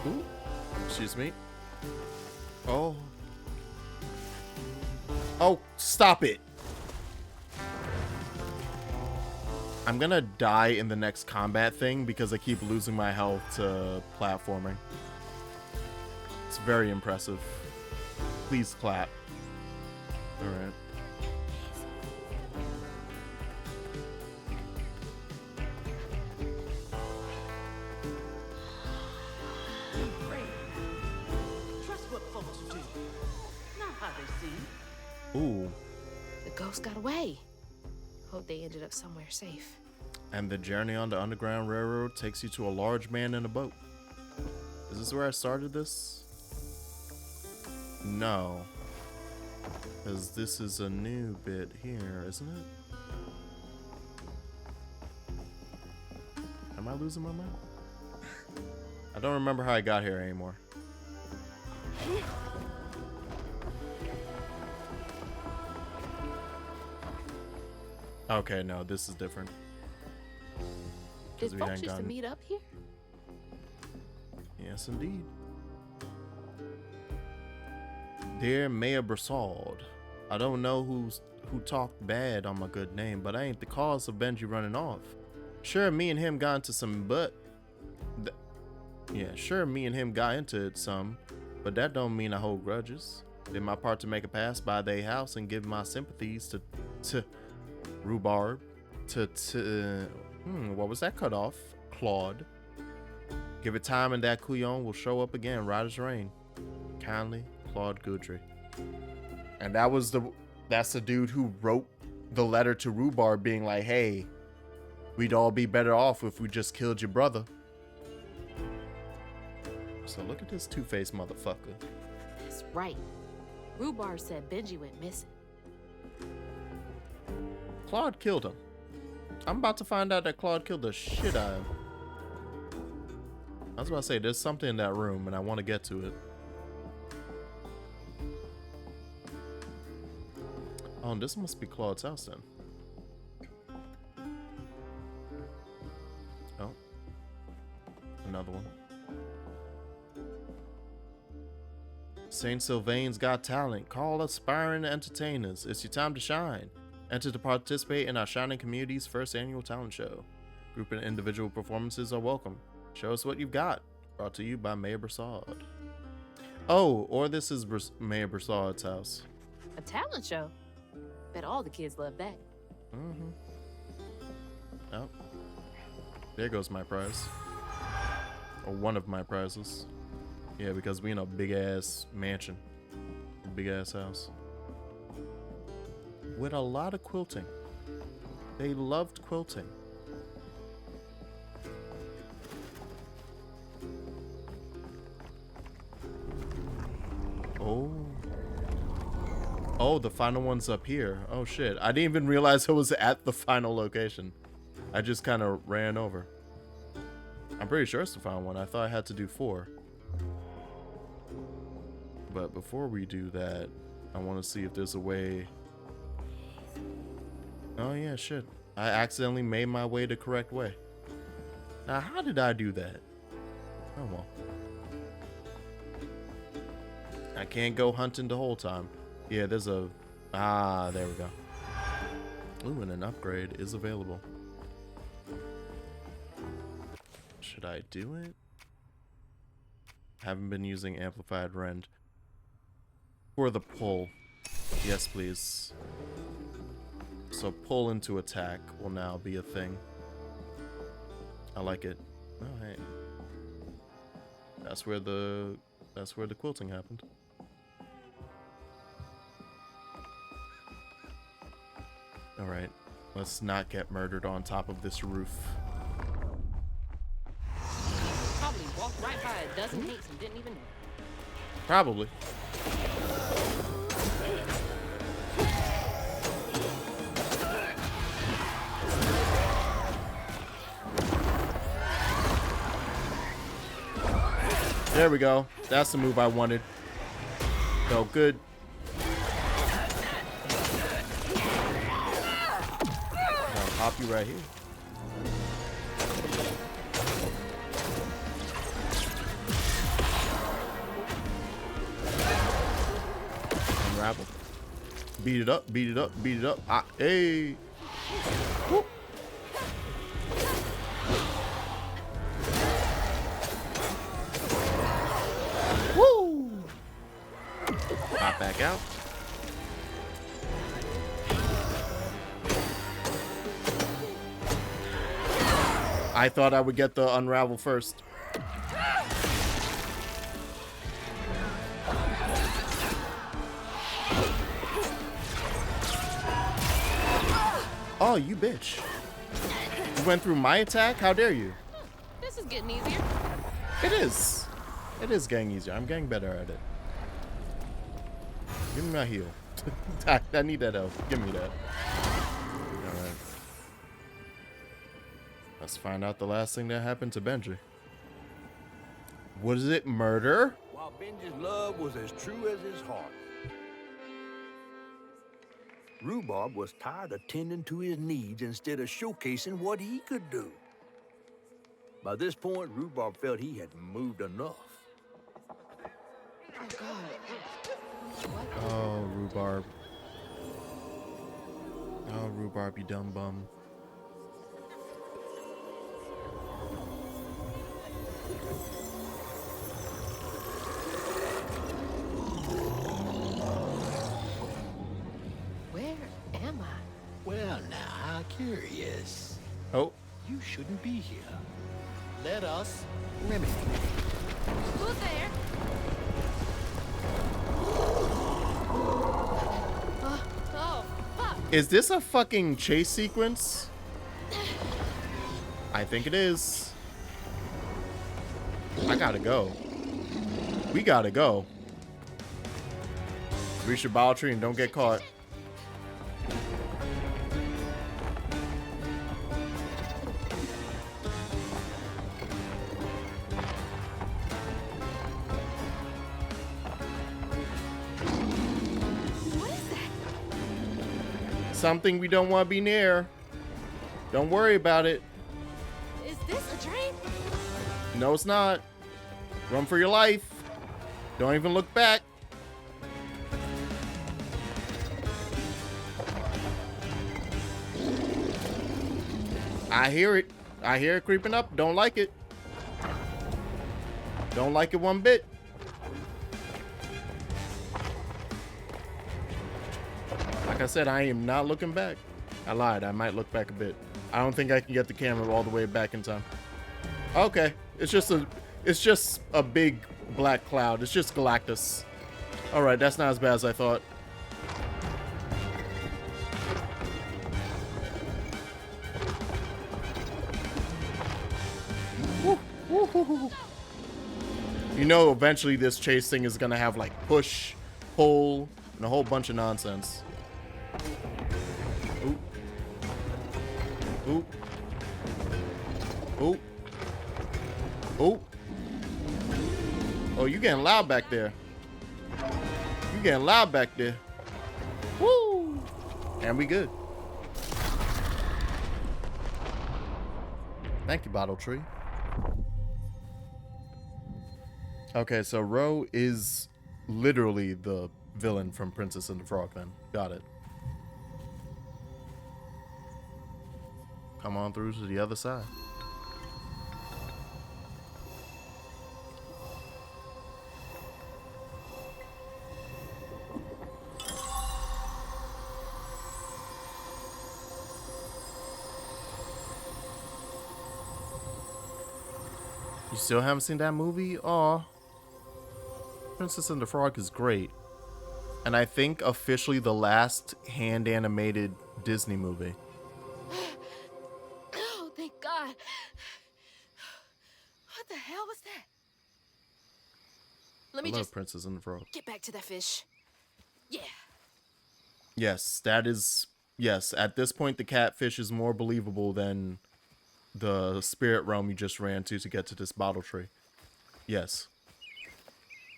Ooh. Excuse me. Oh. Oh, stop it. I'm gonna die in the next combat thing because I keep losing my health to platforming. It's very impressive. Please clap. Alright. Ooh. The ghost got away. Hope they ended up somewhere safe. And the journey on the Underground Railroad takes you to a large man in a boat. Is this where I started this? No. Because this is a new bit here, isn't it? Am I losing my mind? I don't remember how I got here anymore. Okay, no, this is different. Did folks used to meet up here? Yes, indeed. Dear Mayor Broussard, I don't know who talked bad on my good name, but I ain't the cause of Benji running off. Sure, me and him got into some, but... sure, me and him got into it some, but that don't mean I hold grudges. Did my part to make a pass by their house and give my sympathies to Rhubarb, what was that cut off? Claude. Give it time and that couillon will show up again, right as rain. Kindly, Claude Goudry. And that's the dude who wrote the letter to Rhubarb being like, hey, we'd all be better off if we just killed your brother. So look at this two-faced motherfucker. That's right. Rhubarb said Benji went missing. Claude killed him. I'm about to find out that Claude killed the shit out of him. I was about to say, there's something in that room, and I want to get to it. Oh, and this must be Claude's house then. Oh. Another one. St. Sylvain's Got Talent. Call aspiring entertainers. It's your time to shine. Enter to participate in our Shining Community's first annual talent show. Group and individual performances are welcome. Show us what you've got. Brought to you by Mayor Broussard. Oh, or this is Mayor Broussard's house. A talent show? Bet all the kids love that. Mm-hmm. Oh. There goes my prize. Or one of my prizes. Yeah, because we in a big-ass mansion. A big-ass house. With a lot of quilting. They loved quilting. Oh. Oh, the final one's up here. Oh shit. I didn't even realize I was at the final location. I just kind of ran over. I'm pretty sure it's the final one. I thought I had to do 4. But before we do that, I want to see if there's a way. Oh yeah, shit. I accidentally made my way the correct way. Now, how did I do that? Oh well. I can't go hunting the whole time. Yeah, there's a... Ah, there we go. Ooh, and an upgrade is available. Should I do it? Haven't been using amplified rend. For the pull. Yes, please. So pull into attack will now be a thing. I like it. Oh, hey. That's where the quilting happened. All right. Let's not get murdered on top of this roof. Probably walked right by a dozen hates and didn't even know. Probably. There we go. That's the move I wanted. Felt good. I'll pop you right here. Unravel. Beat it up, beat it up, beat it up. Ah, hey. Whoop. Woo! Pop back out. I thought I would get the unravel first. Oh, you bitch. You went through my attack? How dare you? This is getting easier. It is. It is getting easier. I'm getting better at it. Give me my heal. I need that help. Give me that. Alright. Let's find out the last thing that happened to Benji. Was it murder? While Benji's love was as true as his heart, Rhubarb was tired of tending to his needs instead of showcasing what he could do. By this point, Rhubarb felt he had moved enough. Oh, God. Oh, Rhubarb. Oh, Rhubarb, you dumb bum. Where am I? Well, now, how curious. Oh. You shouldn't be here. Let us remedy. Who's there? Oh, fuck. Is this a fucking chase sequence? I think it is. I gotta go. We gotta go. Reach your bottle tree and don't get caught. What is that? Something we don't want to be near. Don't worry about it. Is this a dream? No, it's not. Run for your life. Don't even look back. I hear it. I hear it creeping up. Don't like it. Don't like it one bit. Like I said, I am not looking back. I lied. I might look back a bit. I don't think I can get the camera all the way back in time. Okay. It's just a big black cloud. It's just Galactus. All right, that's not as bad as I thought. You know, eventually this chase thing is gonna have like push, pull, and a whole bunch of nonsense. Ooh. Ooh. Ooh. Ooh. Oh, you getting loud back there. You getting loud back there. Woo! And we good. Thank you, Bottle Tree. Okay, so Ro is literally the villain from Princess and the Frogman. Got it. Come on through to the other side. You still haven't seen that movie? Aw. Princess and the Frog is great. And I think officially the last hand animated Disney movie. Oh, thank God. What the hell was that? Let me I love just Princess and the Frog. get back to that fish. Yeah. Yes, that is... Yes, at this point the catfish is more believable than the spirit realm you just ran to get to this bottle tree. Yes.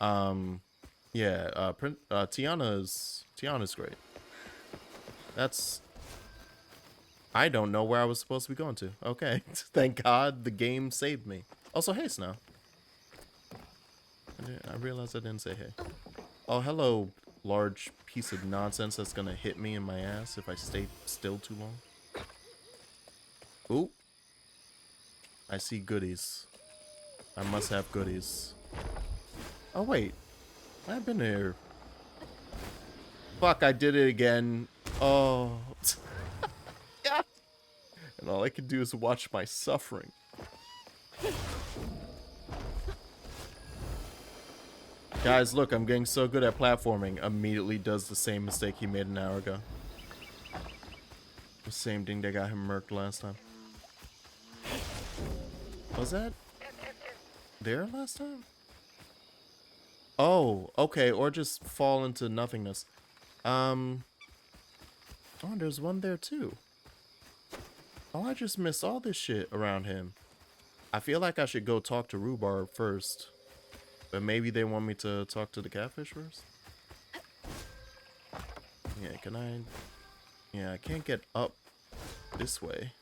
Yeah, Tiana's great. That's... I don't know where I was supposed to be going to. Okay. Thank God the game saved me. Also, hey, Snow. I realized I didn't say hey. Oh, hello, large piece of nonsense that's gonna hit me in my ass if I stay still too long. Ooh. I see goodies. I must have goodies. Oh, wait. I've been here. Fuck, I did it again. Oh. Yeah. And all I can do is watch my suffering. Guys, look, I'm getting so good at platforming. Immediately does the same mistake he made an hour ago. The same thing that got him murked last time. Was that there last time? Oh, okay, or just fall into nothingness. Oh, there's one there too. Oh, I just missed all this shit around him. I feel like I should go talk to Rhubarb first. But maybe they want me to talk to the catfish first? Yeah, can I... Yeah, I can't get up this way.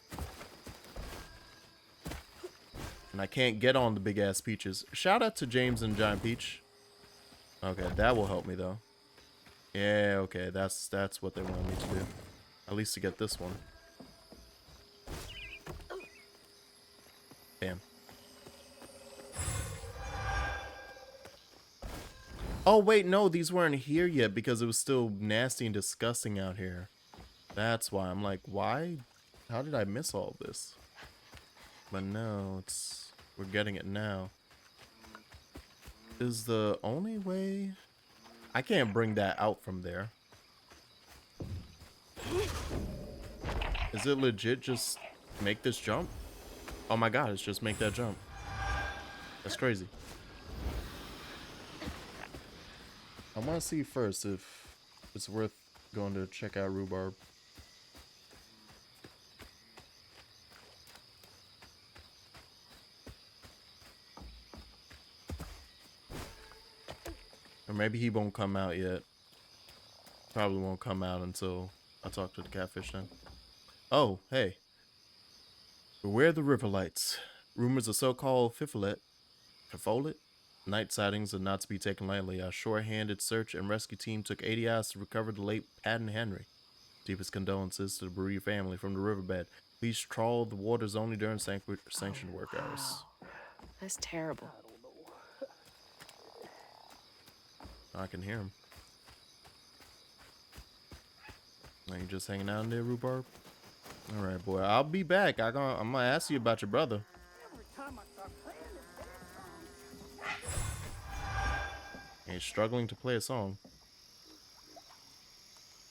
And I can't get on the big-ass peaches. Shout out to James and Giant Peach. Okay, that will help me, though. Yeah, okay, that's what they want me to do. At least to get this one. Bam. Oh, wait, no, these weren't here yet because it was still nasty and disgusting out here. That's why. I'm like, why? How did I miss all of this? But no, We're getting it now. Is the only way... I can't bring that out from there. Is it legit just make this jump? Oh my god, it's just make that jump. That's crazy. I want to see first if it's worth going to check out Rhubarb. Or maybe he won't come out yet. Probably won't come out until I talk to the catfish then. Oh, hey. Beware the river lights. Rumors of so-called fifolet night sightings are not to be taken lightly. A short-handed search and rescue team took 80 hours to recover the late Clyde Henry. Deepest condolences to the bereaved family from the riverbed. Please trawl the waters only during sanctioned work hours. That's terrible. I can hear him. Are you just hanging out in there, Rhubarb? All right, boy. I'll be back. I'm gonna ask you about your brother. He's struggling to play a song.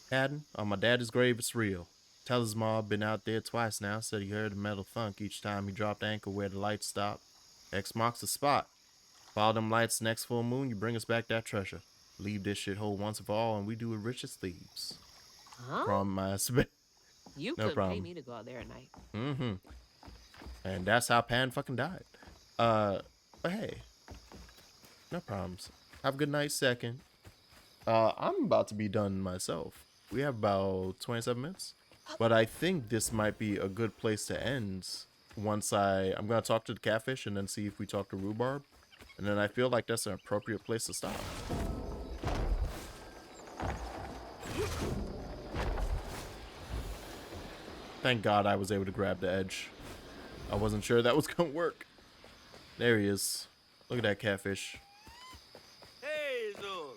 Haddon, on my daddy's grave, it's real. Tell his ma been out there twice now. Said he heard a metal thunk each time he dropped anchor where the lights stopped. X marks the spot. Follow them lights next full moon, you bring us back that treasure. Leave this shithole once and for all, and we do it rich as thieves. Huh? Promise. You No could problem. pay me to go out there at night. Mm-hmm. And that's how Pan fucking died. But hey, no problems. Have a good night, second. I'm about to be done myself. We have about 27 minutes. But I think this might be a good place to end. Once I'm gonna talk to the catfish and then see if we talk to Rhubarb. And then I feel like that's an appropriate place to stop. Thank God I was able to grab the edge. I wasn't sure that was gonna work. There he is. Look at that catfish. Hazel,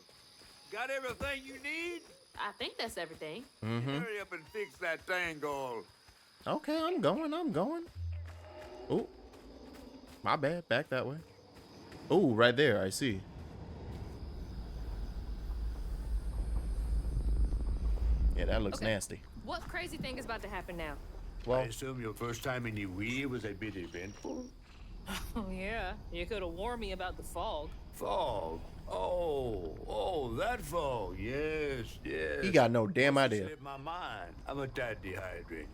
got everything you need? I think that's everything. Mm-hmm. Hurry up and fix that tangle. Okay, I'm going. Oh, my bad. Back that way. Oh, right there. I see. Yeah, that looks nasty. What crazy thing is about to happen now? Well, I assume your first time in the wheel was a bit eventful. Oh, yeah. You could have warned me about the fog. Fog? Oh, that fog. Yes. he got no damn Must have idea. slipped my mind. I'm a tad dehydrated.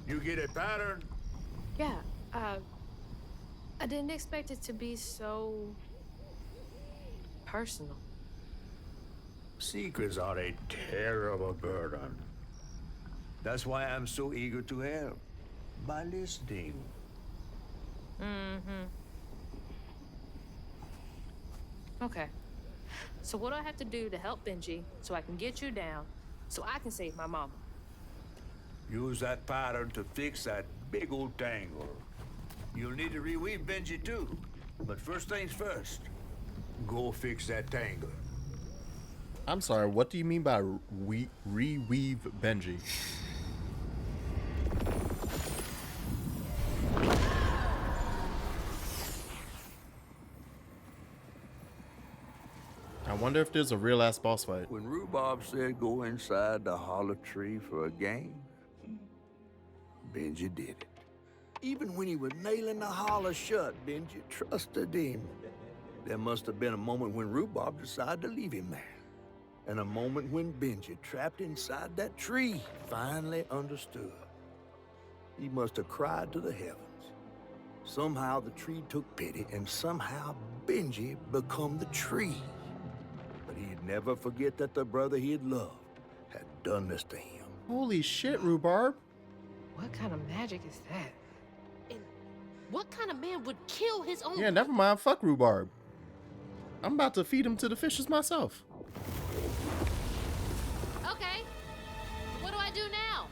You get a pattern? Yeah, I didn't expect it to be so personal. Secrets are a terrible burden. That's why I'm so eager to help. By listening. Mm-hmm. Okay. So what do I have to do to help Benji so I can get you down so I can save my mama? Use that pattern to fix that big old tangle. You'll need to reweave Benji too. But first things first, go fix that tangle. I'm sorry. What do you mean by reweave Benji? I wonder if there's a real ass boss fight. When Rhubarb said go inside the hollow tree for a game, Benji did it. Even when he was nailing the hollow shut, Benji trusted him. There must have been a moment when Rhubarb decided to leave him there. And a moment when Benji, trapped inside that tree, finally understood. He must have cried to the heavens. Somehow the tree took pity, and somehow Benji become the tree. But he'd never forget that the brother he had loved had done this to him. Holy shit, Rhubarb. What kind of magic is that? And what kind of man would kill his own? Yeah, never mind. Fuck Rhubarb. I'm about to feed him to the fishes myself. Okay. What do I do now?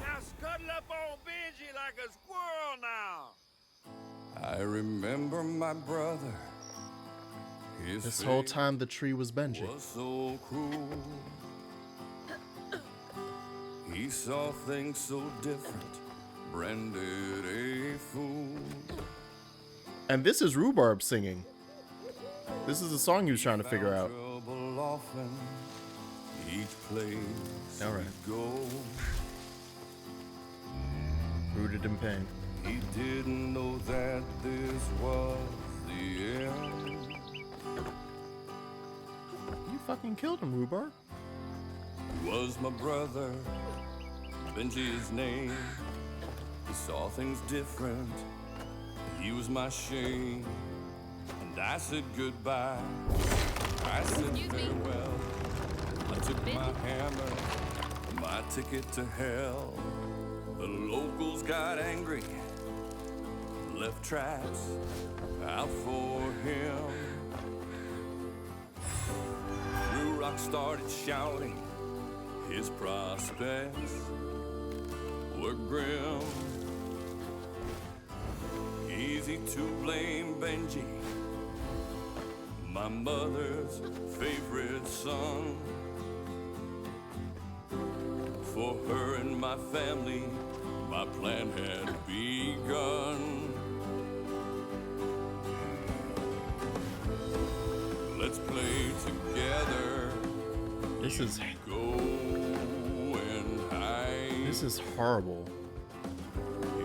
Now scuttle up on Benji like a squirrel now. I remember my brother. His This whole face time the tree was Benji. was so cruel. He saw things so different branded a fool. And this is Rhubarb singing. This is the song he was trying to figure out. Often, each place all right. Go. Rooted in pain. He didn't know that this was the end. You fucking killed him, Rhubarb. He was my brother, Benji his name. He saw things different. He was my shame. And I said goodbye. I said farewell. I took my hammer, my ticket to hell. The locals got angry, left tracks out for him. Blue Rock started shouting, his prospects were grim. Easy to blame Benji, my mother's favorite son. For her and my family, my plan had begun. Let's play together. This is go and hide. This is horrible.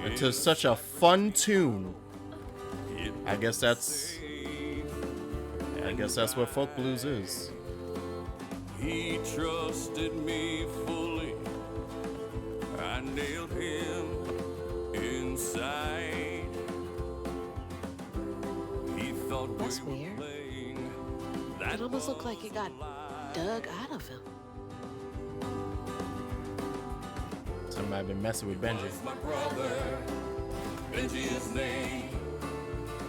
And to such a fun tune. I guess that's what folk blues is. He trusted me fully. I nailed him inside. He thought that's we weird. Were playing. That it almost looked like it got dug out of him. Somebody been messing with Benji. My brother, Benji his name.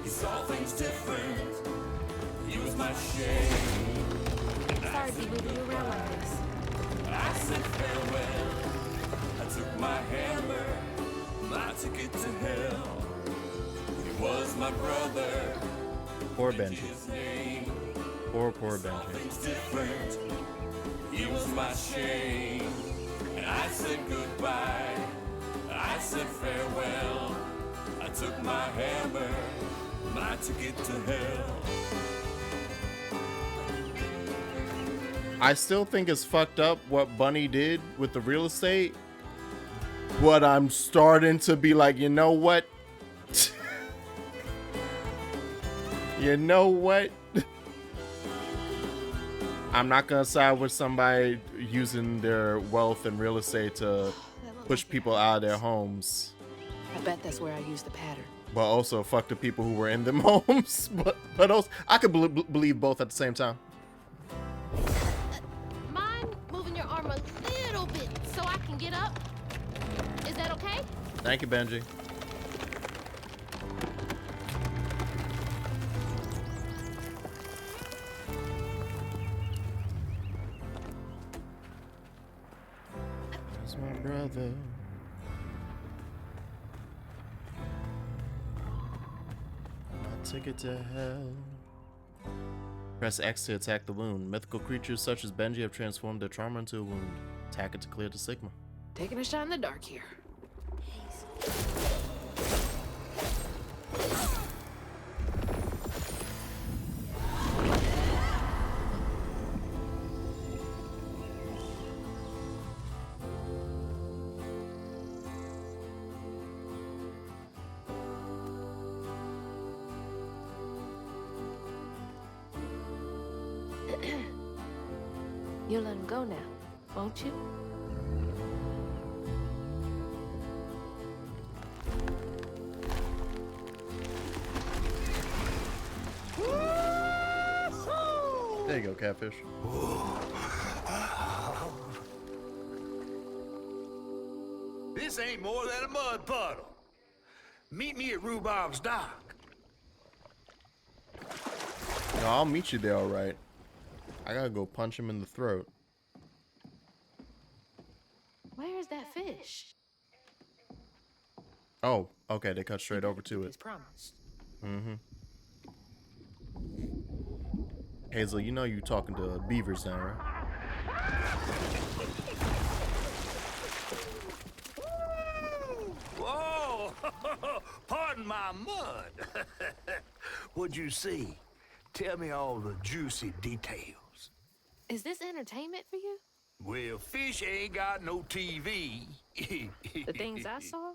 He saw things different. He was my shame. Sorry to be moving you around like this. I said farewell. I took my hammer, my ticket to hell. He was my brother. Poor Benji. His name. Poor Benji. Things different. He was my shame. And I said goodbye. I said farewell. I took my hammer, my ticket to hell. I still think it's fucked up what Bunny did with the real estate, but I'm starting to be like, you know what? You know what? I'm not gonna side with somebody using their wealth and real estate to push people out of their homes. I bet that's where I used the pattern. But also fuck the people who were in them homes. But also, I could believe both at the same time. Mind moving your arm a little bit so I can get up? Is that okay? Thank you, Benji. That's my brother. My ticket to hell. Press X to attack the wound. Mythical creatures such as Benji have transformed their trauma into a wound. Attack it to clear the sigma. Taking a shot in the dark here. You'll let him go now, won't you? There you go, catfish. This ain't more than a mud puddle. Meet me at Rhubarb's dock. No, I'll meet you there, all right. I gotta go punch him in the throat. Where's that fish? Oh, okay, they cut straight over to it. As promised. Mm-hmm. Hazel, you know you talking to beavers now, right? Whoa! Pardon my mud. What'd you see? Tell me all the juicy details. Is this entertainment for you? Well, fish ain't got no TV. The things I saw,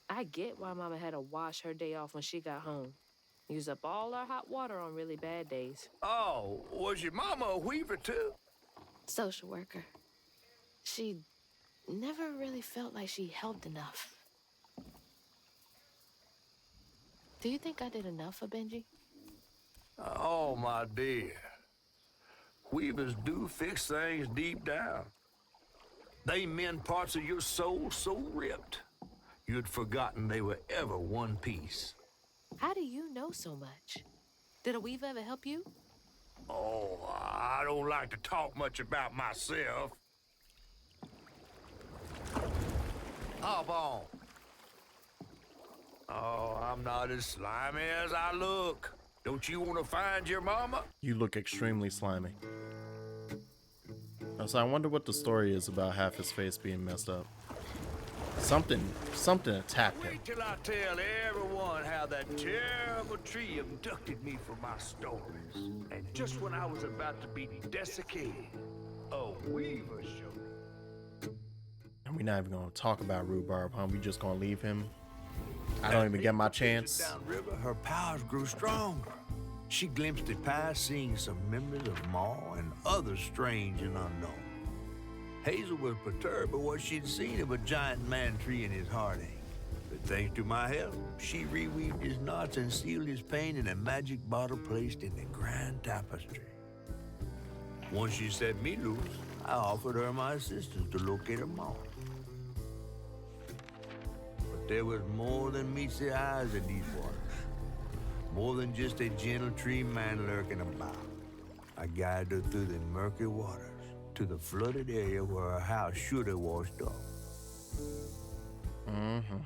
I get why Mama had to wash her day off when she got home. Use up all our hot water on really bad days. Oh, was your mama a weaver too? Social worker. She never really felt like she helped enough. Do you think I did enough for Benji? Oh, my dear. Weavers do fix things deep down. They mend parts of your soul so ripped, you'd forgotten they were ever one piece. How do you know so much? Did a weaver ever help you? Oh, I don't like to talk much about myself. Hop on. Oh, I'm not as slimy as I look. Don't you want to find your mama? You look extremely slimy. So I wonder what the story is about half his face being messed up. Something attacked him. Wait till I tell everyone how that terrible tree abducted me for my stories. And just when I was about to be desiccated, a weaver showed up. And we're not even gonna talk about Rhubarb, huh? We just gonna leave him. I don't even get my chance. Downriver, her powers grew stronger. She glimpsed it past, seeing some memories of Ma and others strange and unknown. Hazel was perturbed by what she'd seen of a giant man tree in his heartache. But thanks to my help, she reweaved his knots and sealed his pain in a magic bottle placed in the grand tapestry. Once she set me loose, I offered her my assistance to locate her Ma. But there was more than meets the eyes in these waters. More than just a gentle tree man lurking about. I guided her through the murky waters to the flooded area where her house should have washed off. Mm-hmm.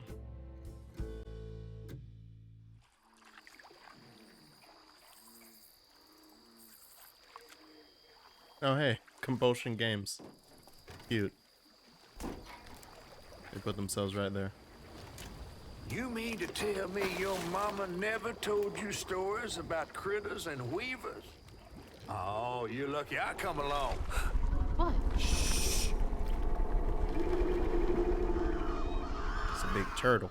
Oh, hey, Compulsion Games. Cute. They put themselves right there. You mean to tell me your mama never told you stories about critters and weavers? Oh, you're lucky I come along. What? Shh. It's a big turtle.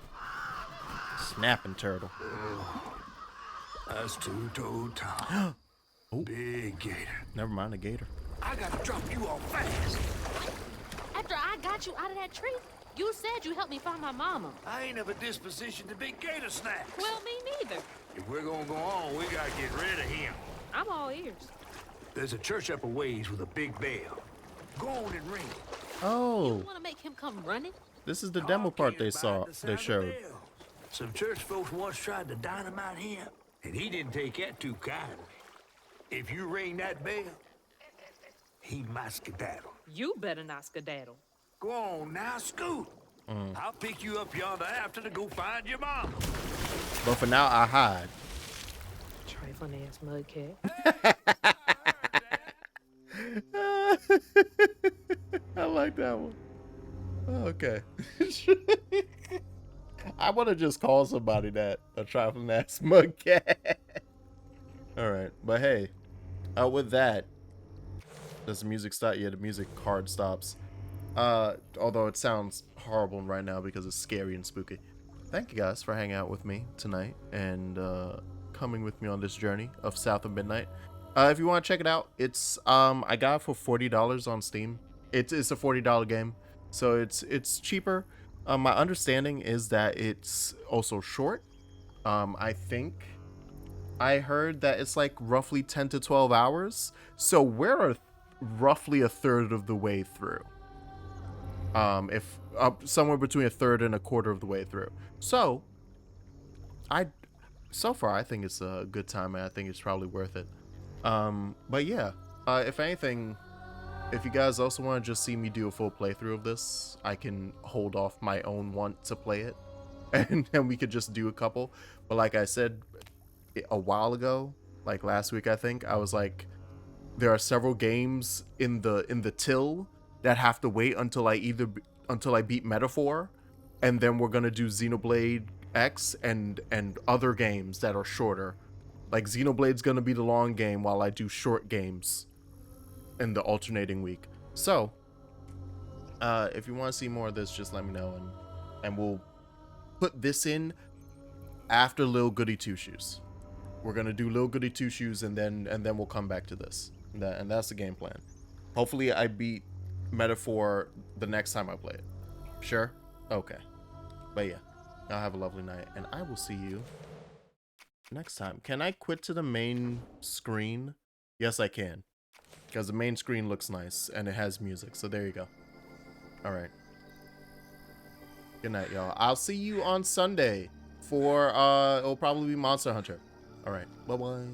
Snapping turtle. That's two-toed Tom. Oh. Big gator. Never mind a gator. I gotta drop you off fast. After I got you out of that tree, you said you helped me find my mama. I ain't of a disposition to be gator snacks. Well, me neither. If we're gonna go on, we gotta get rid of him. I'm all ears. There's a church up a ways with a big bell. Go on and ring it. Oh. You want to make him come running? This is the demo part they showed. Some church folks once tried to dynamite him, and he didn't take that too kindly. If you ring that bell, he might skedaddle. You better not skedaddle. Go on now, scoot. I'll pick you up yonder after to go find your mom. But for now, I hide. Trifling ass mudcat. I like that one. Okay. I want to just call somebody that, a trifling ass mudcat. All right, but hey, with that, does the music stop? Yeah, the music card stops. Although it sounds horrible right now because it's scary and spooky. Thank you guys for hanging out with me tonight and coming with me on this journey of South of Midnight. If you want to check it out, it's I got it for $40 on Steam. It's a $40 game, so it's cheaper. My understanding is that it's also short. I think I heard that it's like roughly 10 to 12 hours. So we're roughly a third of the way through. If somewhere between a third and a quarter of the way through. So so far I think it's a good time, and I think it's probably worth it. But yeah, if anything, if you guys also want to just see me do a full playthrough of this, I can hold off my own want to play it, and then we could just do a couple. But like I said a while ago, like last week, I think I was like, there are several games in the till that have to wait until I beat Metaphor, and then we're gonna do Xenoblade X and other games that are shorter. Like Xenoblade's gonna be the long game while I do short games in the alternating week. So, if you want to see more of this, just let me know, and we'll put this in after Lil Goody Two Shoes. We're gonna do Lil Goody Two Shoes, and then we'll come back to this. And that's the game plan. Hopefully, I beat Metaphor the next time I play it. Sure? Okay. But yeah, y'all have a lovely night, and I will see you next time. Can I quit to the main screen? Yes, I can. Because the main screen looks nice, and it has music, so there you go. Alright. Good night, y'all. I'll see you on Sunday for, it'll probably be Monster Hunter. Alright, bye-bye.